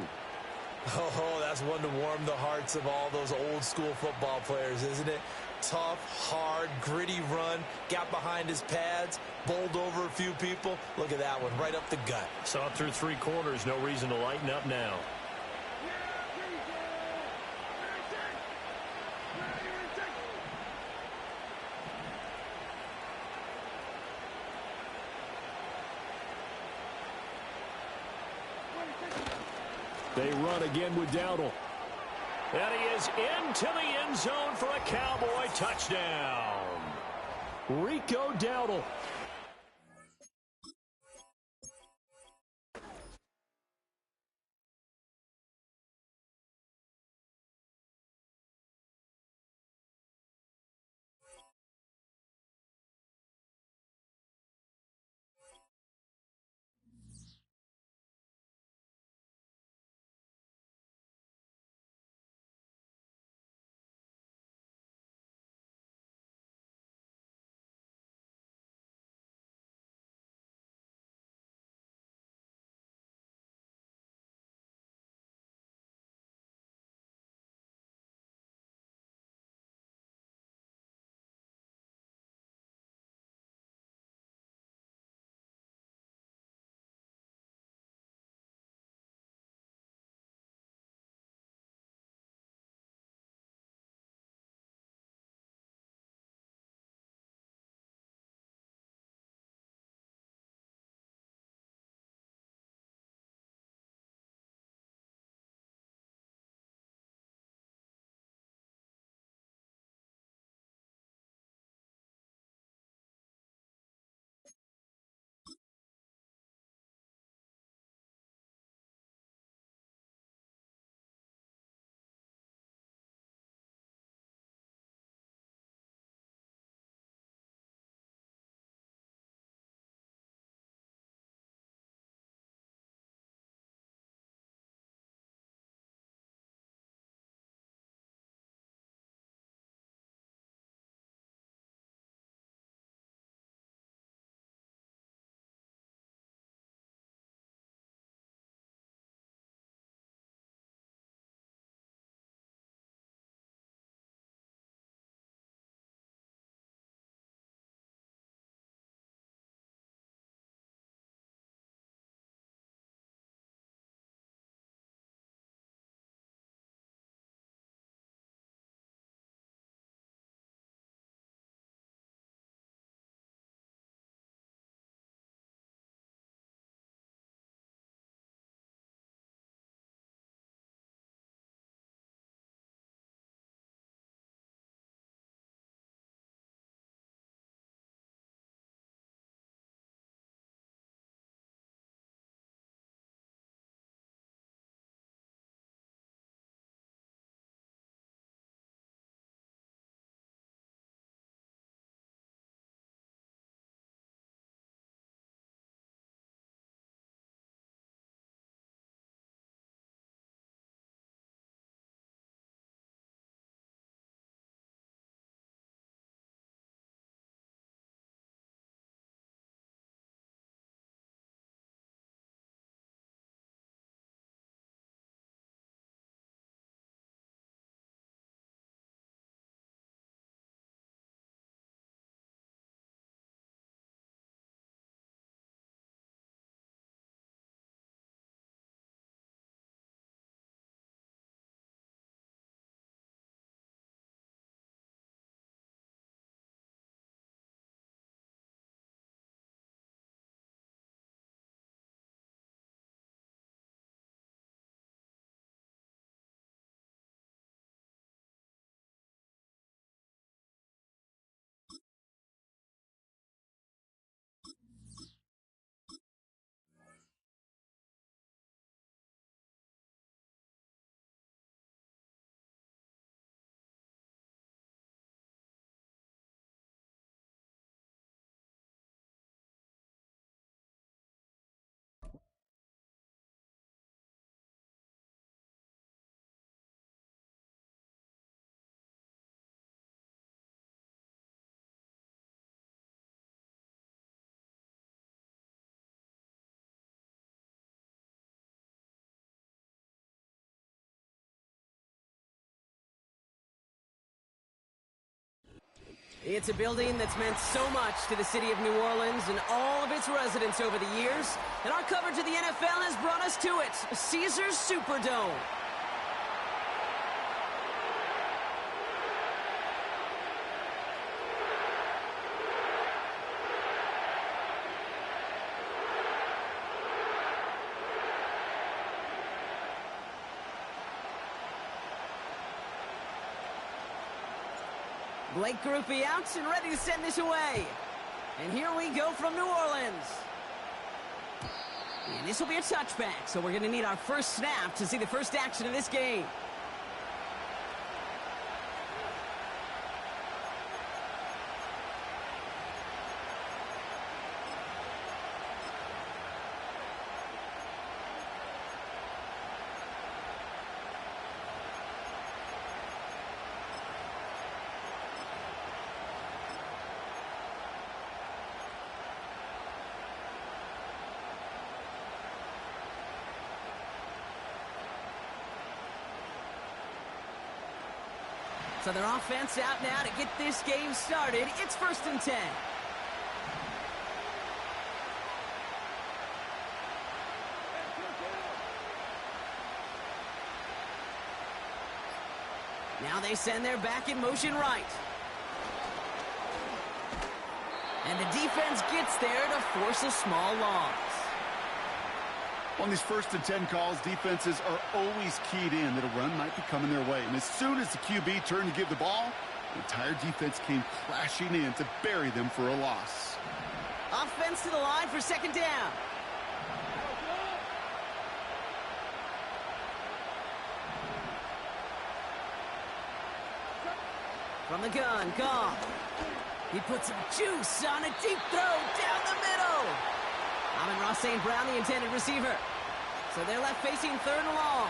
Oh, that's one to warm the hearts of all those old school football players, isn't it? Tough, hard, gritty run. Got behind his pads, bowled over a few people. Look at that one, right up the gut.
Saw through 3 quarters. No reason to lighten up now. They run again with Dowdle. And he is into the end zone for a Cowboy touchdown. Rico Dowdle.
It's a building that's meant so much to the city of New Orleans and all of its residents over the years. And our coverage of the NFL has brought us to it, Caesars Superdome. Blake Grupe out and ready to send this away. And here we go from New Orleans. And this will be a touchback, so we're going to need our first snap to see the first action of this game. So their offense out now to get this game started. It's 1st and 10. Now they send their back in motion right. And the defense gets there to force a small loss.
On these 1st and 10 calls, defenses are always keyed in that a run might be coming their way. And as soon as the QB turned to give the ball, the entire defense came crashing in to bury them for a loss.
Offense to the line for 2nd down. From the gun, Goff. He puts some juice on a deep throw down the middle. Amon-Ra St. Brown, the intended receiver. So they're left facing 3rd and long.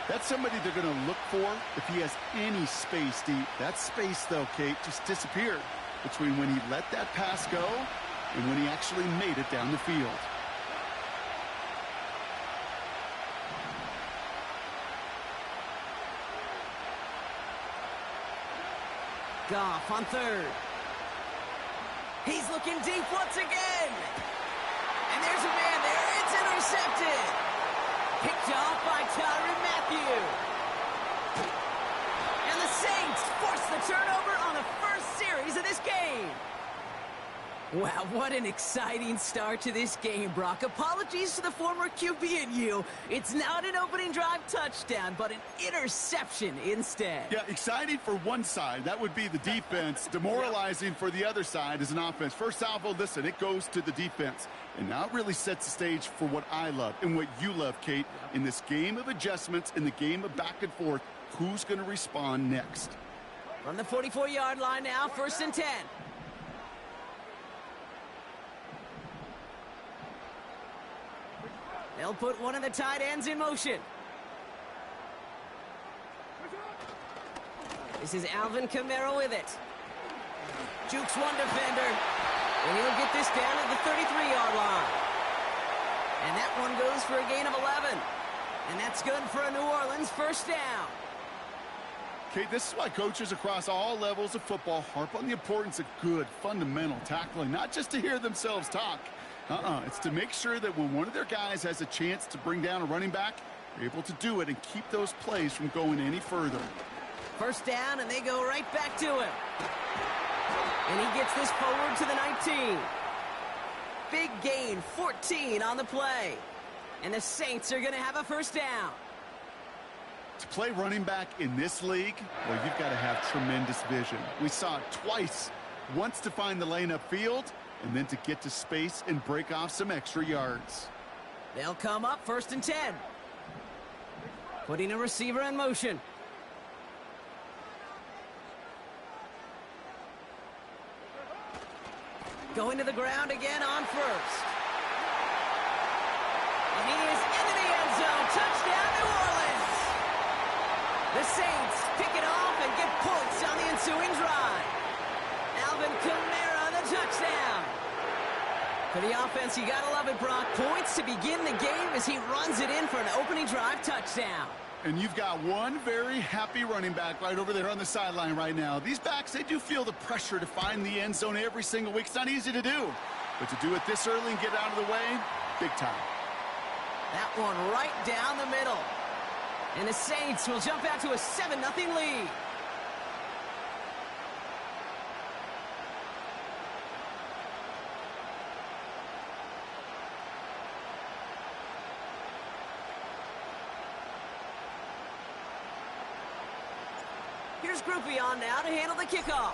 That's somebody they're going to look for if he has any space deep. That space, though, Kate, just disappeared between when he let that pass go and when he actually made it down the field.
Goff on 3rd. He's looking deep once again. And there's a man there. It's intercepted. Picked off by Tyrann Mathieu. And the Saints force the turnover on the first series of this game. Wow, what an exciting start to this game, Brock. Apologies to the former QB and you. It's not an opening drive touchdown, but an interception instead.
Yeah, exciting for one side. That would be the defense. Demoralizing for the other side as an offense. First salvo, listen, it goes to the defense. And now it really sets the stage for what I love and what you love, Kate. In this game of adjustments, in the game of back and forth, who's going to respond next?
From the 44-yard line now, 1st and 10. They'll put one of the tight ends in motion. This is Alvin Kamara with it. Jukes one defender. And he'll get this down at the 33-yard line. And that one goes for a gain of 11. And that's good for a New Orleans first down.
Okay, this is why coaches across all levels of football harp on the importance of good, fundamental tackling, not just to hear themselves talk. It's to make sure that when one of their guys has a chance to bring down a running back, they're able to do it and keep those plays from going any further.
First down, and they go right back to him. And he gets this forward to the 19. Big gain, 14 on the play. And the Saints are going to have a first down.
To play running back in this league, well, you've got to have tremendous vision. We saw it twice. Once to find the lane upfield, and then to get to space and break off some extra yards.
They'll come up 1st and 10. Putting a receiver in motion. Going to the ground again on 1st. And he is into the end zone. Touchdown, New Orleans. The Saints pick it off and get points on the ensuing drive. Alvin Kamara, the touchdown. For the offense, you gotta love it, Brock. Points to begin the game as he runs it in for an opening drive touchdown.
And you've got one very happy running back right over there on the sideline right now. These backs, they do feel the pressure to find the end zone every single week. It's not easy to do. But to do it this early and get out of the way, big time.
That one right down the middle. And the Saints will jump out to a 7-0 lead. Here's Groupie on now to handle the kickoff.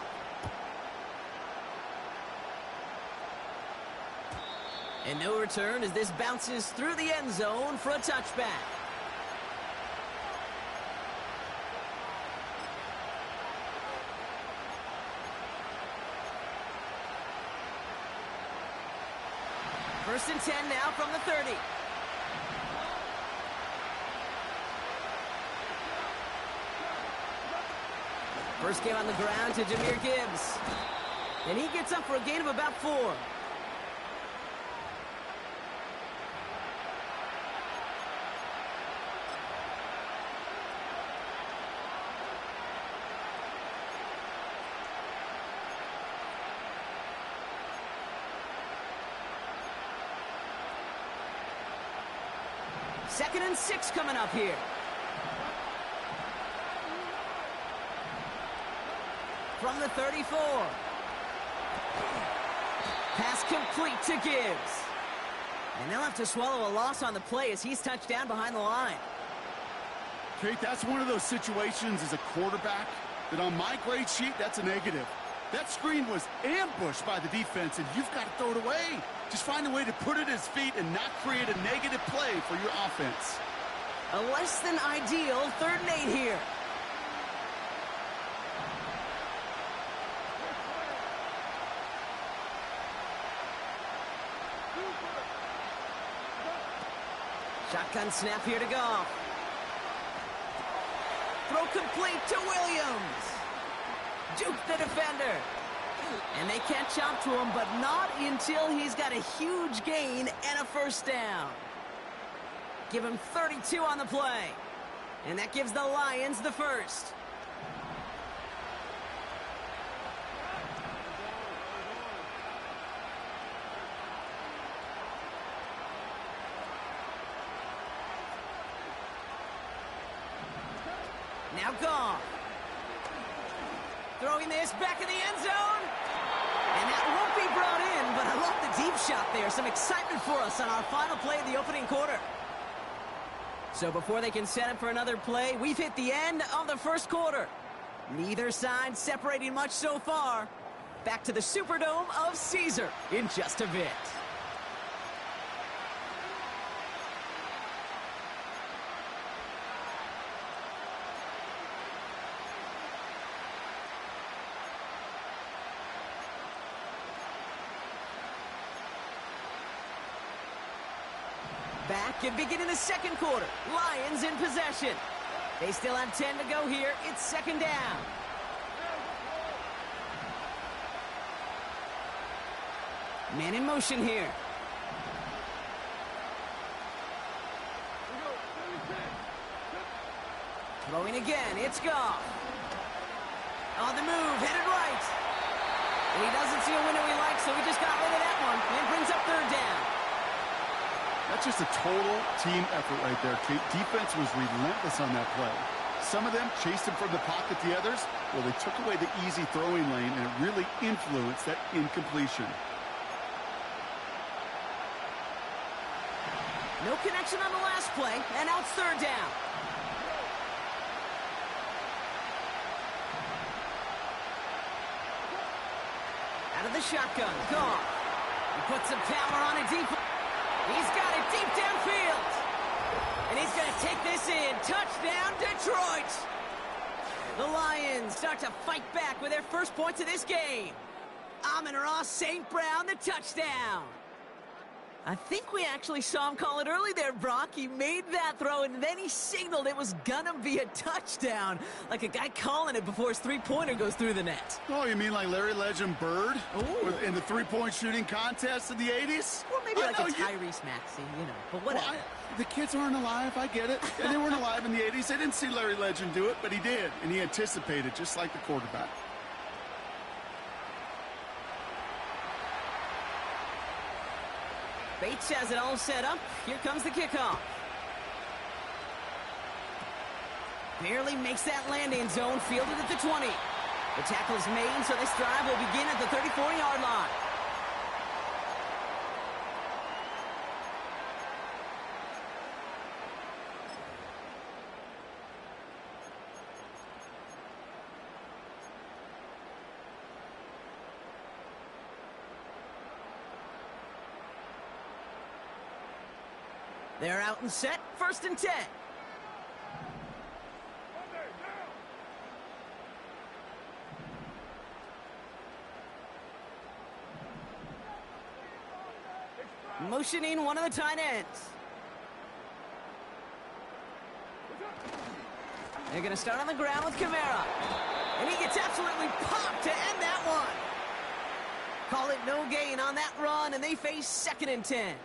And no return as this bounces through the end zone for a touchback. First and 10 now from the 30. First game on the ground to Jahmyr Gibbs. And he gets up for a gain of about 4. Second and 6 coming up here. From the 34. Pass complete to Gibbs. And they'll have to swallow a loss on the play as he's touched down behind the line.
Kate, that's one of those situations as a quarterback that on my grade sheet, that's a negative. That screen was ambushed by the defense, and you've got to throw it away. Just find a way to put it at his feet and not create a negative play for your offense.
A less than ideal 3rd and 8 here. Shotgun snap here to go. Throw complete to Williams. Juke the defender. And they catch up to him, but not until he's got a huge gain and a first down. Give him 32 on the play. And that gives the Lions the first. Now Goff. Throwing this back in the end zone. And that won't be brought in, but I love the deep shot there. Some excitement for us on our final play of the opening quarter. So before they can set up for another play, we've hit the end of the first quarter. Neither side separating much so far. Back to the Superdome of Caesar in just a bit. Back and beginning the second quarter. Lions in possession. They still have 10 to go here. It's second down. Man in motion here. Throwing again. It's Goff. On the move. Headed right. And he doesn't see a window he likes, so he just got rid of that one. And brings up third down.
That's just a total team effort right there, Kate. Defense was relentless on that play. Some of them chased him from the pocket. The others, well, they took away the easy throwing lane, and it really influenced that incompletion.
No connection on the last play, and now it's third down. Out of the shotgun, Goff. He puts some power on it deep. He's got it deep downfield. And he's going to take this in. Touchdown, Detroit. The Lions start to fight back with their first points of this game. Amon-Ra St. Brown, the touchdown. I think we actually saw him call it early there, Brock. He made that throw, and then he signaled it was going to be a touchdown. Like a guy calling it before his three-pointer goes through the net.
Oh, you mean like Larry Legend Bird in the three-point shooting contest in the 80s?
Or maybe be like a Tyrese Maxey, you know, but whatever.
Well, the kids aren't alive, I get it. They weren't alive in the 80s. They didn't see Larry Legend do it, but he did, and he anticipated, just like the quarterback.
Bates has it all set up. Here comes the kickoff. Barely makes that landing zone, fielded at the 20. The tackle's made, so this drive will begin at the 34-yard line. They're out and set, 1st and 10. Motioning one of the tight ends. They're going to start on the ground with Kamara. And he gets absolutely popped to end that one. Call it no gain on that run, and they face 2nd and 10.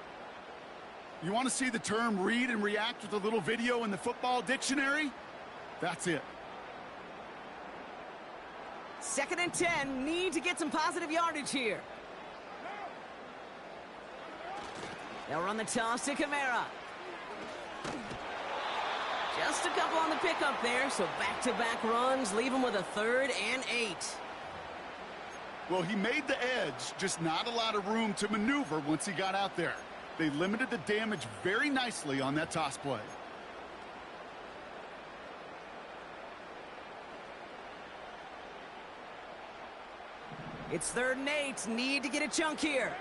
You want to see the term read and react with a little video in the football dictionary? That's it.
2nd and 10, need to get some positive yardage here. They'll run the toss to Kamara. Just a couple on the pickup there, so back-to-back runs leave him with a 3rd and 8.
Well, he made the edge, just not a lot of room to maneuver once he got out there. They limited the damage very nicely on that toss play.
It's 3rd and 8. Need to get a chunk here.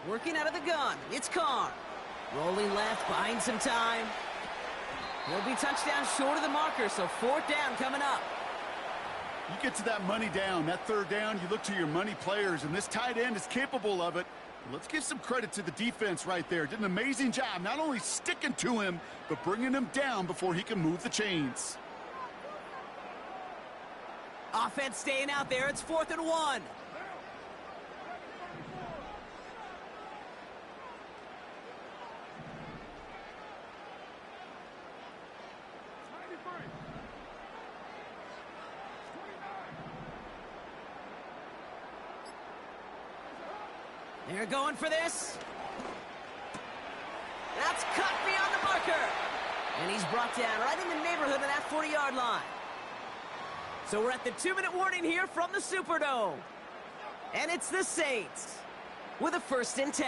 Working out of the gun, it's Carr. Rolling left, buying some time. He'll be touchdown short of the marker, so 4th down coming up.
You get to that money down, that 3rd down, you look to your money players, and this tight end is capable of it. Let's give some credit to the defense right there. Did an amazing job, not only sticking to him, but bringing him down before he can move the chains.
Offense staying out there, it's 4th and 1. They're going for this. That's cut beyond the marker. And he's brought down right in the neighborhood of that 40-yard line. So we're at the 2-minute warning here from the Superdome. And it's the Saints with a 1st and 10.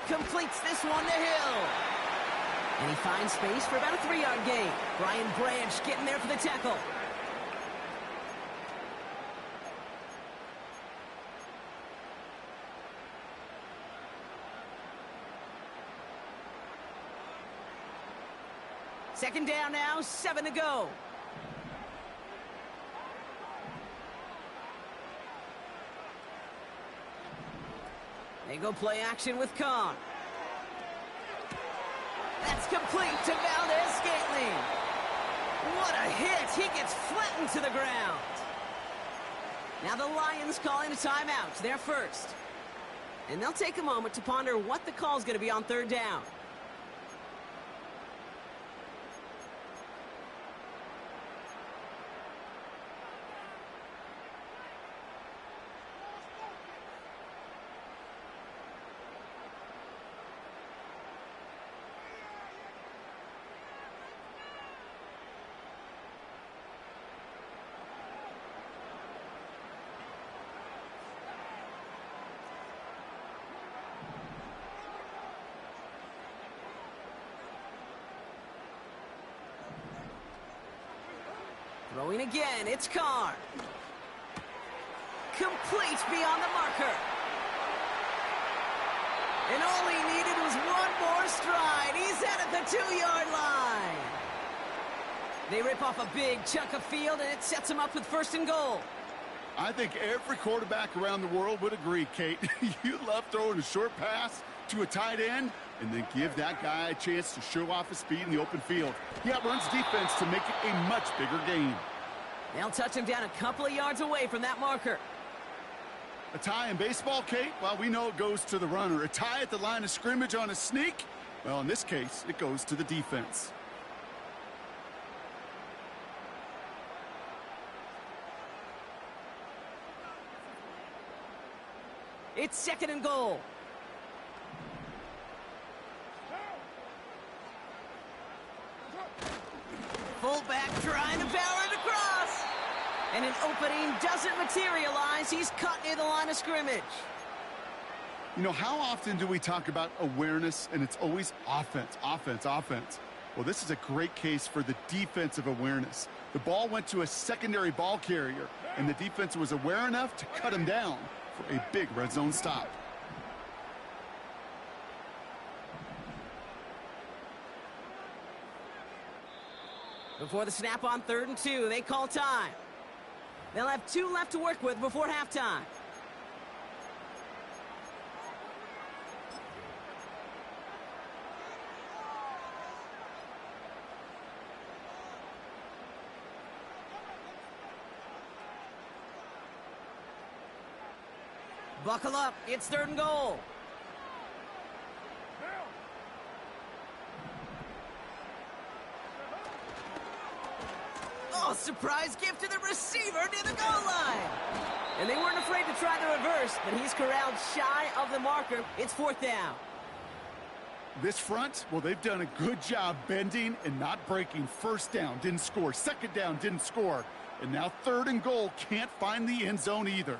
Completes this one to Hill. And he finds space for about a 3-yard gain. Brian Branch getting there for the tackle. Second down now, 7 to go. They go play action with Khan. That's complete to Valdez-Scantling. What a hit. He gets flattened to the ground. Now the Lions calling a timeout. They're first. And they'll take a moment to ponder what the call is going to be on 3rd down. Throwing again, it's Carr. Complete beyond the marker. And all he needed was one more stride. He's at the 2-yard line. They rip off a big chunk of field, and it sets him up with 1st and goal.
I think every quarterback around the world would agree, Kate. You love throwing a short pass to a tight end and then give that guy a chance to show off his speed in the open field. He outruns defense to make it a much bigger gain.
They'll touch him down a couple of yards away from that marker.
A tie in baseball, Kate, well, we know it goes to the runner. A tie at the line of scrimmage on a sneak, well, in this case, it goes to the defense.
It's 2nd and goal. Fullback trying to power it across. And an opening doesn't materialize. He's cut near the line of scrimmage.
You know, how often do we talk about awareness, and it's always offense, offense, offense? Well, this is a great case for the defensive awareness. The ball went to a secondary ball carrier, and the defense was aware enough to cut him down for a big red zone stop.
Before the snap on 3rd and 2, they call time. They'll have 2 left to work with before halftime. Buckle up, it's 3rd and goal. Oh, surprise gift to the receiver near the goal line. And they weren't afraid to try the reverse, but he's corralled shy of the marker. It's 4th down.
This front, well, they've done a good job bending and not breaking. 1st down, didn't score. 2nd down, didn't score. And now 3rd and goal, can't find the end zone either.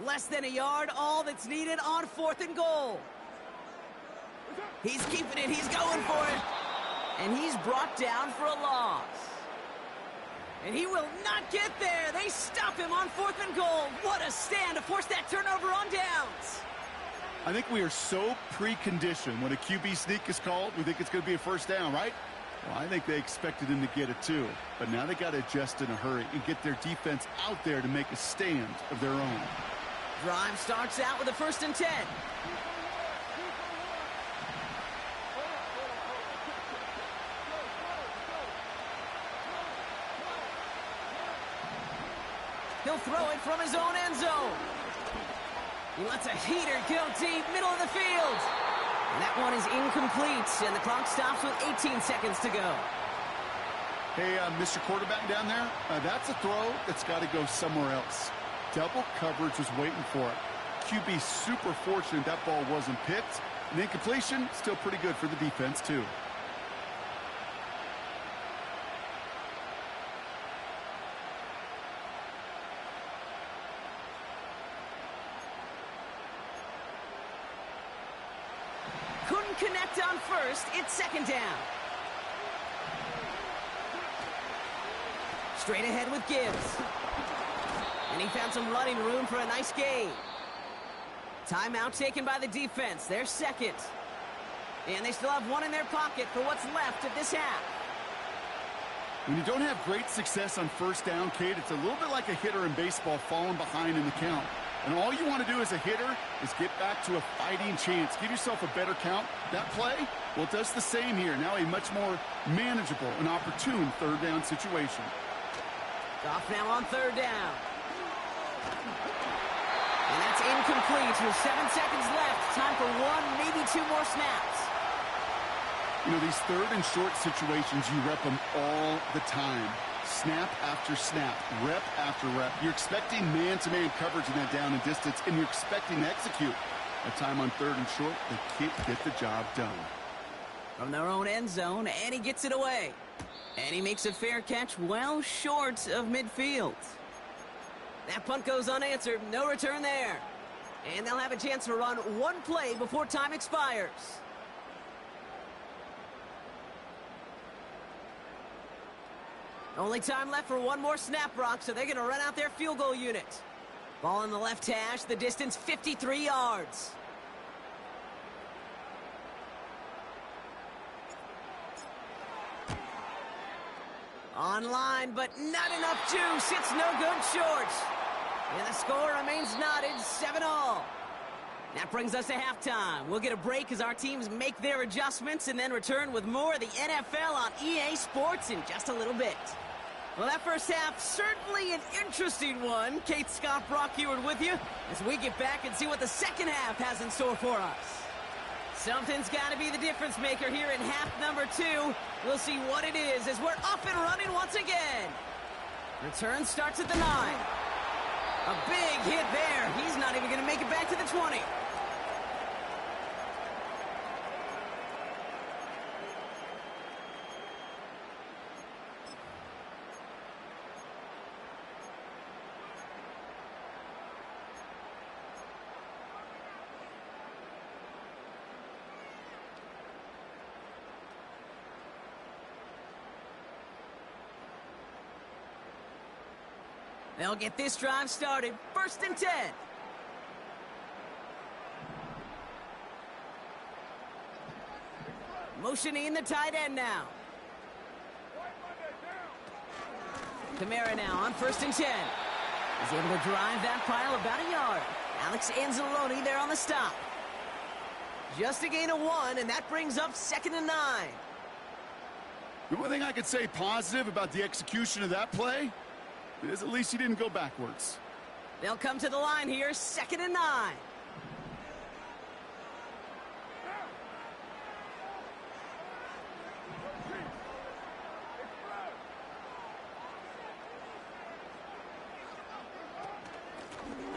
Less than a yard, all that's needed on 4th and goal. He's keeping it, he's going for it. And he's brought down for a loss. And he will not get there. They stop him on 4th and goal. What a stand to force that turnover on downs.
I think we are so preconditioned when a QB sneak is called, we think it's going to be a 1st down, right? Well, I think they expected him to get it too. But now they got to adjust in a hurry and get their defense out there to make a stand of their own.
Drive starts out with a 1st and 10. He'll throw it from his own end zone. He lets a heater go deep, middle of the field. And that one is incomplete, and the clock stops with 18 seconds to go.
Hey, Mr. Quarterback down there, that's a throw that's got to go somewhere else. Double coverage was waiting for it. QB super fortunate that ball wasn't picked. And incompletion, still pretty good for the defense, too.
Couldn't connect on 1st. It's 2nd down. Straight ahead with Gibbs. And he found some running room for a nice gain. Timeout taken by the defense. They're 2nd. And they still have 1 in their pocket for what's left of this half.
When you don't have great success on 1st down, Kate, it's a little bit like a hitter in baseball falling behind in the count. And all you want to do as a hitter is get back to a fighting chance. Give yourself a better count. That play, well, it does the same here. Now a much more manageable and opportune 3rd down situation.
Off now on 3rd down. And that's incomplete with 7 seconds left. Time for 1, maybe 2 more snaps.
You know, these 3rd and short situations, you rep them all the time. Snap after snap, rep after rep. You're expecting man-to-man coverage in that down and distance, and you're expecting to execute. That time on 3rd and short, they can't get the job done.
From their own end zone, and he gets it away. And he makes a fair catch well short of midfield. That punt goes unanswered. No return there. And they'll have a chance to run one play before time expires. Only time left for one more snap, Brock, so they're going to run out their field goal unit. Ball in the left hash, the distance 53 yards. Online, but not enough juice. It's no good short. And the score remains knotted, 7-all. That brings us to halftime. We'll get a break as our teams make their adjustments and then return with more of the NFL on EA Sports in just a little bit. Well, that first half, certainly an interesting one. Kate Scott, Brock Heward with you as we get back and see what the second half has in store for us. Something's got to be the difference maker here in half number 2. We'll see what it is as we're up and running once again. Return starts at the 9. A big hit there. He's not even going to make it back to the 20. They'll get this drive started. 1st and 10. Motioning the tight end now. Kamara now on 1st and 10. He's able to drive that pile about a yard. Alex Anzalone there on the stop. Just a gain of 1, and that brings up 2nd and 9.
The one thing I could say positive about the execution of that play is at least he didn't go backwards.
They'll come to the line here, 2nd and 9.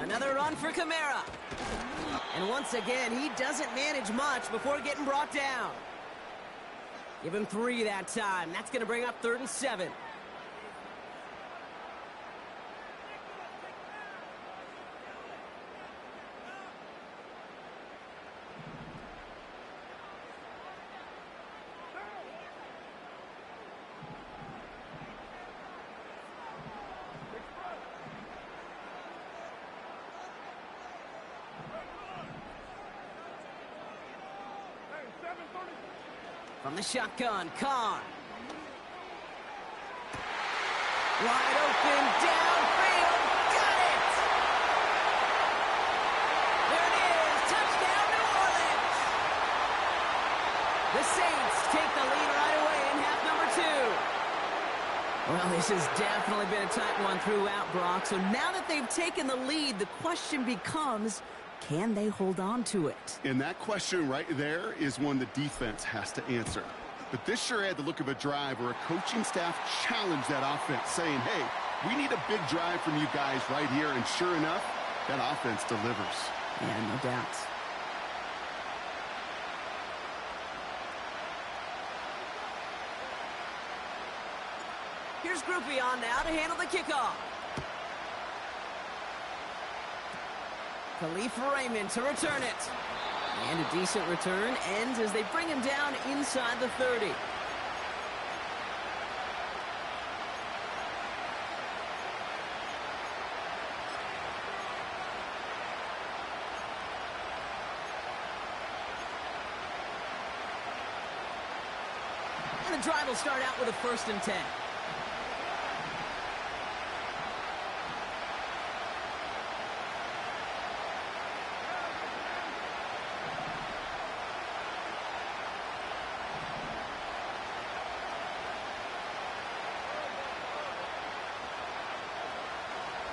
Another run for Kamara. And once again, he doesn't manage much before getting brought down. Give him 3 that time. That's going to bring up 3rd and 7. From the shotgun, Carr. Wide open, downfield, got it! There it is, touchdown New Orleans! The Saints take the lead right away in half number 2. Well, this has definitely been a tight one throughout, Brock. So now that they've taken the lead, the question becomes, can they hold on to it?
And that question right there is one the defense has to answer. But this sure had the look of a drive where a coaching staff challenged that offense, saying, hey, we need a big drive from you guys right here. And sure enough, that offense delivers.
Yeah, no doubt. Here's Groupie on now to handle the kickoff. Khalif Raymond to return it. And a decent return ends as they bring him down inside the 30. And the drive will start out with a 1st and 10.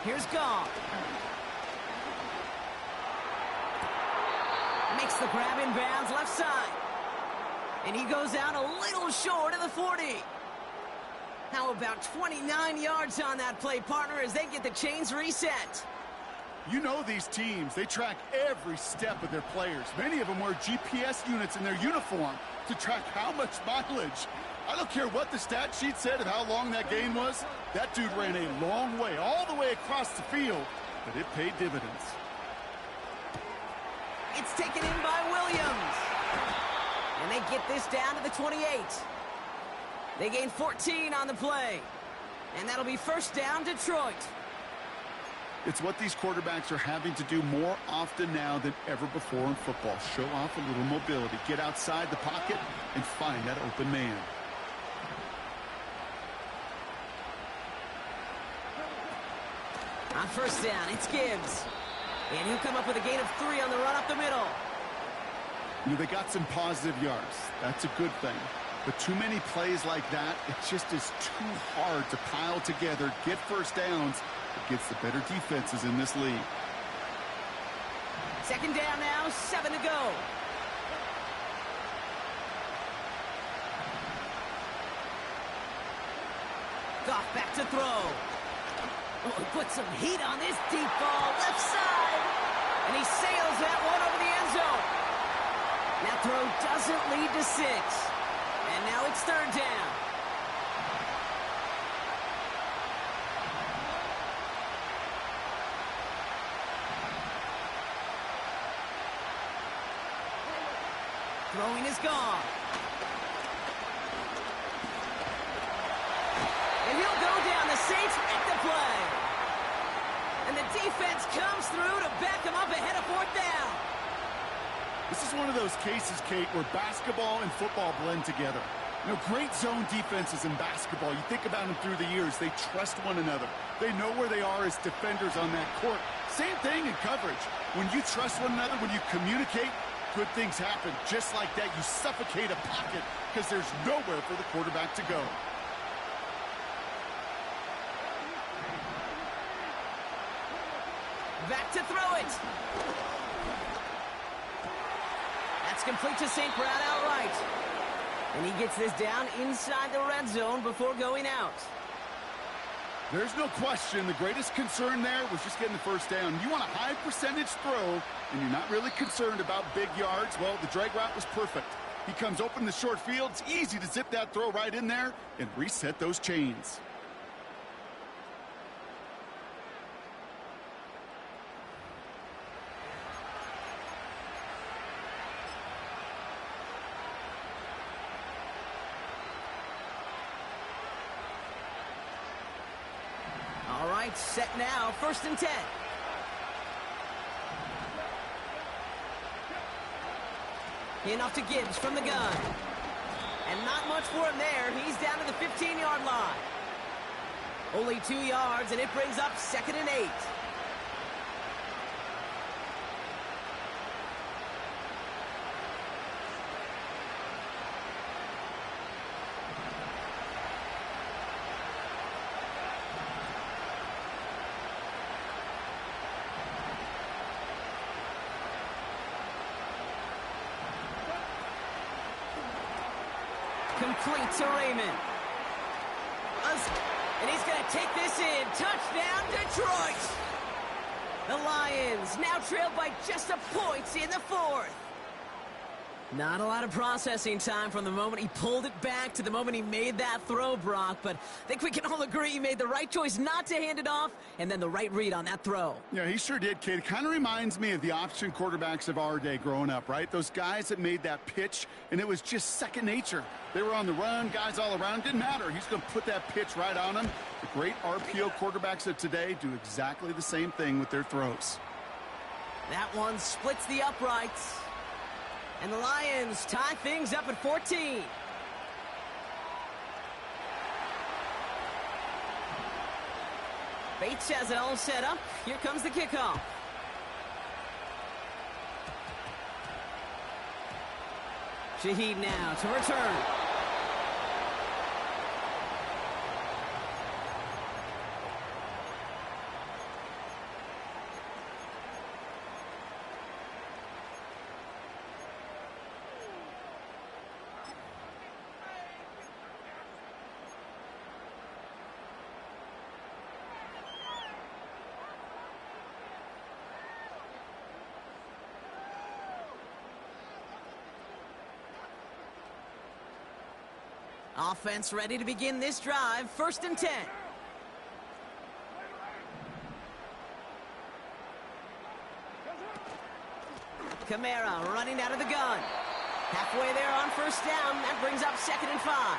Here's Gong. Makes the grab in bounds left side. And he goes out a little short of the 40. How about 29 yards on that play, partner, as they get the chains reset?
You know these teams, they track every step of their players. Many of them wear GPS units in their uniform to track how much mileage I don't care what the stat sheet said of how long that gain was. That dude ran a long way, all the way across the field, but it paid dividends.
It's taken in by Williams. And they get this down to the 28. They gain 14 on the play. And that'll be first down, Detroit.
It's what these quarterbacks are having to do more often now than ever before in football. Show off a little mobility. Get outside the pocket and find that open man.
On first down, it's Gibbs. And he'll come up with a gain of 3 on the run up the middle.
You know, they got some positive yards. That's a good thing. But too many plays like that, it just is too hard to pile together, get first downs against the better defenses in this league.
Second down now, 7 to go. Goff back to throw. Oh, he put some heat on this deep ball, left side. And he sails that one over the end zone. That throw doesn't lead to 6. And now it's third down. Throwing is gone. And he'll go down. The Saints make the play. And the defense comes through to back him up ahead of fourth down.
This is one of those cases, Kate, where basketball and football blend together. You know, great zone defenses in basketball. You think about them through the years. They trust one another. They know where they are as defenders on that court. Same thing in coverage. When you trust one another, when you communicate, good things happen. Just like that, you suffocate a pocket because there's nowhere for the quarterback to go.
Back to throw it. That's complete to St. Brown outright. And he gets this down inside the red zone before going out.
There's no question the greatest concern there was just getting the first down. You want a high percentage throw, and you're not really concerned about big yards. Well, the drag route was perfect. He comes open in the short field. It's easy to zip that throw right in there and reset those chains.
All right, set now, 1st and 10. Enough to Gibbs from the gun. And not much for him there. He's down to the 15-yard line. Only 2 yards, and it brings up 2nd and 8. Complete to Raymond. And he's going to take this in. Touchdown, Detroit! The Lions now trailed by just a point in the 4th. Not a lot of processing time from the moment he pulled it back to the moment he made that throw, Brock. But I think we can all agree he made the right choice not to hand it off, and then the right read on that throw.
Yeah, he sure did, kid. It kind of reminds me of the option quarterbacks of our day growing up, right? Those guys that made that pitch, and it was just second nature. They were on the run, guys all around. Didn't matter. He's going to put that pitch right on him. The great RPO quarterbacks of today do exactly the same thing with their throws.
That one splits the uprights. And the Lions tie things up at 14. Bates has it all set up. Here comes the kickoff. Shaheed now to return. Offense ready to begin this drive. 1st and 10. Kamara running out of the gun. Halfway there on 1st down. That brings up 2nd and 5.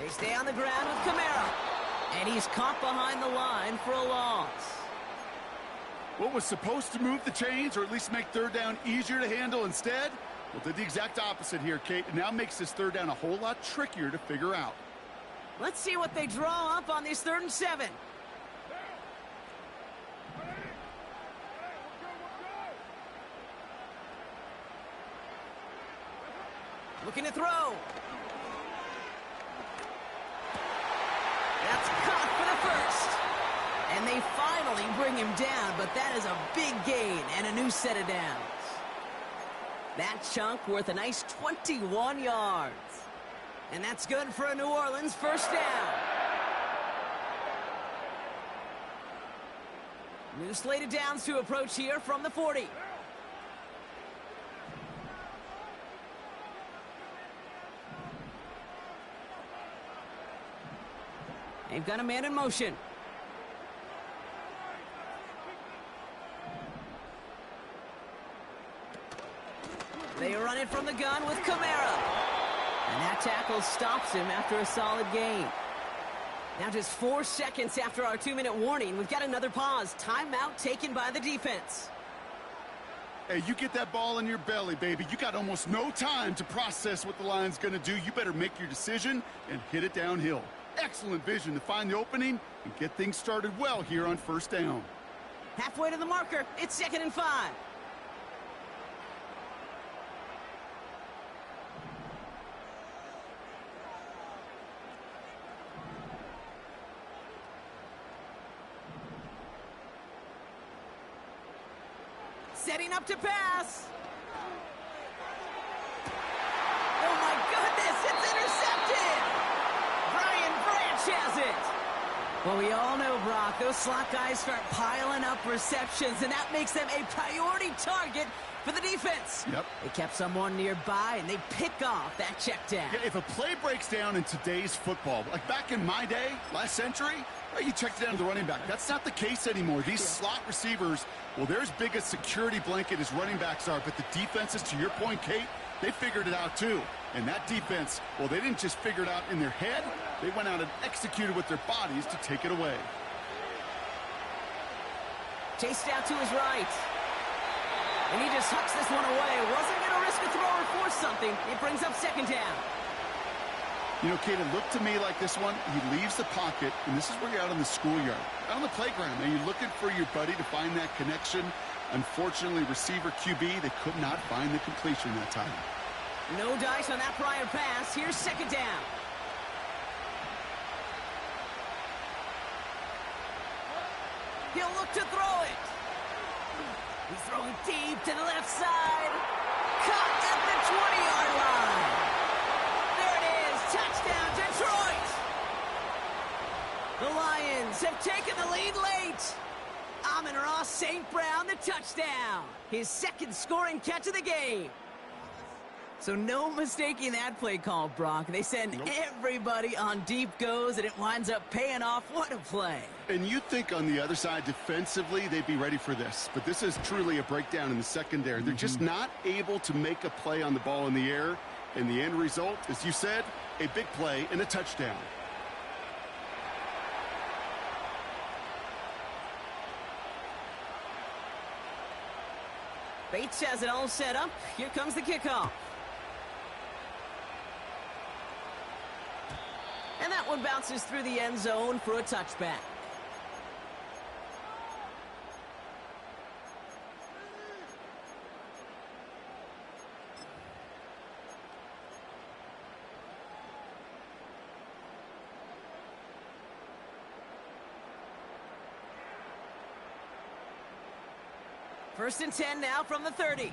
They stay on the ground with Kamara. And he's caught behind the line for a loss.
What was supposed to move the chains or at least make 3rd down easier to handle instead? Well, did the exact opposite here, Kate. It now makes this 3rd down a whole lot trickier to figure out.
Let's see what they draw up on this 3rd and 7. Looking to throw. That's caught for the 1st. And they finally bring him down, but that is a big gain and a new set of downs. That chunk worth a nice 21 yards. And that's good for a New Orleans 1st down. New slate of downs to approach here from the 40. They've got a man in motion. They run it from the gun with Kamara. And that tackle stops him after a solid gain. Now just 4 seconds after our 2-minute warning, we've got another pause. Timeout taken by the defense.
Hey, you get that ball in your belly, baby. You got almost no time to process what the line's going to do. You better make your decision and hit it downhill. Excellent vision to find the opening and get things started well here on 1st down.
Halfway to the marker. It's 2nd and 5. Setting up to pass. Oh, my goodness, it's intercepted. Brian Branch has it. Well, we all know, Brock, those slot guys start piling up receptions, and that makes them a priority target for the defense.
Yep.
They kept someone nearby, and they pick off that check down.
Yeah, if a play breaks down in today's football, like back in my day, last century, right, you checked it down to the running back. That's not the case anymore. These slot receivers, well, they're as big a security blanket as running backs are, but the defenses, to your point, Kate, they figured it out too. And that defense, well, they didn't just figure it out in their head. They went out and executed with their bodies to take it away.
Chased out to his right. And he just hucks this one away. Wasn't going to risk a throw or force something. It brings up 2nd down.
You know, Kate, it looked to me like this one, he leaves the pocket, and this is where you're out on the schoolyard, out on the playground, and you're looking for your buddy to find that connection. Unfortunately, receiver QB, they could not find the completion that time.
No dice on that prior pass. Here's 2nd down. He'll look to throw it. He's throwing deep to the left side. Caught at the 20-yard line. There it is. Touchdown, Detroit. The Lions have taken the lead late. Amon-Ra St. Brown, the touchdown. His 2nd scoring catch of the game. So no mistaking that play call, Brock. They send everybody on deep goes, and it winds up paying off. What a play.
And you think on the other side, defensively, they'd be ready for this. But this is truly a breakdown in the secondary. They're just not able to make a play on the ball in the air. And the end result, as you said, a big play and a touchdown.
Bates has it all set up. Here comes the kickoff. And that one bounces through the end zone for a touchback. First and 10 now from the 30.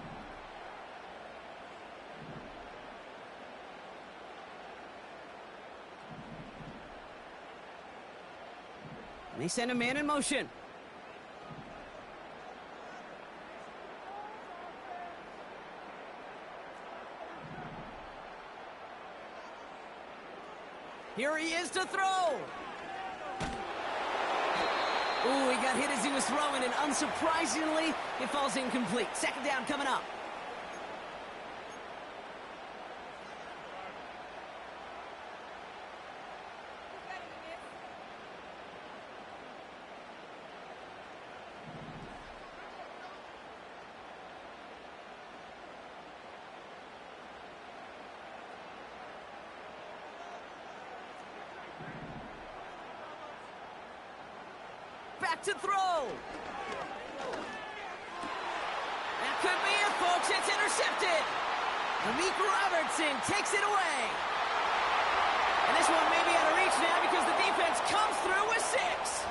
And they send a man in motion. Here he is to throw. Ooh, he got hit as he was throwing, and unsurprisingly, it falls incomplete. Second down coming up. Back to throw. That could be it, folks. It's intercepted. Malik Robertson takes it away. And this one may be out of reach now because the defense comes through with 6.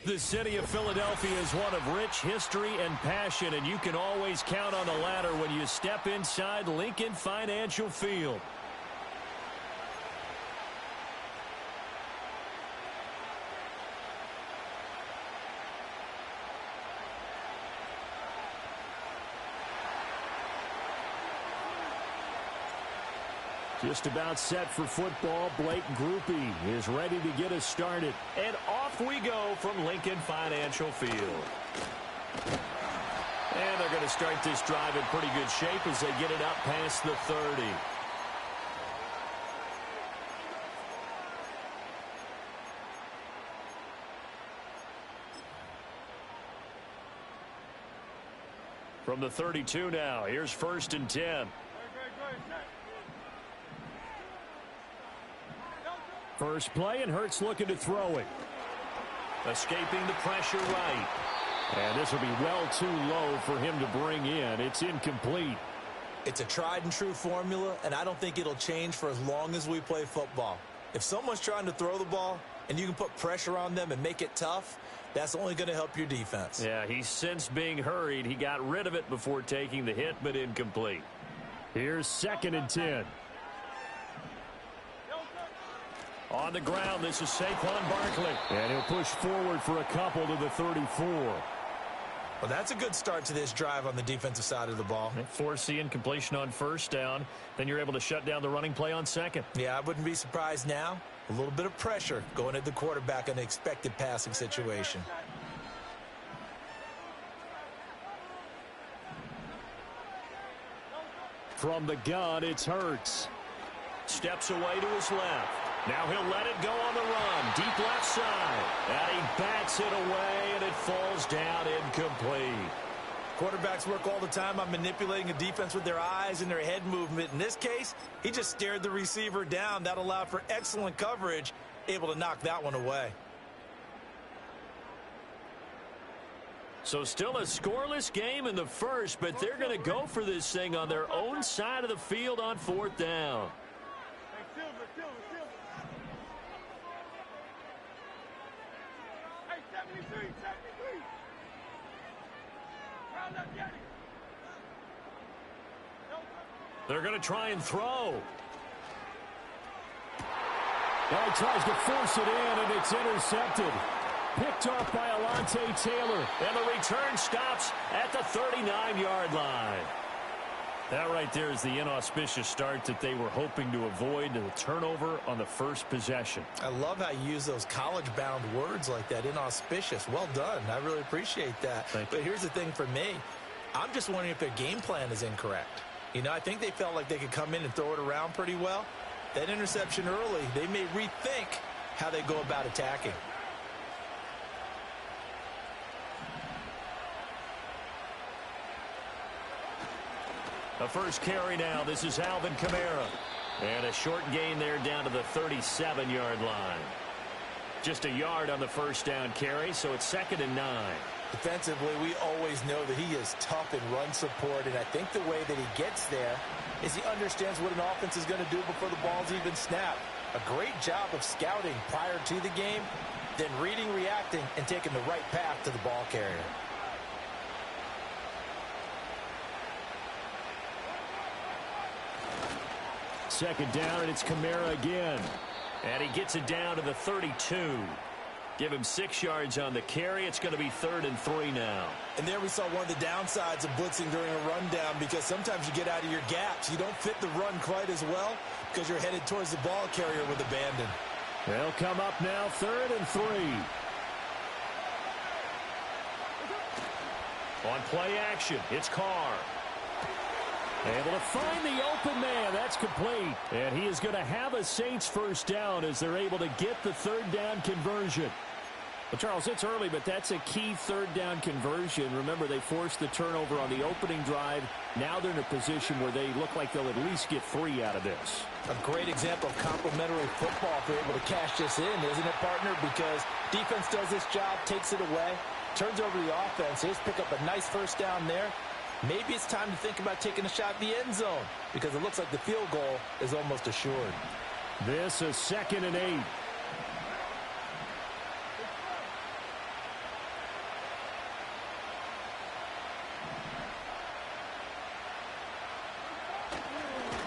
The city of Philadelphia is one of rich history and passion, and you can always count on the latter when you step inside Lincoln Financial Field. Just about set for football. Blake Groupie is ready to get us started. And off we go from Lincoln Financial Field. And they're going to start this drive in pretty good shape as they get it up past the 30. From the 32 now, here's first and 10. First play, and Hurts looking to throw it. Escaping the pressure right. And this will be well too low for him to bring in. It's incomplete.
It's a tried and true formula, and I don't think it'll change for as long as we play football. If someone's trying to throw the ball and you can put pressure on them and make it tough, that's only going to help your defense.
Yeah, he's since being hurried. He got rid of it before taking the hit, but incomplete. Here's second and 10. On the ground, this is Saquon Barkley. And he'll push forward for a couple to the 34.
Well, that's a good start to this drive on the defensive side of the ball.
Force the incompletion on first down. Then you're able to shut down the running play on second.
Yeah, I wouldn't be surprised now. A little bit of pressure going at the quarterback in an expected passing situation.
From the gun, it's Hurts. Steps away to his left. Now he'll let it go on the run. Deep left side. And he bats it away, and it falls down incomplete.
Quarterbacks work all the time on manipulating a defense with their eyes and their head movement. In this case, he just stared the receiver down. That allowed for excellent coverage, able to knock that one away.
So still a scoreless game in the first, but they're going to go for this thing on their own side of the field on fourth down. They're going to try and throw. Well, he tries to force it in, and it's intercepted. Picked off by Alontae Taylor. And the return stops at the 39-yard line. That right there is the inauspicious start that they were hoping to avoid, the turnover on the first possession.
I love how you use those college-bound words like that, inauspicious. Well done. I really appreciate that. But here's the thing for me. I'm just wondering if their game plan is incorrect. You know, I think they felt like they could come in and throw it around pretty well. That interception early, they may rethink how they go about attacking.
The first carry now. This is Alvin Kamara. And a short gain there down to the 37-yard line. Just a yard on the first down carry, so it's 2nd and 9.
Defensively, we always know that he is tough in run support, and I think the way that he gets there is he understands what an offense is going to do before the ball's even snapped. A great job of scouting prior to the game, then reading, reacting, and taking the right path to the ball carrier.
Second down, and it's Kamara again. And he gets it down to the 32. Give him 6 yards on the carry. It's going to be 3rd and 3 now.
And there we saw one of the downsides of blitzing during a rundown, because sometimes you get out of your gaps. You don't fit the run quite as well because you're headed towards the ball carrier with abandon.
They'll come up now, 3rd and 3. On play action, it's Carr. Able to find the open man. That's complete. And he is going to have a Saints first down as they're able to get the 3rd down conversion. Well, Charles, it's early, but that's a key 3rd down conversion. Remember, they forced the turnover on the opening drive. Now they're in a position where they look like they'll at least get 3 out of this.
A great example of complementary football if they're able to cash this in, isn't it, partner? Because defense does this job, takes it away, turns over the offense. Here's pick up a nice first down there. Maybe it's time to think about taking a shot at the end zone, because it looks like the field goal is almost assured.
This is 2nd and 8.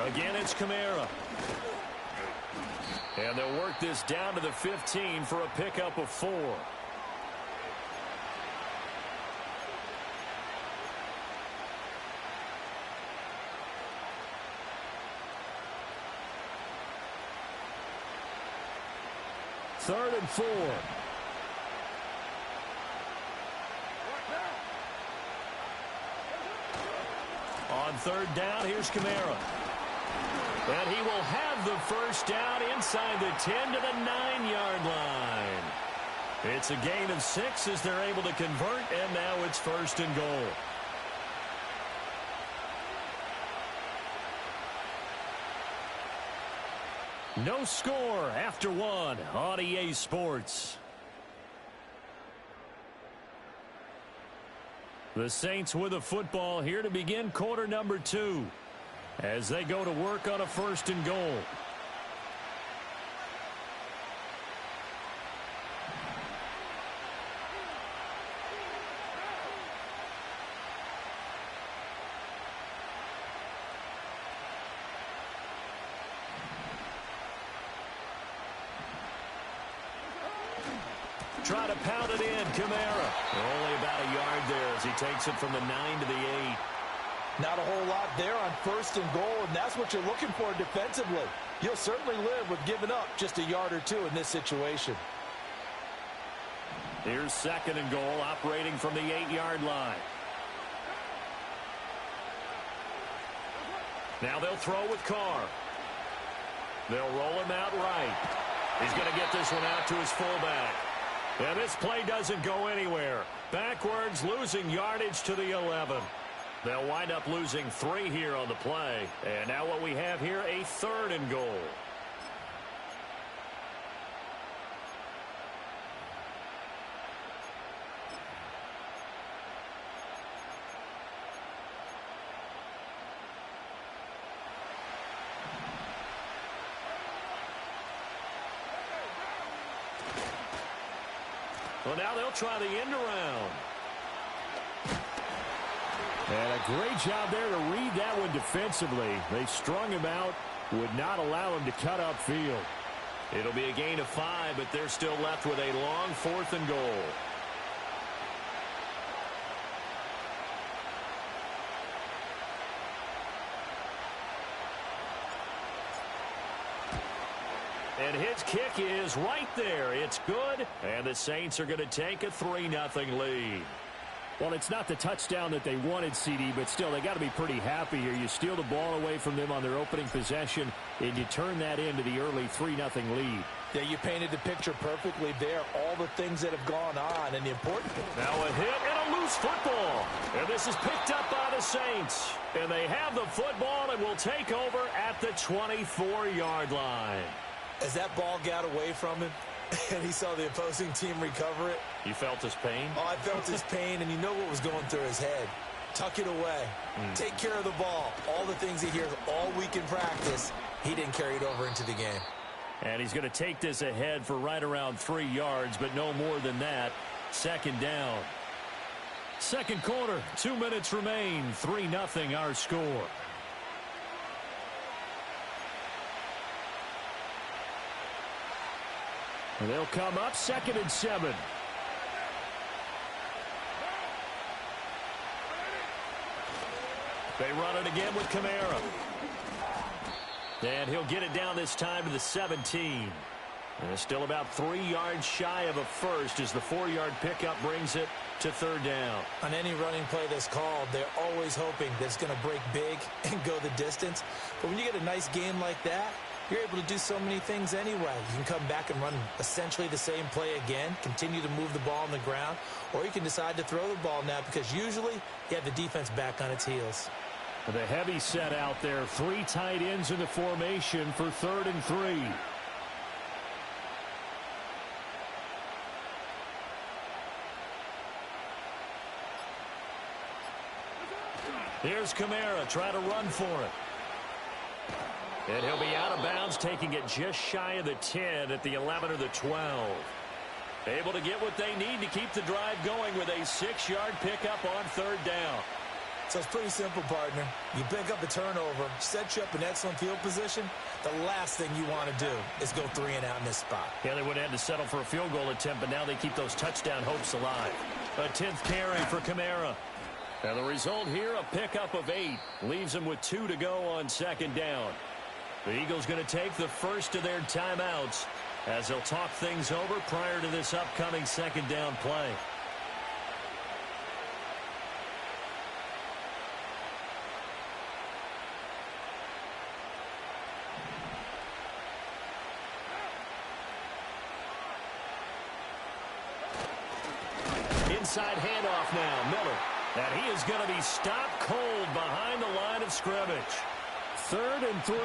Again, it's Kamara. And they'll work this down to the 15 for a pickup of 4. Third and 4. On 3rd down, here's Kamara. And he will have the first down inside the 10 to the 9-yard line. It's a gain of 6 as they're able to convert, and now it's 1st and goal. No score after 1 on EA Sports. The Saints with a football here to begin quarter number 2 as they go to work on a 1st and goal. Try to pound it in, Kamara. Only about a yard there as he takes it from the 9 to the 8.
Not a whole lot there on 1st and goal, and that's what you're looking for defensively. You'll certainly live with giving up just a yard or 2 in this situation.
Here's 2nd and goal, operating from the 8-yard line. Now they'll throw with Carr. They'll roll him out right. He's going to get this one out to his fullback. And this play doesn't go anywhere. Backwards, losing yardage to the 11. They'll wind up losing 3 here on the play. And now what we have here, a 3rd and goal. Well, now they'll try the end around. And a great job there to read that one defensively. They strung him out, would not allow him to cut upfield.
It'll be a gain of 5, but they're still left with a long 4th and goal. And his kick is right there. It's good, and the Saints are going to take a 3-0 lead.
Well, it's not the touchdown that they wanted, CD, but still, they got to be pretty happy here. You steal the ball away from them on their opening possession, and you turn that into the early 3-0 lead.
Yeah, you painted the picture perfectly there. All the things that have gone on, and the important thing.
Now a hit and a loose football. And this is picked up by the Saints. And they have the football and will take over at the 24-yard line.
As that ball got away from him, and he saw the opposing team recover it.
You felt his pain?
Oh, I felt his pain, and you know what was going through his head. Tuck it away. Take care of the ball. All the things he hears all week in practice, he didn't carry it over into the game.
And he's going to take this ahead for right around 3 yards, but no more than that. 2nd down. Second quarter, 2 minutes remain. 3-0 our score.
And they'll come up 2nd and 7.
They run it again with Kamara. And he'll get it down this time to the 17. And it's still about 3 yards shy of a first as the 4-yard pickup brings it to 3rd down.
On any running play that's called, they're always hoping that it's going to break big and go the distance. But when you get a nice game like that, you're able to do so many things anyway. You can come back and run essentially the same play again, continue to move the ball on the ground, or you can decide to throw the ball now because usually you have the defense back on its heels.
The heavy set out there. 3 tight ends in the formation for 3rd and 3.
Here's Kamara, try to run for it. And he'll be out of bounds, taking it just shy of the 10 at the 11 or the 12. Able to get what they need to keep the drive going with a 6-yard pickup on 3rd down.
So it's pretty simple, partner. You pick up a turnover, set you up in excellent field position. The last thing you want to do is go 3 and out in this spot.
Yeah, they would have had to settle for a field goal attempt, but now they keep those touchdown hopes alive. A 10th carry for Kamara. And the result here, a pickup of 8. Leaves them with 2 to go on 2nd down. The Eagles going to take the first of their timeouts as they'll talk things over prior to this upcoming 2nd down play. Inside handoff now, Miller. And he is going to be stopped cold behind the line of scrimmage.
3rd and 3.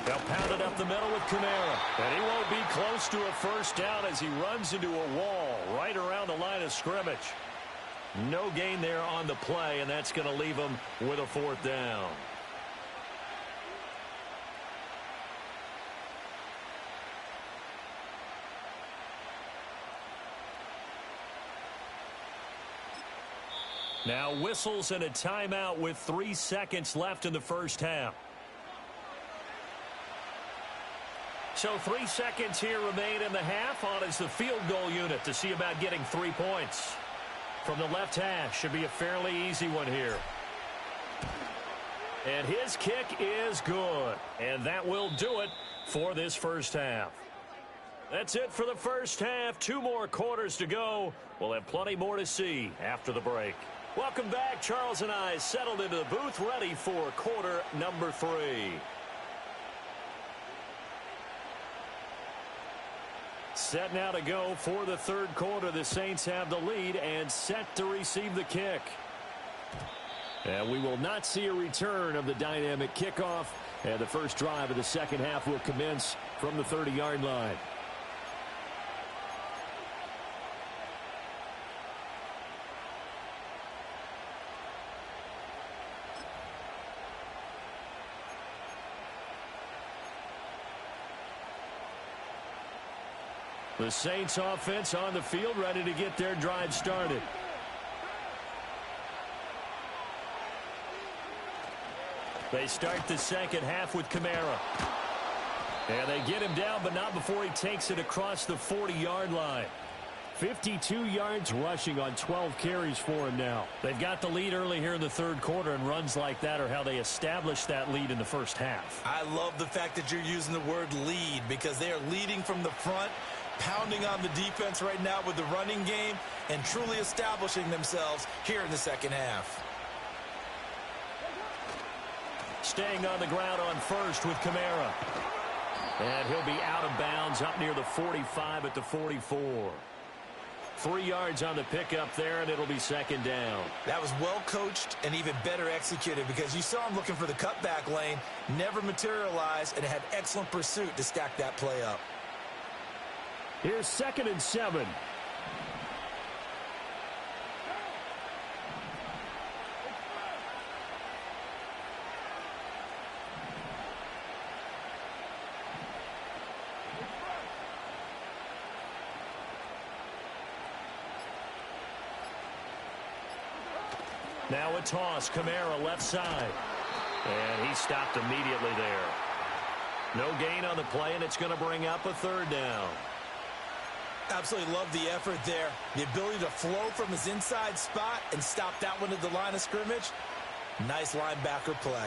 They'll pound it up the middle with Kamara. And he won't be close to a first down as he runs into a wall right around the line of scrimmage. No gain there on the play, and that's going to leave him with a 4th down. Now whistles and a timeout with 3 seconds left in the first half. So 3 seconds here remain in the half on as the field goal unit to see about getting 3 points. From the left hash, should be a fairly easy one here. And his kick is good. And that will do it for this first half. That's it for the first half. 2 more quarters to go. We'll have plenty more to see after the break. Welcome back. Charles and I settled into the booth ready for quarter number 3. Set now to go for the 3rd quarter. The Saints have the lead and set to receive the kick. And we will not see a return of the dynamic kickoff. And the first drive of the second half will commence from the 30-yard line. The Saints offense on the field, ready to get their drive started. They start the second half with Kamara. And they get him down, but not before he takes it across the 40-yard line. 52 yards rushing on 12 carries for him now. They've got the lead early here in the third quarter, and runs like that are how they established that lead in the first half.
I love the fact that you're using the word lead, because they are leading from the front, pounding on the defense right now with the running game, and truly establishing themselves here in the second half.
Staying on the ground on first with Kamara. And he'll be out of bounds up near the 45 at the 44. 3 yards on the pickup there, and it'll be second down.
That was well coached and even better executed, because you saw him looking for the cutback lane, never materialized, and had excellent pursuit to stack that play up.
Here's 2nd and 7. Now a toss, Kamara left side. And he stopped immediately there. No gain on the play, and it's going to bring up a third down.
Absolutely love the effort there. The ability to flow from his inside spot and stop that one at the line of scrimmage. Nice linebacker play.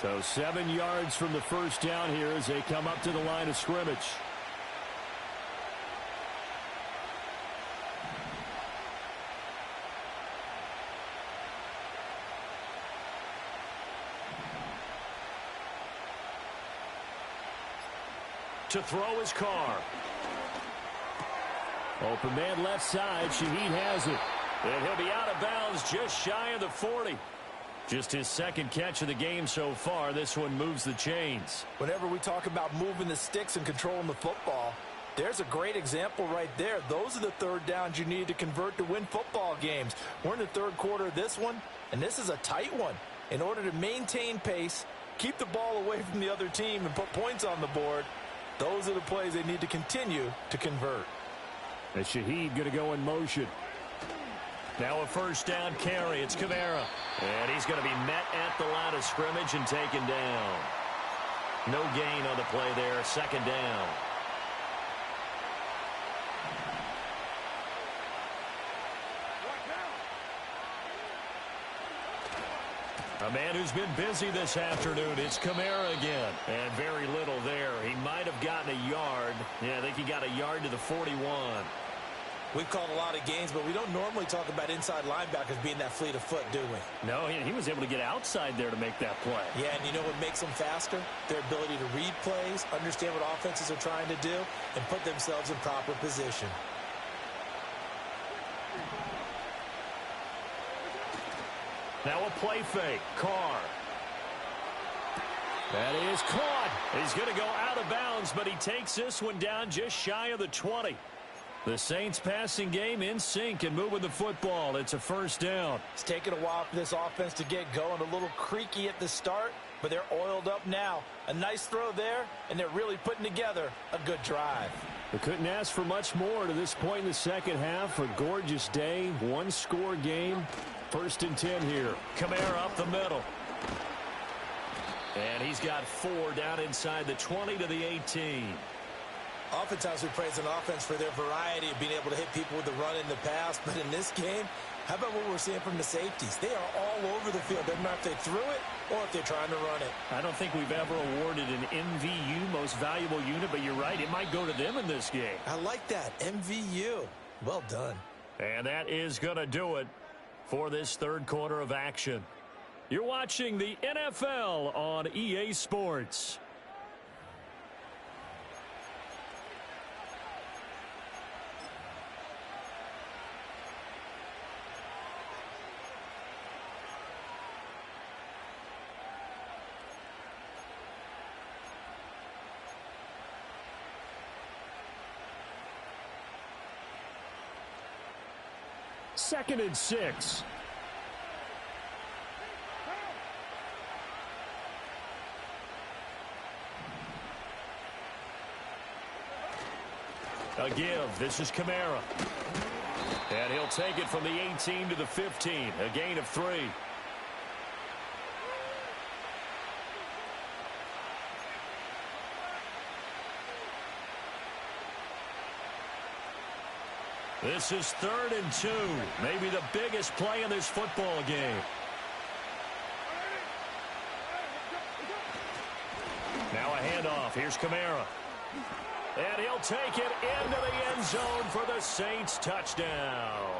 So 7 yards from the first down here as they come up to the line of scrimmage. To throw his car. Open man left side. Shaheed has it. And he'll be out of bounds just shy of the 40. Just his second catch of the game so far. This one moves the chains.
Whenever we talk about moving the sticks and controlling the football, there's a great example right there. Those are the third downs you need to convert to win football games. We're in the third quarter of this one, and this is a tight one. In order to maintain pace, keep the ball away from the other team, and put points on the board, those are the plays they need to continue to convert.
And Shaheed going to go in motion. Now a first down carry. It's Kamara. And he's going to be met at the line of scrimmage and taken down. No gain on the play there. Second down. A man who's been busy this afternoon. It's Kamara again. And very little there. He might have gotten a yard. Yeah, I think he got a yard to the 41.
We've called a lot of games, but we don't normally talk about inside linebackers being that fleet of foot, do we?
No, he was able to get outside there to make that play.
Yeah, and you know what makes them faster? Their ability to read plays, understand what offenses are trying to do, and put themselves in proper position.
Now a play fake. Carr. That is caught. He's going to go out of bounds, but he takes this one down just shy of the 20. The Saints passing game in sync and moving the football. It's a first down.
It's taken a while for this offense to get going. A little creaky at the start, but they're oiled up now. A nice throw there, and they're really putting together a good drive.
We couldn't ask for much more to this point in the second half. A gorgeous day, one-score game. 1st and 10 here. Kamara up the middle. And he's got 4 down inside the 20 to the 18.
Oftentimes we praise an offense for their variety of being able to hit people with the run in the pass, but in this game, how about what we're seeing from the safeties? They are all over the field. Doesn't matter if they threw it or if they're trying to run it.
I don't think we've ever awarded an MVU, most valuable unit, but you're right, it might go to them in this game.
I like that, MVU. Well done.
And that is going to do it for this third quarter of action. You're watching the NFL on EA Sports. Second and 6. A give. This is Kamara. And he'll take it from the 18 to the 15. A gain of 3. This is 3rd and 2. Maybe the biggest play in this football game. Now a handoff. Here's Kamara. And he'll take it into the end zone for the Saints touchdown.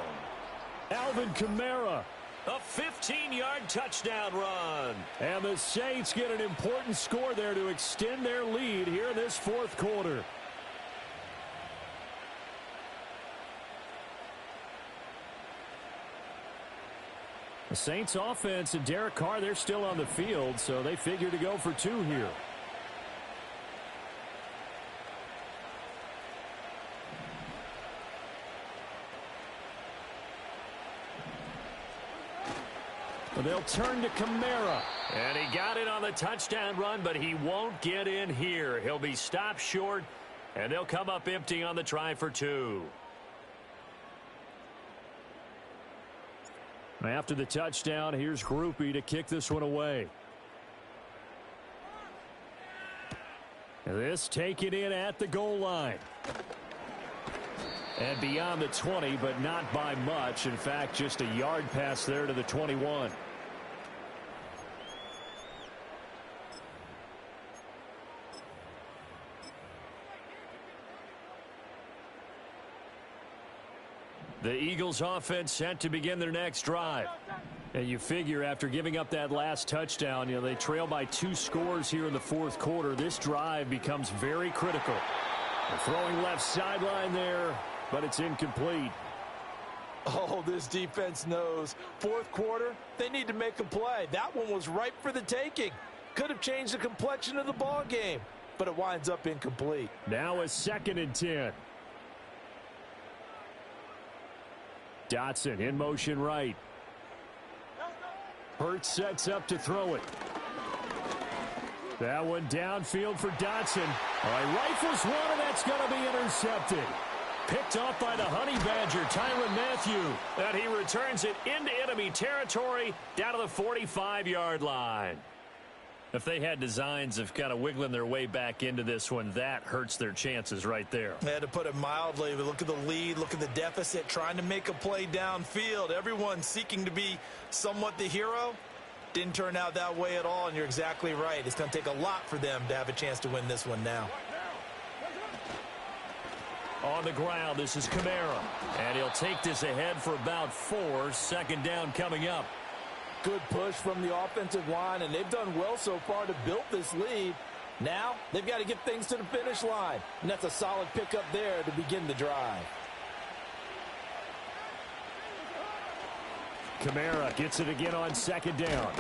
Alvin Kamara. A 15-yard touchdown run. And the Saints get an important score there to extend their lead here in this 4th quarter. The Saints offense and Derek Carr, they're still on the field, so they figure to go for 2 here. They'll turn to Kamara. And he got it on the touchdown run, but he won't get in here. He'll be stopped short, and they'll come up empty on the try for 2. After the touchdown, here's Grupe to kick this one away. This taken in at the goal line. And beyond the 20, but not by much. In fact, just a yard pass there to the 21. The Eagles offense set to begin their next drive. And you figure after giving up that last touchdown, they trail by 2 scores here in the 4th quarter. This drive becomes very critical. They're throwing left sideline there, but it's incomplete.
Oh, this defense knows. 4th quarter, they need to make a play. That one was ripe for the taking. Could have changed the complexion of the ball game, but it winds up incomplete.
Now a 2nd and 10. Dotson in motion right. Hurts sets up to throw it. That one downfield for Dotson. All right, rifles one, and that's going to be intercepted. Picked off by the Honey Badger, Tyrann Mathieu. And he returns it into enemy territory down to the 45-yard line. If they had designs of kind of wiggling their way back into this one, that hurts their chances right there.
They had to put it mildly. But look at the lead, look at the deficit, trying to make a play downfield. Everyone seeking to be somewhat the hero. Didn't turn out that way at all, and you're exactly right. It's going to take a lot for them to have a chance to win this one now.
On the ground, this is Kamara. And he'll take this ahead for about 4. 2nd down coming up.
Good push from the offensive line, and they've done well so far to build this lead. Now, they've got to get things to the finish line, and that's a solid pickup there to begin the drive.
Kamara gets it again on 2nd down.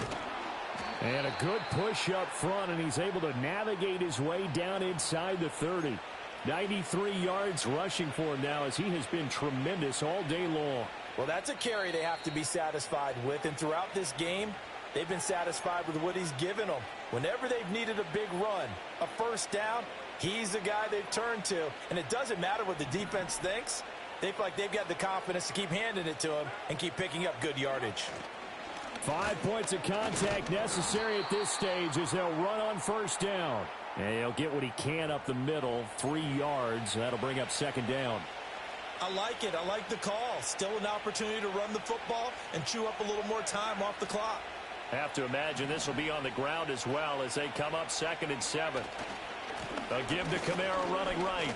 And a good push up front, and he's able to navigate his way down inside the 30. 93 yards rushing for him now, as he has been tremendous all day long.
Well, that's a carry they have to be satisfied with, and throughout this game, they've been satisfied with what he's given them. Whenever they've needed a big run, a 1st down, he's the guy they've turned to, and it doesn't matter what the defense thinks. They feel like they've got the confidence to keep handing it to him and keep picking up good yardage.
5 points of contact necessary at this stage as they'll run on 1st down. And he'll get what he can up the middle, 3 yards. That'll bring up 2nd down.
I like it. I like the call. Still an opportunity to run the football and chew up a little more time off the clock.
Have to imagine this will be on the ground as well as they come up 2nd and 7. A give to Kamara running right.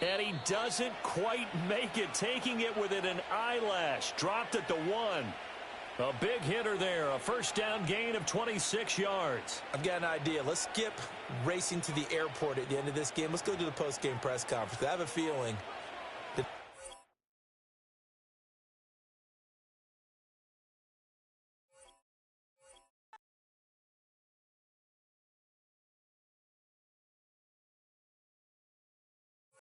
And he doesn't quite make it, taking it within an eyelash. Dropped at the 1. A big hitter there, a 1st down gain of 26 yards.
I've got an idea. Let's skip racing to the airport at the end of this game. Let's go to the post-game press conference. I have a feeling